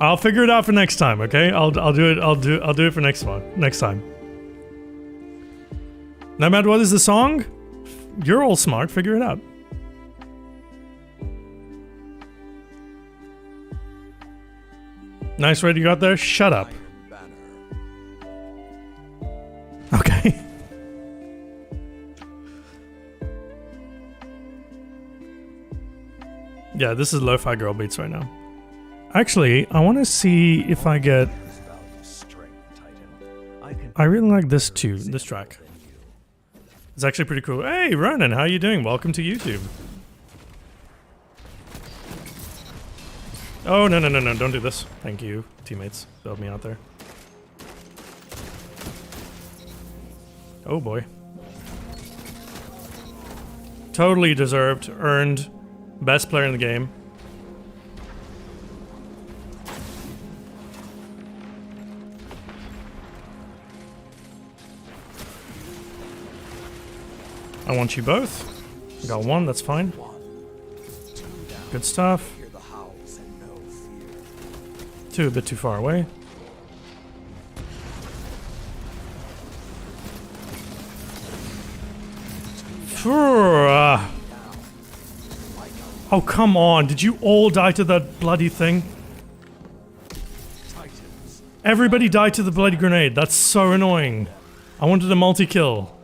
I'll figure it out for next time, okay? I'll do it. I'll do it for next time. No matter what is the song, you're all smart. Figure it out. Nice raid you got there. Shut up. Okay. Yeah, this is lo-fi girl beats right now. Actually, I want to see if I get... I really like this too, this track. It's actually pretty cool. Hey, Ronan, how you doing? Welcome to YouTube. Oh, no, don't do this. Thank you, teammates. Bailed me out there. Oh boy. Totally deserved, earned, best player in the game. I want you both. Got one, that's fine. Good stuff. Two a bit too far away. Oh, come on. Did you all die to that bloody thing? Everybody died to the bloody grenade. That's so annoying. I wanted a multi-kill.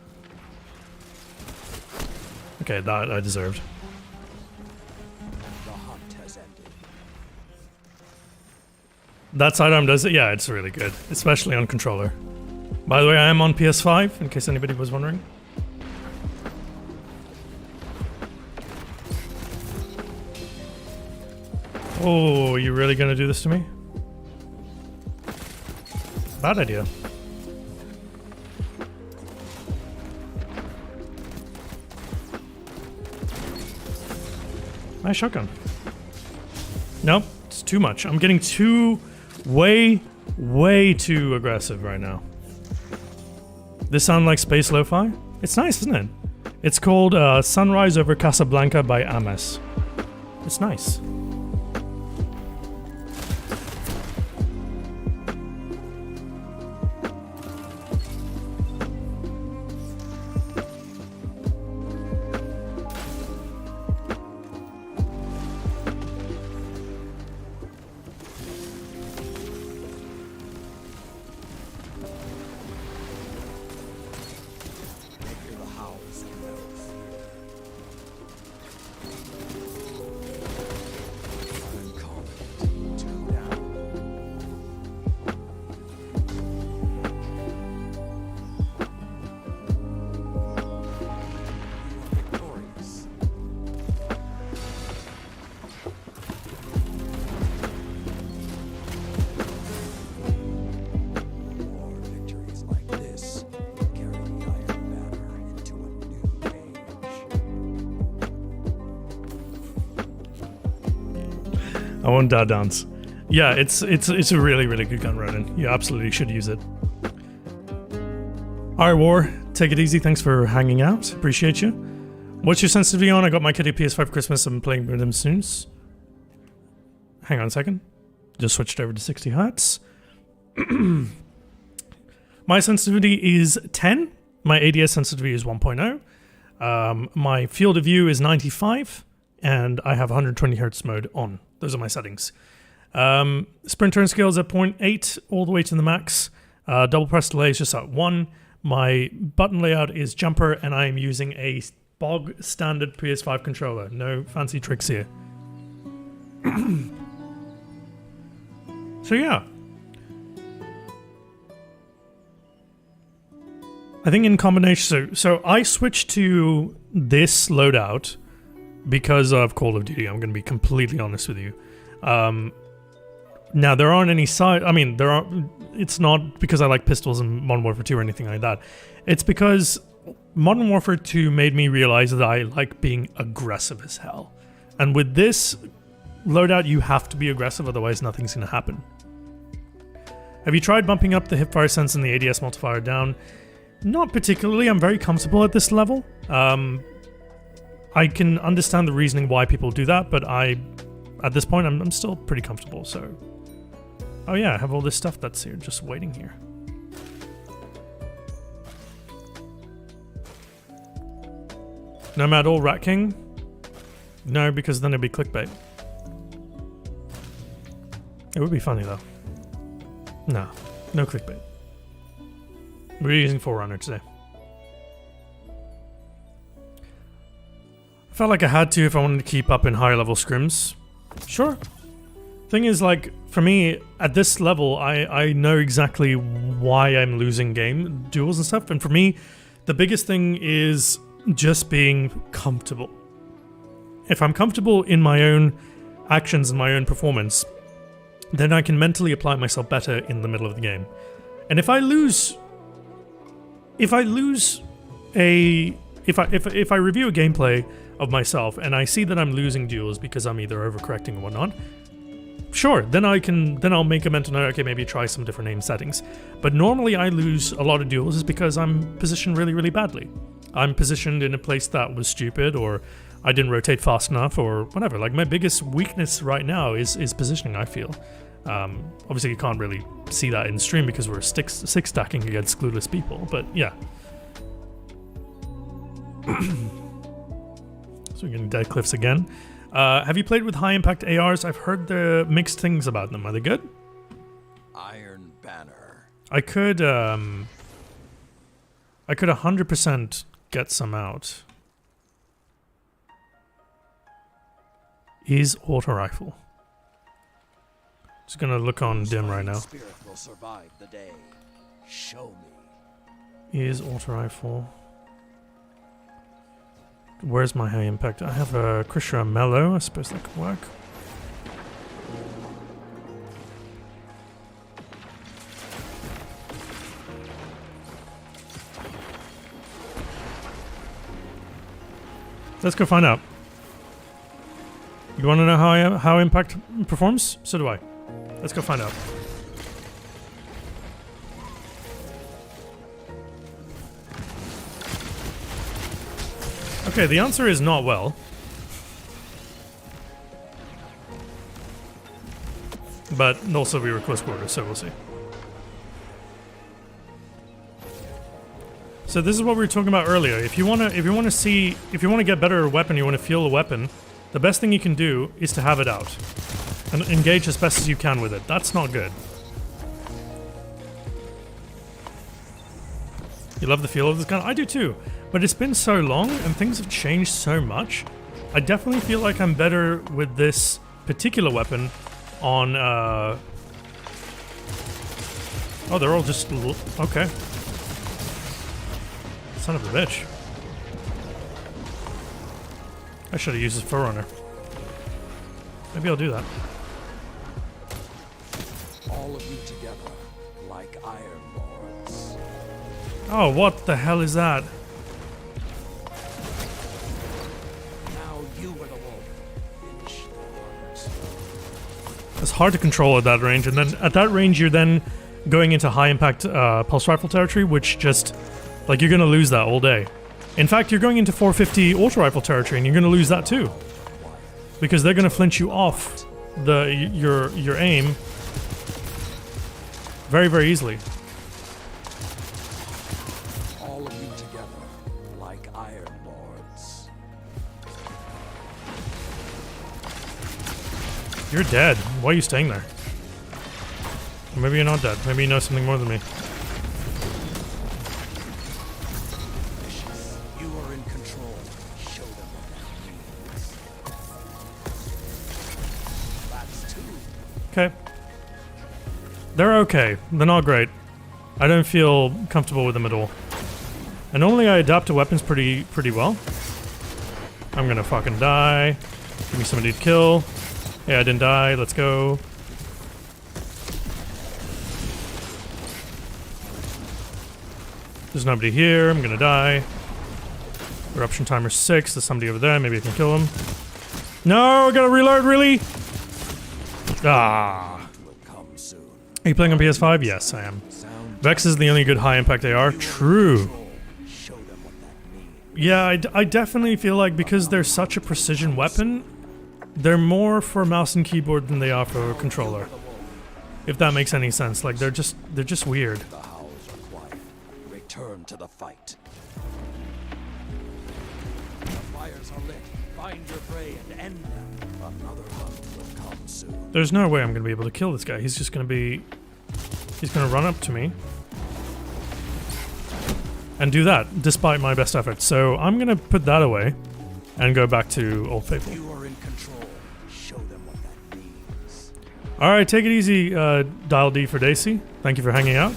Okay, that I deserved. That sidearm does it? Yeah, it's really good. Especially on controller. By the way, I am on PS5, in case anybody was wondering. Oh, you really gonna do this to me? Bad idea. Nice shotgun. Nope, it's too much. I'm getting way too aggressive right now. This sound like space lo-fi? It's nice, isn't it? It's called Sunrise Over Casablanca by Ames. It's nice. I won't dance. Yeah, it's a really good gun, Ronan. You absolutely should use it. Alright, War, take it easy. Thanks for hanging out. Appreciate you. What's your sensitivity on? I got my kitty PS5 for Christmas. I'm playing with him soon. Hang on a second. Just switched over to 60 Hz. My sensitivity is 10. My ADS sensitivity is 1.0. My field of view is 95. And I have 120 Hz mode on. Those are my settings. Sprint turn scale is at 0.8 all the way to the max. Double press delay is just at 1. My button layout is jumper, and I am using a bog standard PS5 controller. No fancy tricks here. So yeah. I think in combination, so I switched to this loadout because of Call of Duty. I'm going to be completely honest with you. Now, there aren't any side... I mean, there are... It's not because I like pistols in Modern Warfare 2 or anything like that. It's because Modern Warfare 2 made me realize that I like being aggressive as hell. And with this loadout, you have to be aggressive, otherwise nothing's going to happen. Have you tried bumping up the hipfire sense and the ADS multiplier down? Not particularly. I'm very comfortable at this level. I can understand the reasoning why people do that, but at this point, I'm still pretty comfortable, so Oh yeah, I have all this stuff that's here, just waiting here. No I'm at all Rat King? No, because then it'd be clickbait. It would be funny though. No, no clickbait. We're using Forerunner today. I felt like I had to if I wanted to keep up in higher level scrims. Sure. Thing is, like, for me, at this level, I know exactly why I'm losing game duels and stuff. And for me, the biggest thing is just being comfortable. If I'm comfortable in my own actions and my own performance, then I can mentally apply myself better in the middle of the game. And if I review a gameplay of myself and I see that I'm losing duels because I'm either overcorrecting or whatnot, sure, then I'll make a mental note, okay, maybe try some different aim settings. But normally I lose a lot of duels is because I'm positioned really, really badly. I'm positioned in a place that was stupid, or I didn't rotate fast enough, or whatever. Like, my biggest weakness right now is positioning, I feel. Obviously you can't really see that in stream because we're six stacking against clueless people, but yeah. So we're getting dead cliffs again. Have you played with high impact ARs? I've heard the mixed things about them. Are they good? Iron Banner. I could 100% get some out. Is auto rifle. Just gonna look on dim right now. Spirit will survive the day. Show me. Is auto rifle. Where's my high impact? I have a Krishna Mellow. I suppose that could work. Let's go find out. You want to know how impact performs? So do I. Let's go find out. Okay, the answer is not well. But also we were close quarters, so we'll see. So this is what we were talking about earlier. If you want to get better at a weapon, you want to feel the weapon, the best thing you can do is to have it out. And engage as best as you can with it. That's not good. You love the feel of this gun? I do too. But it's been so long and things have changed so much. I definitely feel like I'm better with this particular weapon on, oh, they're all just, okay. Son of a bitch. I should have used this Forerunner. Maybe I'll do that. All of you together, like Iron Lords. Oh, what the hell is that? Now you are the wolf. Finish the works. It's hard to control at that range, and then at that range you're then going into high impact pulse rifle territory, which just, like, you're gonna lose that all day. In fact, you're going into 450 auto rifle territory and you're gonna lose that too. Because they're gonna flinch you off your aim very, very easily. All of you together, like Iron Lords. You're dead. Why are you staying there? Or maybe you're not dead. Maybe you know something more than me. You are in control. Show them what that means. That's two. Okay. They're okay. They're not great. I don't feel comfortable with them at all. And normally I adapt to weapons pretty well. I'm gonna fucking die. Give me somebody to kill. Hey, I didn't die. Let's go. There's nobody here. I'm gonna die. Eruption timer 6. There's somebody over there. Maybe I can kill him. No, I gotta reload, really? Ah. Will come soon. Are you playing on PS5? Yes, I am. Vex is the only good high impact AR. True. Show them what that means. Yeah, I definitely feel like because they're such a precision weapon, they're more for mouse and keyboard than they are for controller. If that makes any sense. Like they're just weird. The howls are quiet. Return to the fight. The fires are lit. Find your prey and end them. Another hunt will come soon. There's no way I'm gonna be able to kill this guy. He's just gonna be... He's gonna run up to me. And do that, despite my best efforts. So I'm gonna put that away and go back to Old Faithful. You are in control. Show them what that means. Alright, take it easy, Dial D for Daisy. Thank you for hanging out.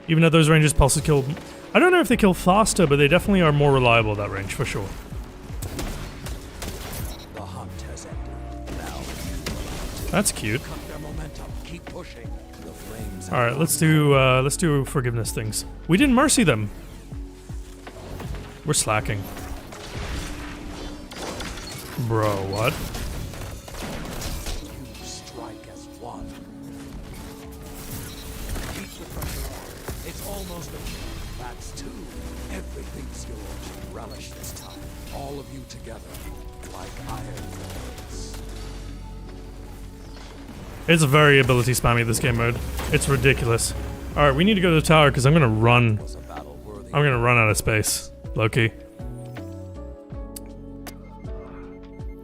Even though those ranges pulses kill... I don't know if they kill faster, but they definitely are more reliable at that range, for sure. The hunt has ended. Now, That's cute. cut their momentum. Keep pushing. The flames. Alright, let's do forgiveness things. We didn't mercy them. We're slacking. Bro, what? You strike as one. Keep the pressure on. It's almost a kill. That's two. Everything's yours. Relish this time. All of you together, like iron blades. It's very ability spammy, this game mode. It's ridiculous. Alright, we need to go to the tower because I'm gonna run. Was a battle worthy. I'm gonna run out of space. Loki.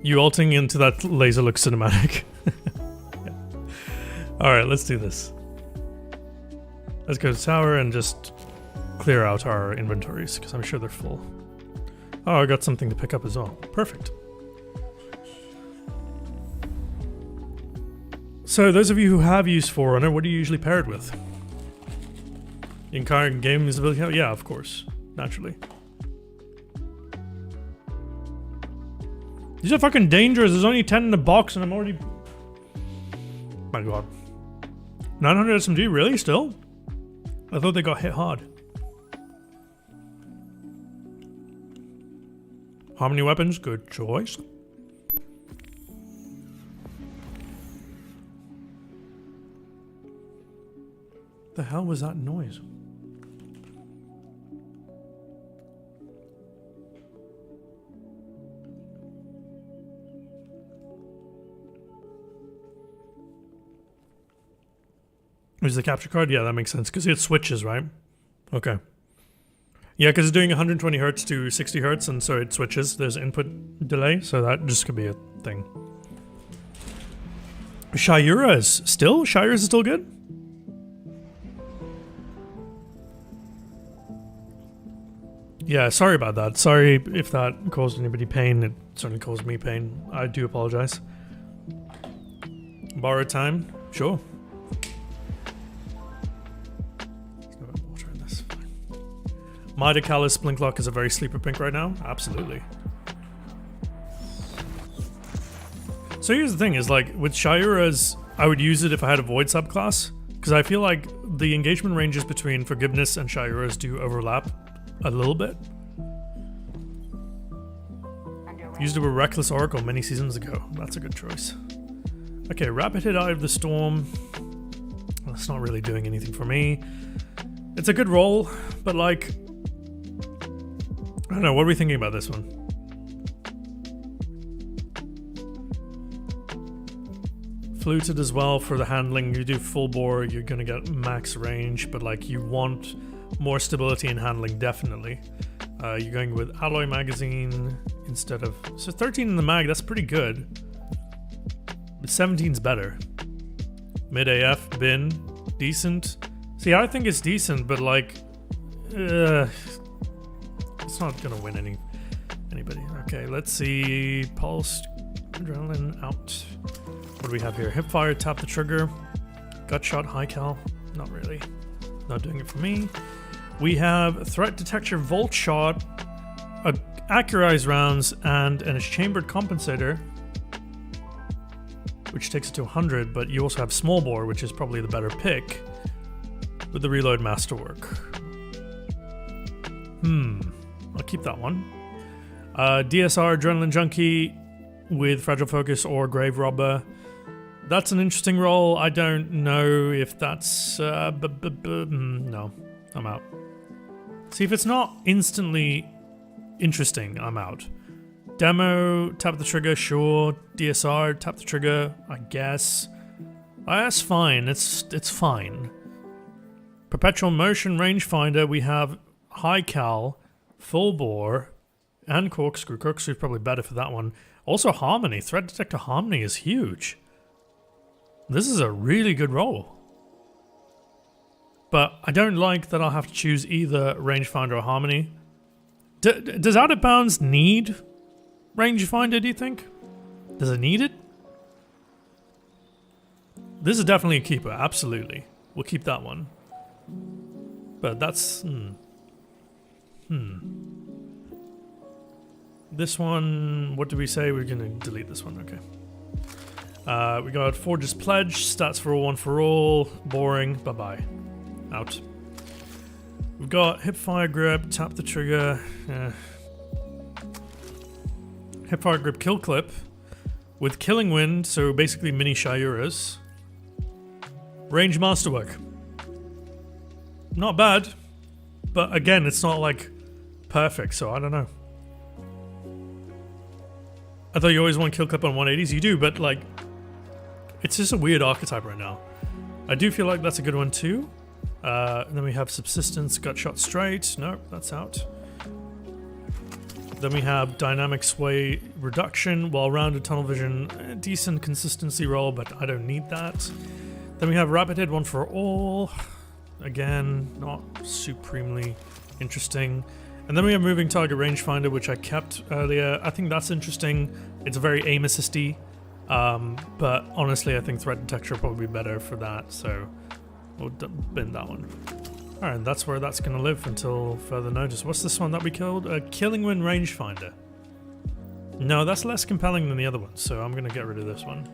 You ulting into that laser looks cinematic. Yeah. Alright, let's do this. Let's go to the tower and just clear out our inventories because I'm sure they're full. Oh, I got something to pick up as well. Perfect. So, those of you who have used Forerunner, what do you usually pair it with? In-car game usability? Yeah, of course. Naturally. These are fucking dangerous. There's only 10 in the box and I'm already... My god. 900 SMG? Really? Still? I thought they got hit hard. Harmony weapons? Good choice. The hell was that noise? Is the capture card? Yeah, that makes sense because it switches, right? Okay. Yeah, because it's doing 120 hertz to 60 hertz, and so it switches. There's input delay, so that just could be a thing. Shayura is still? Shayura is still good? Yeah, sorry about that. Sorry if that caused anybody pain. It certainly caused me pain. I do apologize. Borrow time? Sure. Midacalis Splinklock is a very sleeper pink right now? Absolutely. So here's the thing, is like, with Shayura's, I would use it if I had a Void subclass, because I feel like the engagement ranges between Forgiveness and Shayura's do overlap a little bit. Used it with Reckless Oracle many seasons ago. That's a good choice. Okay, Rapid Hit Eye of the Storm. Well, it's not really doing anything for me. It's a good roll, but like... I don't know, what are we thinking about this one? Fluted as well for the handling. You do full bore, you're gonna get max range, but like you want more stability in handling, definitely. You're going with Alloy Magazine instead of... So 13 in the mag, that's pretty good. But 17's better. Mid AF, bin, decent. See, I think it's decent, but like... it's not gonna win anybody. Okay, let's see. Pulse, adrenaline out. What do we have here? Hipfire, tap the trigger. Gut shot, high cal. Not really. Not doing it for me. We have threat detector, volt shot, accurized rounds, and an chambered compensator, which takes it to 100. But you also have small bore, which is probably the better pick, with the reload masterwork. I'll keep that one. DSR, Adrenaline Junkie with Fragile Focus or Grave Robber. That's an interesting role. I don't know if that's... no, I'm out. See, if it's not instantly interesting, I'm out. Demo, tap the trigger, sure. DSR, tap the trigger, I guess. That's fine. It's fine. Perpetual motion rangefinder. We have high cal, full bore, and corkscrew. Corkscrew is probably better for that one. Also harmony. Threat detector harmony is huge. This is a really good roll. But I don't like that I'll have to choose either rangefinder or harmony. Does Out of Bounds need rangefinder, do you think? Does it need it? This is definitely a keeper, absolutely. We'll keep that one. But that's... This one, what did we say? We're going to delete this one, okay. We got Forge's Pledge, stats for all, one for all, boring, bye-bye. Out. We've got Hipfire Grip, tap the trigger. Hipfire Grip Kill Clip with Killing Wind, so basically mini Shayuras. Range Masterwork. Not bad, but again, it's not like perfect, so I don't know. I thought you always want Kill Clip on 180s. You do, but like, it's just a weird archetype right now. I do feel like that's a good one too. And then we have Subsistence, Gut Shot Straight. Nope, that's out. Then we have Dynamic Sway Reduction, Well-Rounded Tunnel Vision, decent consistency roll, but I don't need that. Then we have Rapid Hit, one for all. Again, not supremely interesting. And then we have Moving Target Rangefinder, which I kept earlier. I think that's interesting. It's very aim assisty, but honestly, I think Threat Detector will probably be better for that, so we'll bin that one. Alright, that's where that's going to live until further notice. What's this one that we killed? A Killing Wind Rangefinder. No, that's less compelling than the other one, so I'm going to get rid of this one.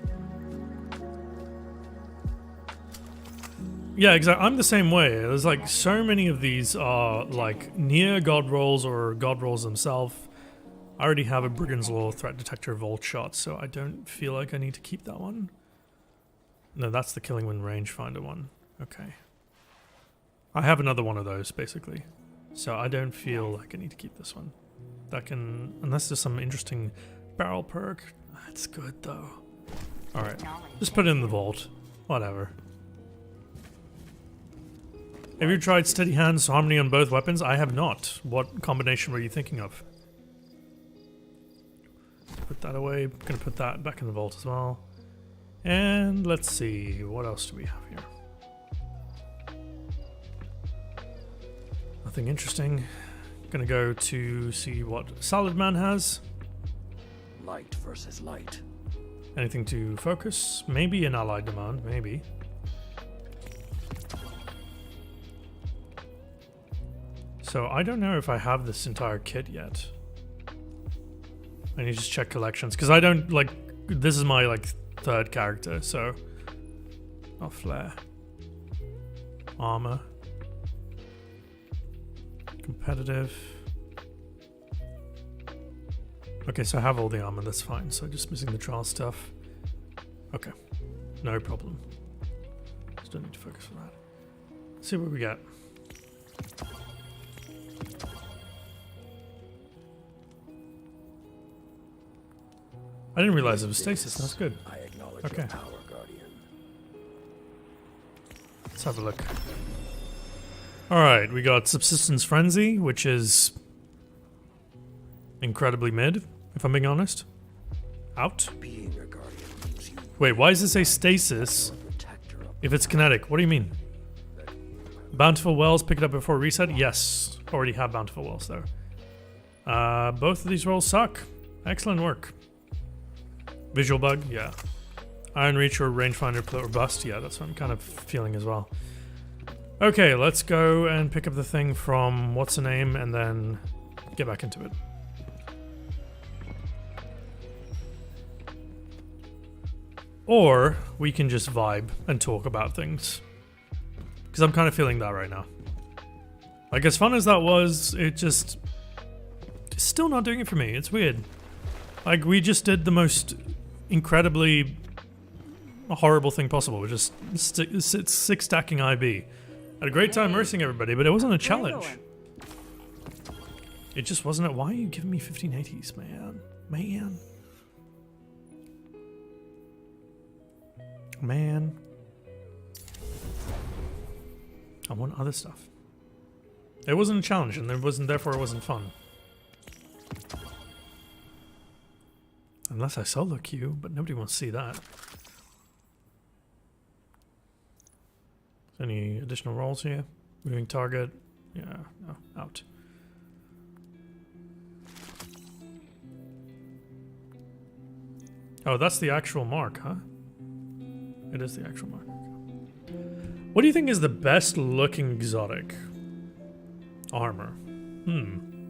Yeah, exactly. I'm the same way. There's like so many of these are like near god rolls or god rolls themselves. I already have a Brigand's Law Threat Detector Volt Shot, so I don't feel like I need to keep that one. No, that's the Killing Wind Rangefinder one. Okay. I have another one of those, basically. So I don't feel like I need to keep this one. That can... Unless there's some interesting barrel perk. That's good, though. Alright. Just put it in the vault. Whatever. Have you tried Steady Hands Harmony on both weapons? I have not. What combination were you thinking of? Put that away. Gonna put that back in the vault as well. And let's see. What else do we have here? Nothing interesting. Gonna go to see what Salad Man has. Light versus light. Anything to focus? Maybe an allied demand, maybe. So I don't know if I have this entire kit yet. I need to just check collections, because I don't, like, this is my, like, third character, so... Not flare. Armor. Competitive. Okay, so I have all the armor, that's fine. So just missing the trial stuff. Okay, no problem. Just don't need to focus on that. Let's see what we get. I didn't realize it was stasis, that's good. I acknowledge Okay. your power, Guardian. Let's have a look. Alright, we got Subsistence Frenzy, which is incredibly mid, if I'm being honest. Out. Being a guardian gives you Wait, why does it say stasis protector of if it's kinetic? What do you mean? Bountiful Wells, pick it up before reset? Yes. Already have Bountiful Wells, though. Both of these rolls suck. Excellent work. Visual Bug? Yeah. Iron Reach or Rangefinder or Bust? Yeah, that's what I'm kind of feeling as well. Okay, let's go and pick up the thing from what's the name and then get back into it. Or we can just vibe and talk about things. Because I'm kind of feeling that right now. Like, as fun as that was, it's still not doing it for me. It's weird. Like, we just did the most incredibly horrible thing possible. We're just six stacking IB. Had a great time immersing everybody, but it wasn't a challenge. It just wasn't. Why are you giving me 1580s, man? Man. I want other stuff. It wasn't a challenge, and therefore it wasn't fun. Unless I solo queue, but nobody wants to see that. Any additional rolls here? Moving target. Yeah, no, out. Oh, that's the actual mark, huh? It is the actual mark. What do you think is the best looking exotic? Armor.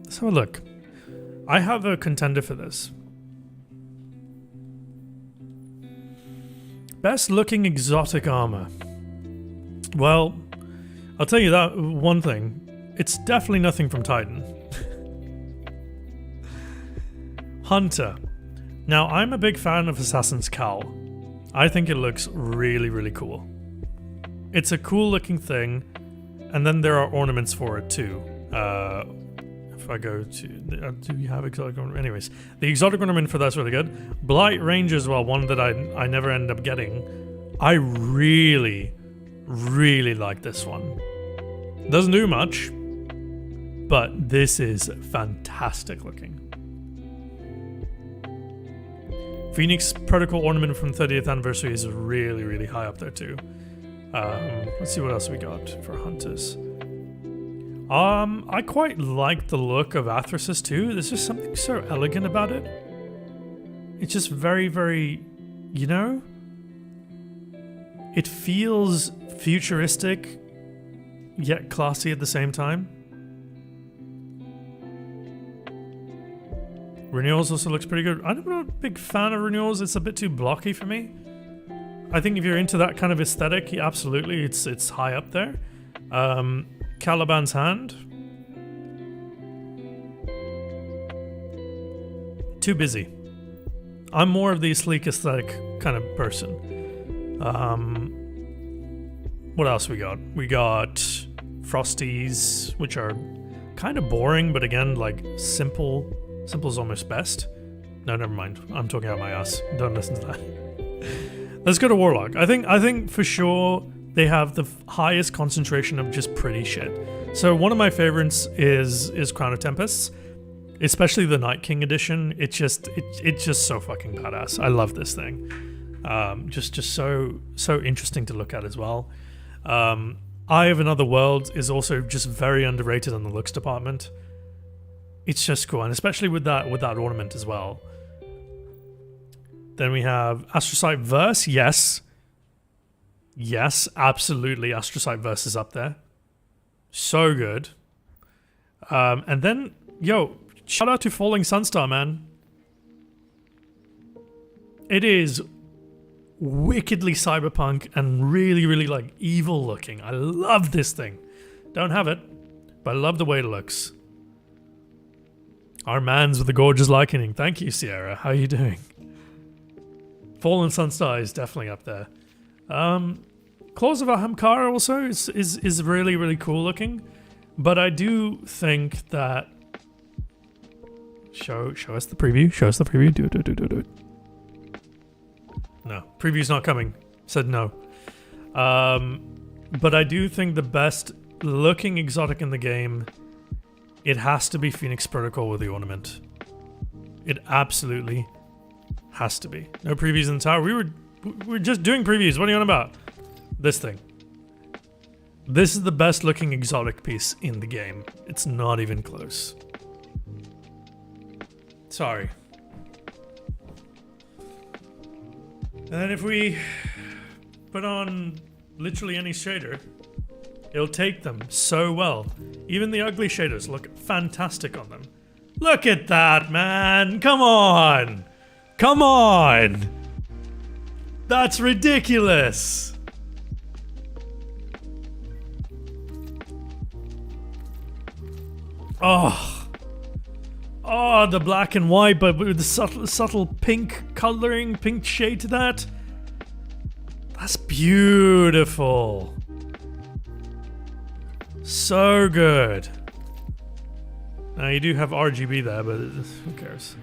Let's have a look. I have a contender for this. Best looking exotic armor. Well, I'll tell you that one thing. It's definitely nothing from Titan. Hunter. Now, I'm a big fan of Assassin's Cowl. I think it looks really, really cool. It's a cool looking thing, and then there are ornaments for it too. If I go to... do you have exotic ornament? Anyways, the exotic ornament for that's really good. Blight Range as well, one that I never end up getting. I really, really like this one. Doesn't do much, but this is fantastic looking. Phoenix Protocol ornament from 30th anniversary is really, really high up there too. Let's see what else we got for hunters. I quite like the look of Athrasis too. There's just something so elegant about it. It's just very, very, you know? It feels futuristic, yet classy at the same time. Renewals also looks pretty good. I'm not a big fan of renewals. It's a bit too blocky for me. I think if you're into that kind of aesthetic, yeah, absolutely, it's high up there. Caliban's Hand. Too busy. I'm more of the sleek aesthetic kind of person. What else we got? We got Frosties, which are kind of boring, but again, like simple. Simple's almost best. No, never mind. I'm talking out my ass. Don't listen to that. Let's go to Warlock. I think for sure they have the highest concentration of just pretty shit. So one of my favorites is Crown of Tempests, especially the Night King edition. It's just so fucking badass. I love this thing. Just so interesting to look at as well. Eye of Another World is also just very underrated in the looks department. It's just cool, and especially with that ornament as well. Then we have Astrocyte Verse. Yes, absolutely. Astrocyte Verse is up there. So good. And then, yo, shout out to Falling Sunstar, man. It is wickedly cyberpunk and really, really like evil looking. I love this thing. Don't have it, but I love the way it looks. Our man's with the gorgeous likening. Thank you, Sierra. How are you doing? Fallen Sunstar is definitely up there. Claws of Ahamkara also is really, really cool looking. But I do think that... Show us the preview. Show us the preview. Do it. No. Preview's not coming. Said no. But I do think the best looking exotic in the game... It has to be Phoenix Protocol with the ornament. It absolutely has to be. No previews in the tower. We're just doing previews. What are you on about? This thing. This is the best looking exotic piece in the game. It's not even close. Sorry. And then if we put on literally any shader, it'll take them so well. Even the ugly shaders look fantastic on them. Look at that, man! Come on! Come on! That's ridiculous! Oh, the black and white, but with the subtle pink coloring, pink shade to that. That's beautiful. So good. Now you do have RGB there, but who cares?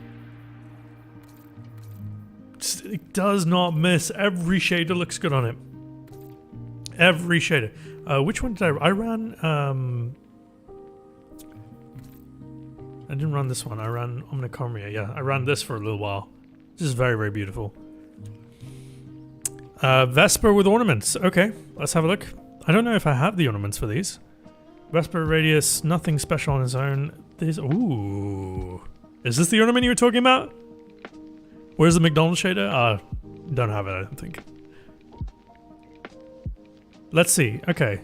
It does not miss. Every shader looks good on it. Every shader. Which one did I ran? I didn't run this one. I ran Omnichomia. Yeah, I ran this for a little while. This is very, very beautiful. Vesper with ornaments. Okay, let's have a look. I don't know if I have the ornaments for these. Vesper radius, nothing special on its own. These. Ooh. Is this the ornament you were talking about? Where's the McDonald's shader? Don't have it, I don't think. Let's see. Okay.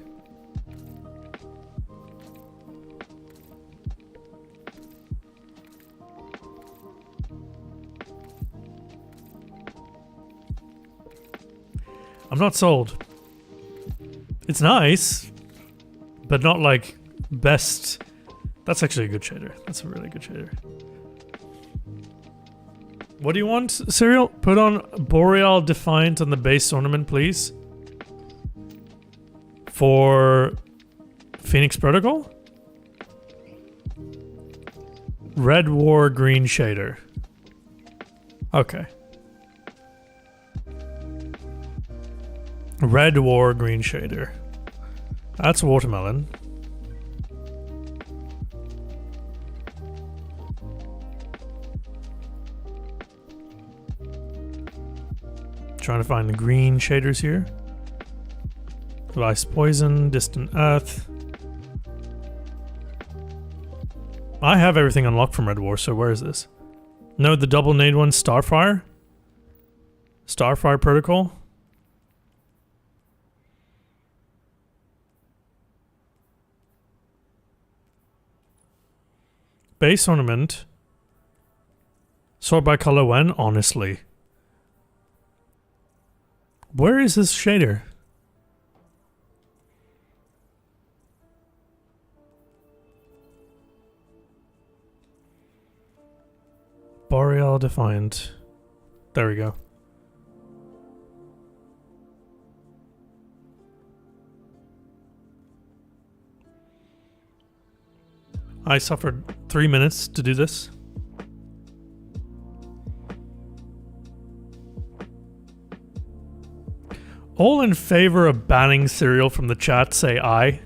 I'm not sold. It's nice, but not like best. That's actually a good shader. That's a really good shader. What do you want, Serial? Put on Boreal Defiant on the base ornament, please. For Phoenix Protocol? Red War green shader. Okay. Red War green shader. That's watermelon. Trying to find the green shaders here. Ice Poison, Distant Earth. I have everything unlocked from Red War, so where is this? No, the double nade one, Starfire? Starfire Protocol? Base ornament. Sort by color when? Honestly. Where is this shader? Boreal Defiant. There we go. I suffered 3 minutes to do this. All in favor of banning cereal from the chat, say aye.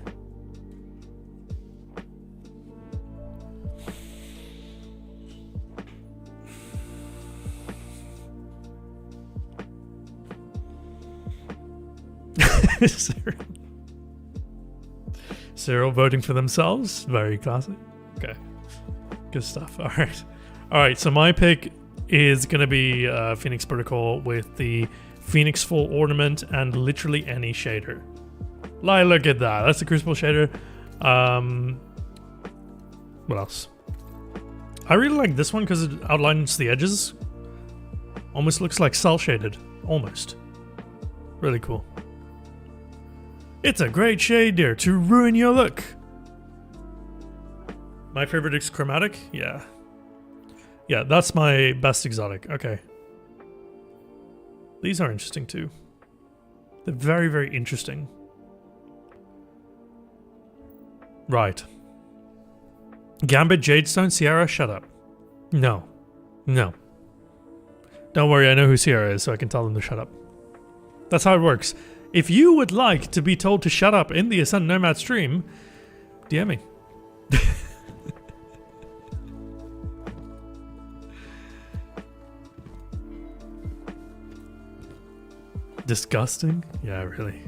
Cyril voting for themselves. Very classic. Okay. Good stuff. Alright, so my pick is going to be Phoenix Protocol with the Phoenix Full Ornament and literally any shader. Like, look at that. That's the Crucible shader. What else? I really like this one because it outlines the edges. Almost looks like cell shaded. Almost. Really cool. It's a great shade there to ruin your look. My favorite is chromatic? Yeah. Yeah, that's my best exotic. Okay. These are interesting too. They're very, very interesting. Right. Gambit, Jadestone, Sierra, shut up. No. No. Don't worry, I know who Sierra is, so I can tell them to shut up. That's how it works. If you would like to be told to shut up in the Ascent Nomad stream, DM me. Disgusting? Yeah, really.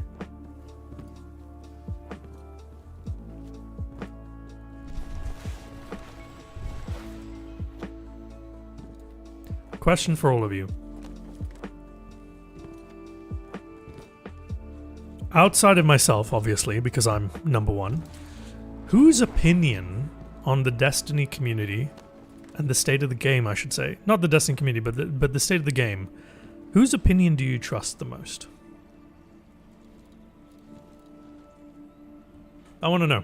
Question for all of you. Outside of myself, obviously, because I'm number one, whose opinion on the Destiny community and the state of the game, I should say, not the Destiny community, but the state of the game, whose opinion do you trust the most? I want to know.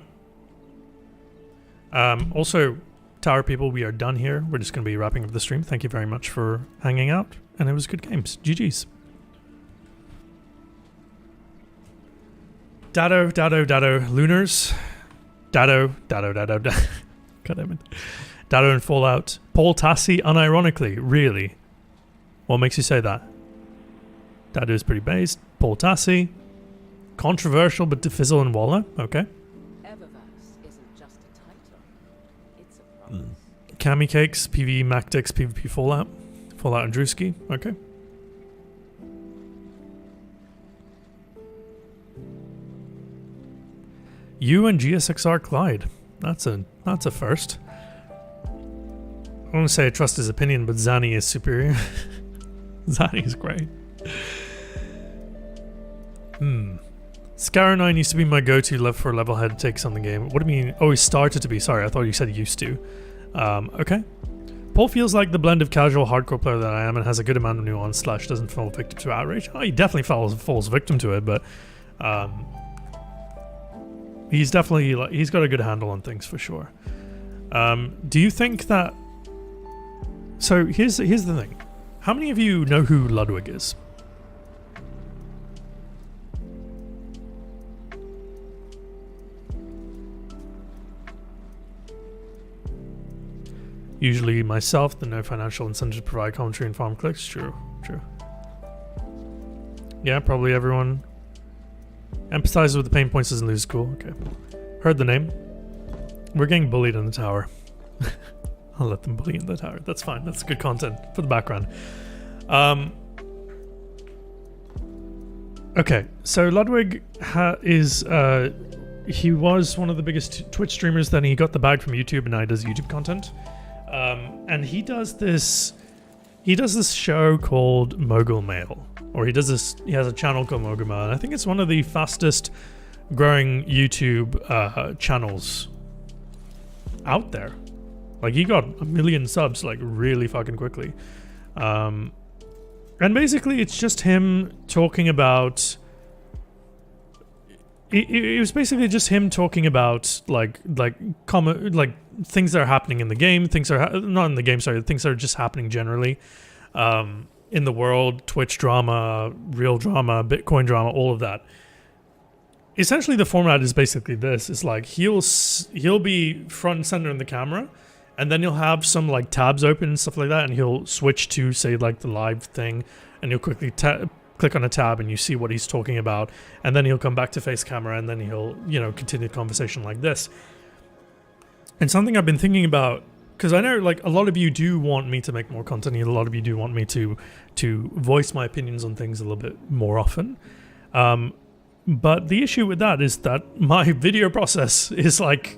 Also, Tower people, we are done here. We're just going to be wrapping up the stream. Thank you very much for hanging out, and it was good games. GG's. Dado, Lunars. Dado. God damn it. Dado and Fallout. Paul Tassi, unironically, really. What makes you say that? Dado is pretty based. Paul Tassi. Controversial but difficile in Waller. Okay. Eververse isn't just a title. It's a promise. Kami Cakes, PvE Mactix, PvP Fallout. Fallout and Drewski. Okay. You and GSXR Clyde. That's a first. I want to say I trust his opinion, but Zani is superior. Zani is great. Scarrow 9 used to be my go-to for level head takes on the game. What do you mean? Oh, he started to be. Sorry, I thought you said he used to. Okay. Paul feels like the blend of casual hardcore player that I am and has a good amount of nuance / doesn't fall victim to outrage. Oh, he definitely falls victim to it, but he's definitely he's got a good handle on things for sure. Do you think that? So here's the thing. How many of you know who Ludwig is? Usually myself, the no financial incentive to provide commentary and farm clicks. True. Yeah, probably everyone empathizes with the pain points doesn't lose school. Okay. Heard the name. We're getting bullied in the tower. I'll let them bully in the tower. That's fine. That's good content for the background. Okay, so Ludwig he was one of the biggest Twitch streamers. Then he got the bag from YouTube, and now he does YouTube content. And he does this show called Mogul Mail, or he has a channel called Mogul Mail, and I think it's one of the fastest growing YouTube channels out there. Like, he got 1 million subs like really fucking quickly. And basically it's just him talking about it was basically just him talking about like things that are happening in the game, things that are just happening generally in the world, Twitch drama, real drama, Bitcoin drama, all of that. Essentially the format is basically this. It's like he'll be front and center in the camera, and then he'll have some like tabs open and stuff like that, and he'll switch to say like the live thing, and he'll quickly click on a tab and you see what he's talking about, and then he'll come back to face camera, and then he'll continue the conversation like this. And something I've been thinking about, because I know like a lot of you do want me to make more content, a lot of you do want me to voice my opinions on things a little bit more often, but the issue with that is that my video process is like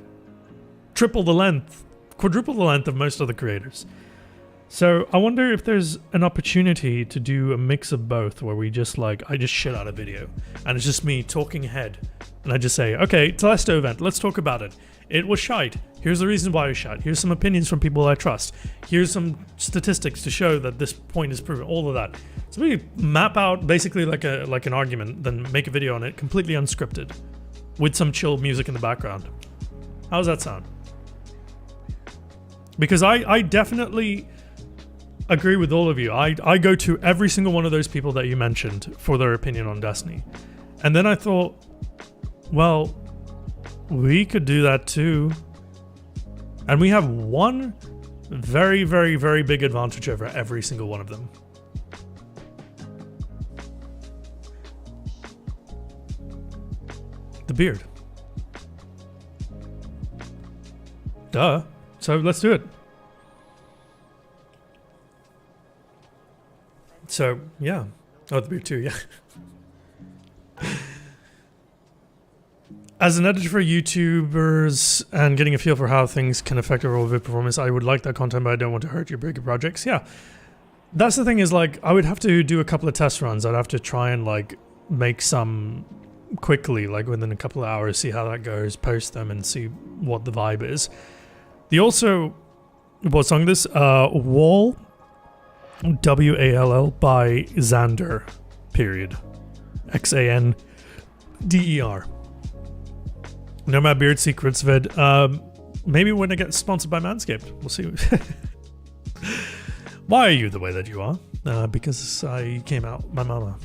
quadruple the length of most other creators. So I wonder if there's an opportunity to do a mix of both, where I just shit out a video and it's just me talking ahead, and I just say, okay, Telesto event, let's talk about it. It was shite. Here's the reason why it was shite. Here's some opinions from people I trust. Here's some statistics to show that this point is proven. All of that. So we map out basically like an argument, then make a video on it, completely unscripted, with some chill music in the background. How does that sound? Because I definitely agree with all of you. I go to every single one of those people that you mentioned for their opinion on Destiny. And then I thought, well, we could do that too. And we have one very, very, very big advantage over every single one of them. The beard. Duh. So let's do it. So, yeah. Oh, the beard too, yeah. As an editor for YouTubers and getting a feel for how things can affect overall vid performance, I would like that content, but I don't want to hurt your bigger projects. Yeah. That's the thing is, like, I would have to do a couple of test runs. I'd have to try and, like, make some quickly, like, within a couple of hours, see how that goes, post them, and see what the vibe is. What song this? Wall, W-A-L-L, by Xander, period. Xander. Nomad Beard Secrets vid. Maybe when it gets sponsored by Manscaped. We'll see. Why are you the way that you are? Because I came out my mama.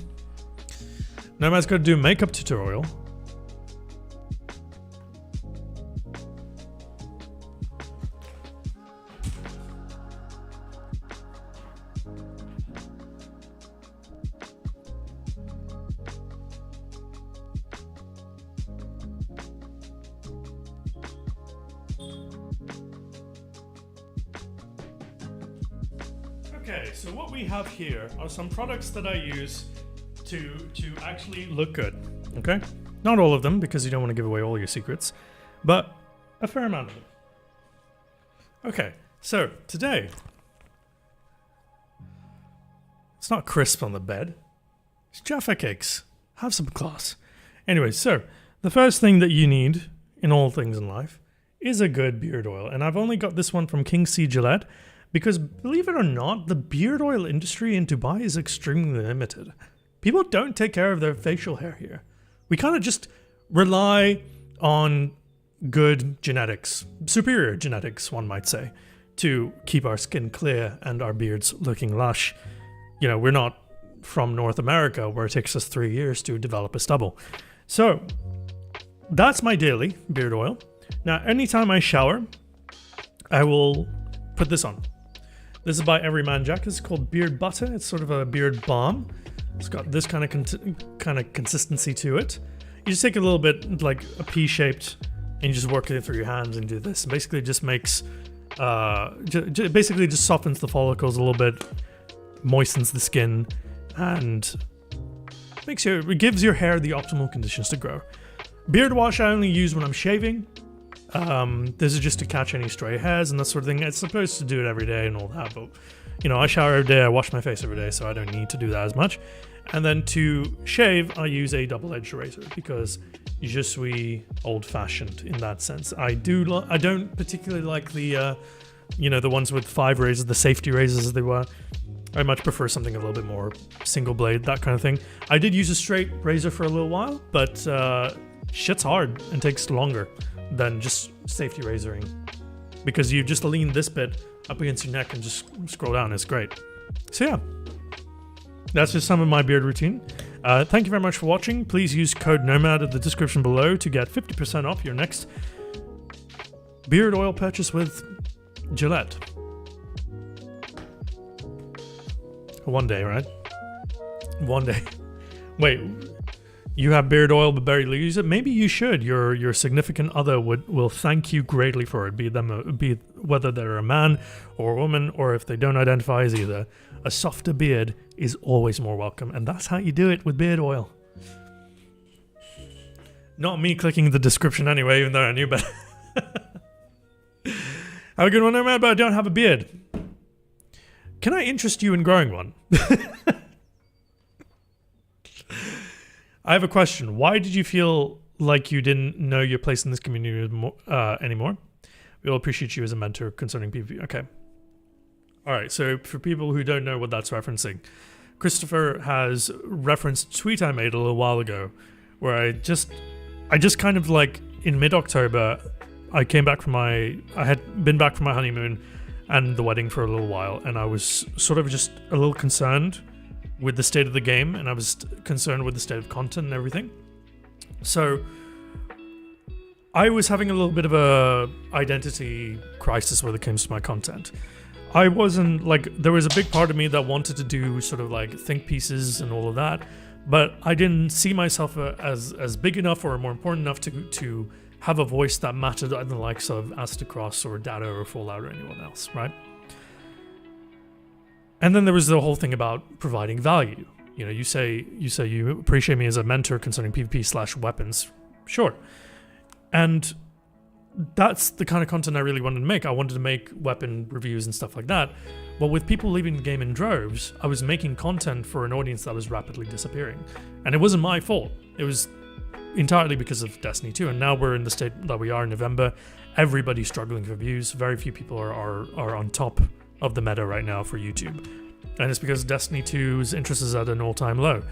Nomad's got to do a makeup tutorial. Okay, so what we have here are some products that I use to actually look good. Okay, not all of them because you don't want to give away all your secrets, but a fair amount of them. Okay, so today it's not crisp on the bed. It's Jaffa cakes. Have some class. Anyway, so the first thing that you need in all things in life is a good beard oil, and I've only got this one from King C Gillette. Because believe it or not, the beard oil industry in Dubai is extremely limited. People don't take care of their facial hair here. We kind of just rely on good genetics, superior genetics, one might say, to keep our skin clear and our beards looking lush. You know, we're not from North America where it takes us 3 years to develop a stubble. So that's my daily beard oil. Now, anytime I shower, I will put this on. This is by Everyman Jack. It's called Beard Butter. It's sort of a beard balm. It's got this kind of consistency to it. You just take a little bit, like a pea-shaped, and you just work it through your hands and do this. And basically, it just makes, basically just softens the follicles a little bit, moistens the skin, and it gives your hair the optimal conditions to grow. Beard wash I only use when I'm shaving. This is just to catch any stray hairs and that sort of thing. It's supposed to do it every day and all that, but you know, I shower every day, I wash my face every day, so I don't need to do that as much. And then to shave, I use a double-edged razor because je suis old-fashioned in that sense. I don't particularly like the, the ones with 5 razors, the safety razors as they were. I much prefer something a little bit more single blade, that kind of thing. I did use a straight razor for a little while, but shit's hard and takes longer than just safety razoring, because you just lean this bit up against your neck and just scroll down. It's great. So yeah, that's just some of my beard routine. Thank you very much for watching. Please use code NOMAD in the description below to get 50% off your next beard oil purchase with Gillette. One day, right? One day. Wait, you have beard oil but barely use it? Maybe you should. Your significant other will thank you greatly for it, be whether they're a man or a woman, or if they don't identify as either. A softer beard is always more welcome, and that's how you do it with beard oil. Not me clicking the description anyway, even though I knew better. Have a good one, Nomad, but I don't have a beard. Can I interest you in growing one? I have a question. Why did you feel like you didn't know your place in this community anymore? We'll appreciate you as a mentor concerning PvP. Okay. All right. So for people who don't know what that's referencing, Christopher has referenced a tweet I made a little while ago where I just kind of like in mid-October, I had been back from my honeymoon and the wedding for a little while, and I was sort of just a little concerned with the state of the game, and I was concerned with the state of content and everything. So I was having a little bit of a identity crisis when it comes to my content. I wasn't like, there was a big part of me that wanted to do sort of like think pieces and all of that, but I didn't see myself as big enough or more important enough to have a voice that mattered in the likes of Astacross or Data or Fallout or anyone else, right? And then there was the whole thing about providing value. You know, you say you appreciate me as a mentor concerning PvP/weapons. Sure. And that's the kind of content I really wanted to make. I wanted to make weapon reviews and stuff like that. But with people leaving the game in droves, I was making content for an audience that was rapidly disappearing. And it wasn't my fault. It was entirely because of Destiny 2. And now we're in the state that we are in November. Everybody's struggling for views. Very few people are on top of the meta right now for YouTube. And it's because Destiny 2's interest is at an all-time low.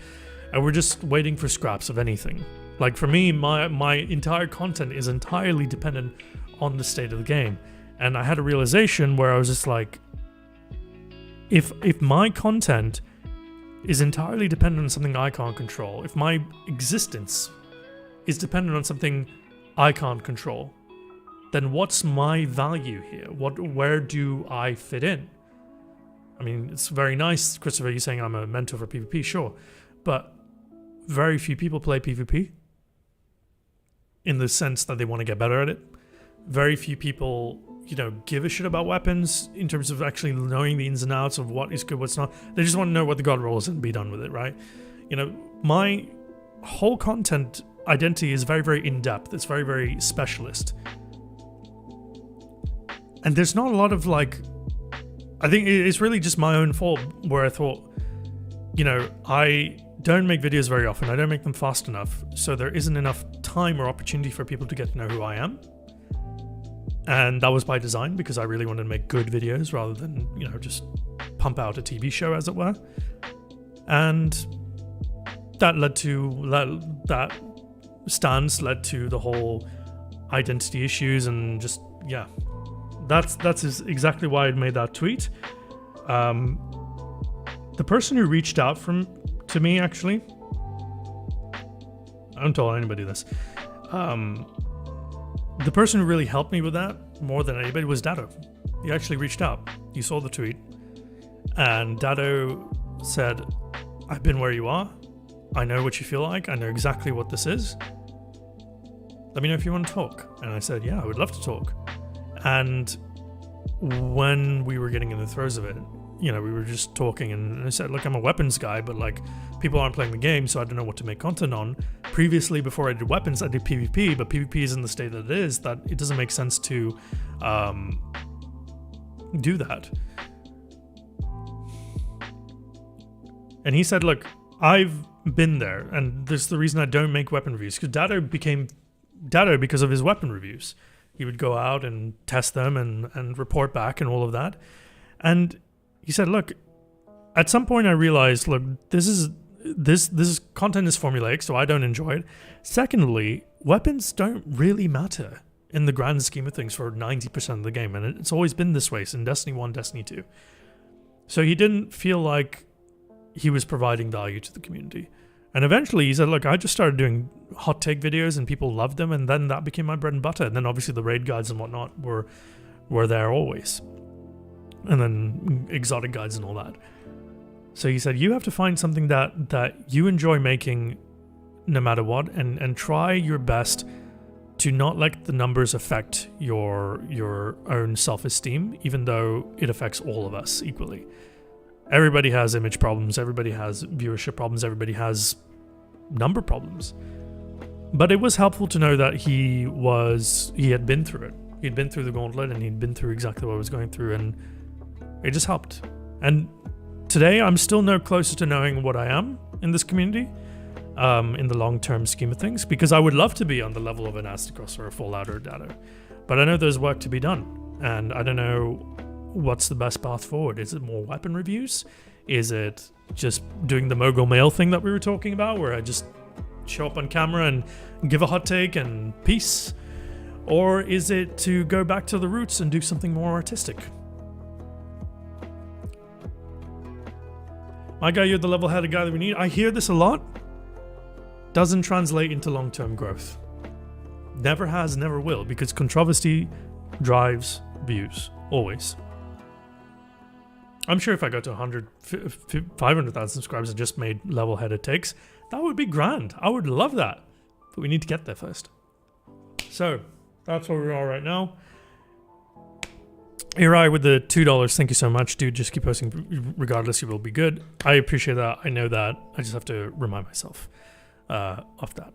And we're just waiting for scraps of anything. Like for me, my entire content is entirely dependent on the state of the game. And I had a realization where I was just like, if my content is entirely dependent on something I can't control, if my existence is dependent on something I can't control, then what's my value here? Where do I fit in? I mean, it's very nice, Christopher, you saying I'm a mentor for PvP, sure. But very few people play PvP in the sense that they want to get better at it. Very few people, give a shit about weapons in terms of actually knowing the ins and outs of what is good, what's not. They just want to know what the god roll is and be done with it, right? My whole content identity is very, very in-depth. It's very, very specialist. And there's not a lot of I think it's really just my own fault where I thought, I don't make videos very often. I don't make them fast enough. So there isn't enough time or opportunity for people to get to know who I am. And that was by design because I really wanted to make good videos rather than, just pump out a TV show, as it were. And that led to that stance led to the whole identity issues and just, yeah. That's exactly why I made that tweet. The person who reached out to me, actually, I don't tell anybody this. The person who really helped me with that more than anybody was Dado. He actually reached out. He saw the tweet, and Dado said, "I've been where you are. I know what you feel like. I know exactly what this is. Let me know if you want to talk." And I said, "Yeah, I would love to talk." And when we were getting in the throes of it, we were just talking, and I said, "Look, I'm a weapons guy, but people aren't playing the game, so I don't know what to make content on. Previously, before I did weapons, I did PvP, but PvP is in the state that it is, that it doesn't make sense to do that." And he said, "Look, I've been there, and this is the reason I don't make weapon reviews, because Dado became Dado because of his weapon reviews. He would go out and test them and report back and all of that. And he said, look, at some point I realized, look, this content is formulaic, so I don't enjoy it. Secondly, weapons don't really matter in the grand scheme of things for 90% of the game, and it's always been this way in Destiny 1, Destiny 2. So he didn't feel like he was providing value to the community. And eventually he said, look, I just started doing hot take videos and people loved them, and then that became my bread and butter. And then obviously the raid guides and whatnot were there always. And then exotic guides and all that. So he said, you have to find something that you enjoy making no matter what, and try your best to not let the numbers affect your own self-esteem, even though it affects all of us equally. Everybody has image problems, everybody has viewership problems, everybody has number problems. But it was helpful to know that he had been through it. He'd been through the gauntlet, and he'd been through exactly what I was going through, and it just helped. And today I'm still no closer to knowing what I am in this community, in the long-term scheme of things, because I would love to be on the level of an Aztecross or a Fallout or a Dado. But I know there's work to be done, and I don't know what's the best path forward. Is it more weapon reviews? Is it just doing the mogul mail thing that we were talking about, where I just show up on camera and give a hot take and peace? Or is it to go back to the roots and do something more artistic? My guy, you're the level-headed guy that we need. I hear this a lot. Doesn't translate into long-term growth. Never has, never will, because controversy drives views. Always. I'm sure if I got to 500,000 subscribers and just made level-headed takes, that would be grand. I would love that. But we need to get there first. So, that's where we are right now. Eri with the $2, thank you so much, dude. Just keep posting regardless, you will be good. I appreciate that. I know that. I just have to remind myself of that.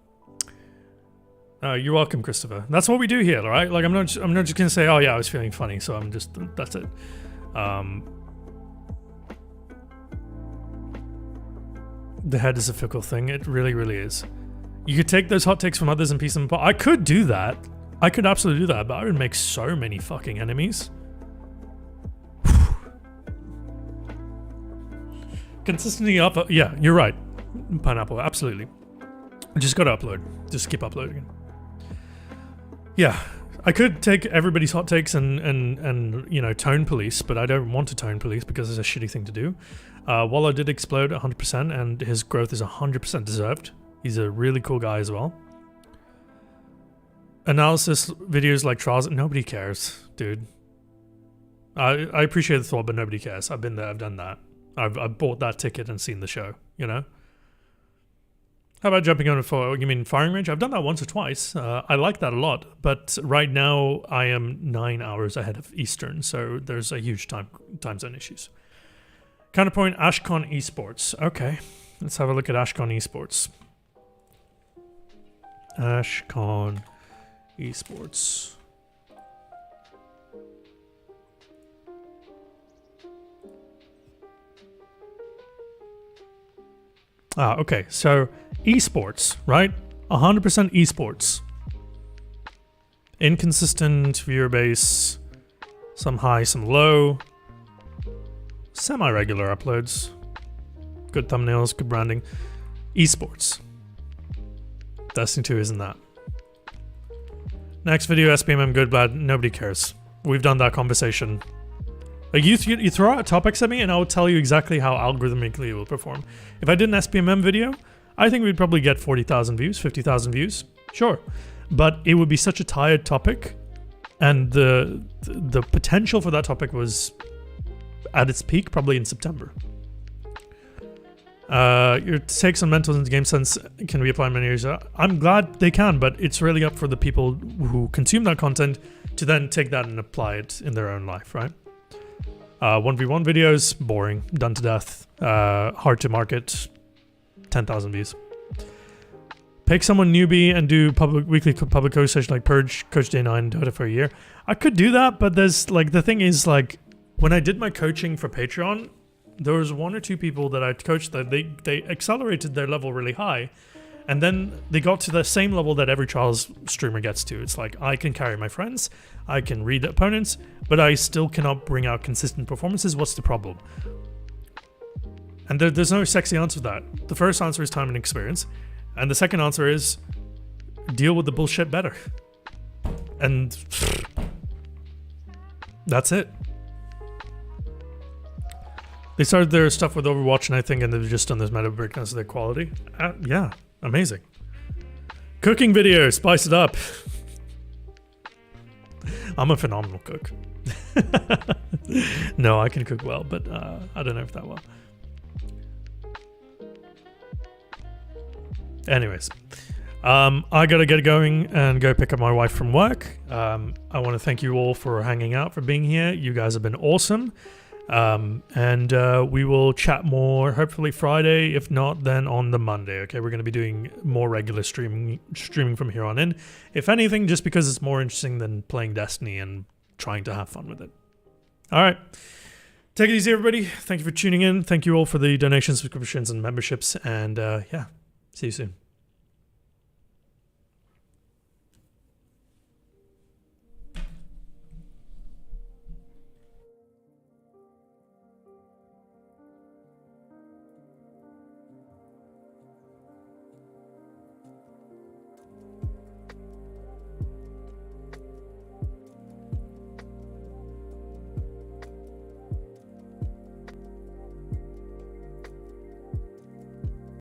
You're welcome, Christopher. That's what we do here, all right? Like, I'm not just gonna say, oh yeah, I was feeling funny, so that's it. The head is a fickle thing. It really, really is. You could take those hot takes from others and piece them apart. I could do that. I could absolutely do that, but I would make so many fucking enemies. Consistency up. Yeah, you're right. Pineapple, absolutely. Just gotta upload. Just keep uploading. Yeah, I could take everybody's hot takes and tone police, but I don't want to tone police because it's a shitty thing to do. Wallow did explode 100%, and his growth is 100% deserved. He's a really cool guy as well. Analysis videos like trials, nobody cares, dude. I appreciate the thought, but nobody cares. I've been there, I've done that. I've bought that ticket and seen the show, you know? How about jumping on for, you mean firing range? I've done that once or twice. I like that a lot. But right now I am 9 hours ahead of Eastern, so there's a huge time zone issues. Counterpoint, Ashcon Esports. Okay, let's have a look at Ashcon Esports. Ashcon Esports. Okay, so esports, right? 100% esports. Inconsistent viewer base, some high, some low. Semi-regular uploads. Good thumbnails, good branding. Esports. Destiny 2 isn't that. Next video, SPMM, good, bad, nobody cares. We've done that conversation. Like you throw out topics at me and I'll tell you exactly how algorithmically it will perform. If I did an SPMM video, I think we'd probably get 40,000 views, 50,000 views. Sure. But it would be such a tired topic, and the potential for that topic was at its peak probably in September. Your takes on mentals and game sense can be applied in many areas. I'm glad they can, but it's really up for the people who consume that content to then take that and apply it in their own life, right? 1v1 videos, boring, done to death, hard to market, 10,000 views. Pick someone newbie and do weekly public coach session like Purge, Coach Day 9, Dota for a year. I could do that, but there's like, the thing is, like, when I did my coaching for Patreon, there was 1 or 2 people that I coached that they accelerated their level really high, and then they got to the same level that every Trials streamer gets to. It's like, I can carry my friends, I can read opponents, but I still cannot bring out consistent performances. What's the problem? And there's no sexy answer to that. The first answer is time and experience, and the second answer is deal with the bullshit better. And that's it. They started their stuff with Overwatch, and I think, and they've just done this meta breakdowns of their quality. Yeah, amazing. Cooking videos, spice it up. I'm a phenomenal cook. No, I can cook well, but I don't know if that well. Anyways, I gotta get going and go pick up my wife from work. I want to thank you all for hanging out, for being here. You guys have been awesome. And we will chat more hopefully Friday, if not then on the Monday. Okay, we're going to be doing more regular streaming from here on in, if anything, just because it's more interesting than playing Destiny and trying to have fun with it. All right, take it easy, everybody. Thank you for tuning in. Thank you all for the donations, subscriptions, and memberships, and yeah, see you soon.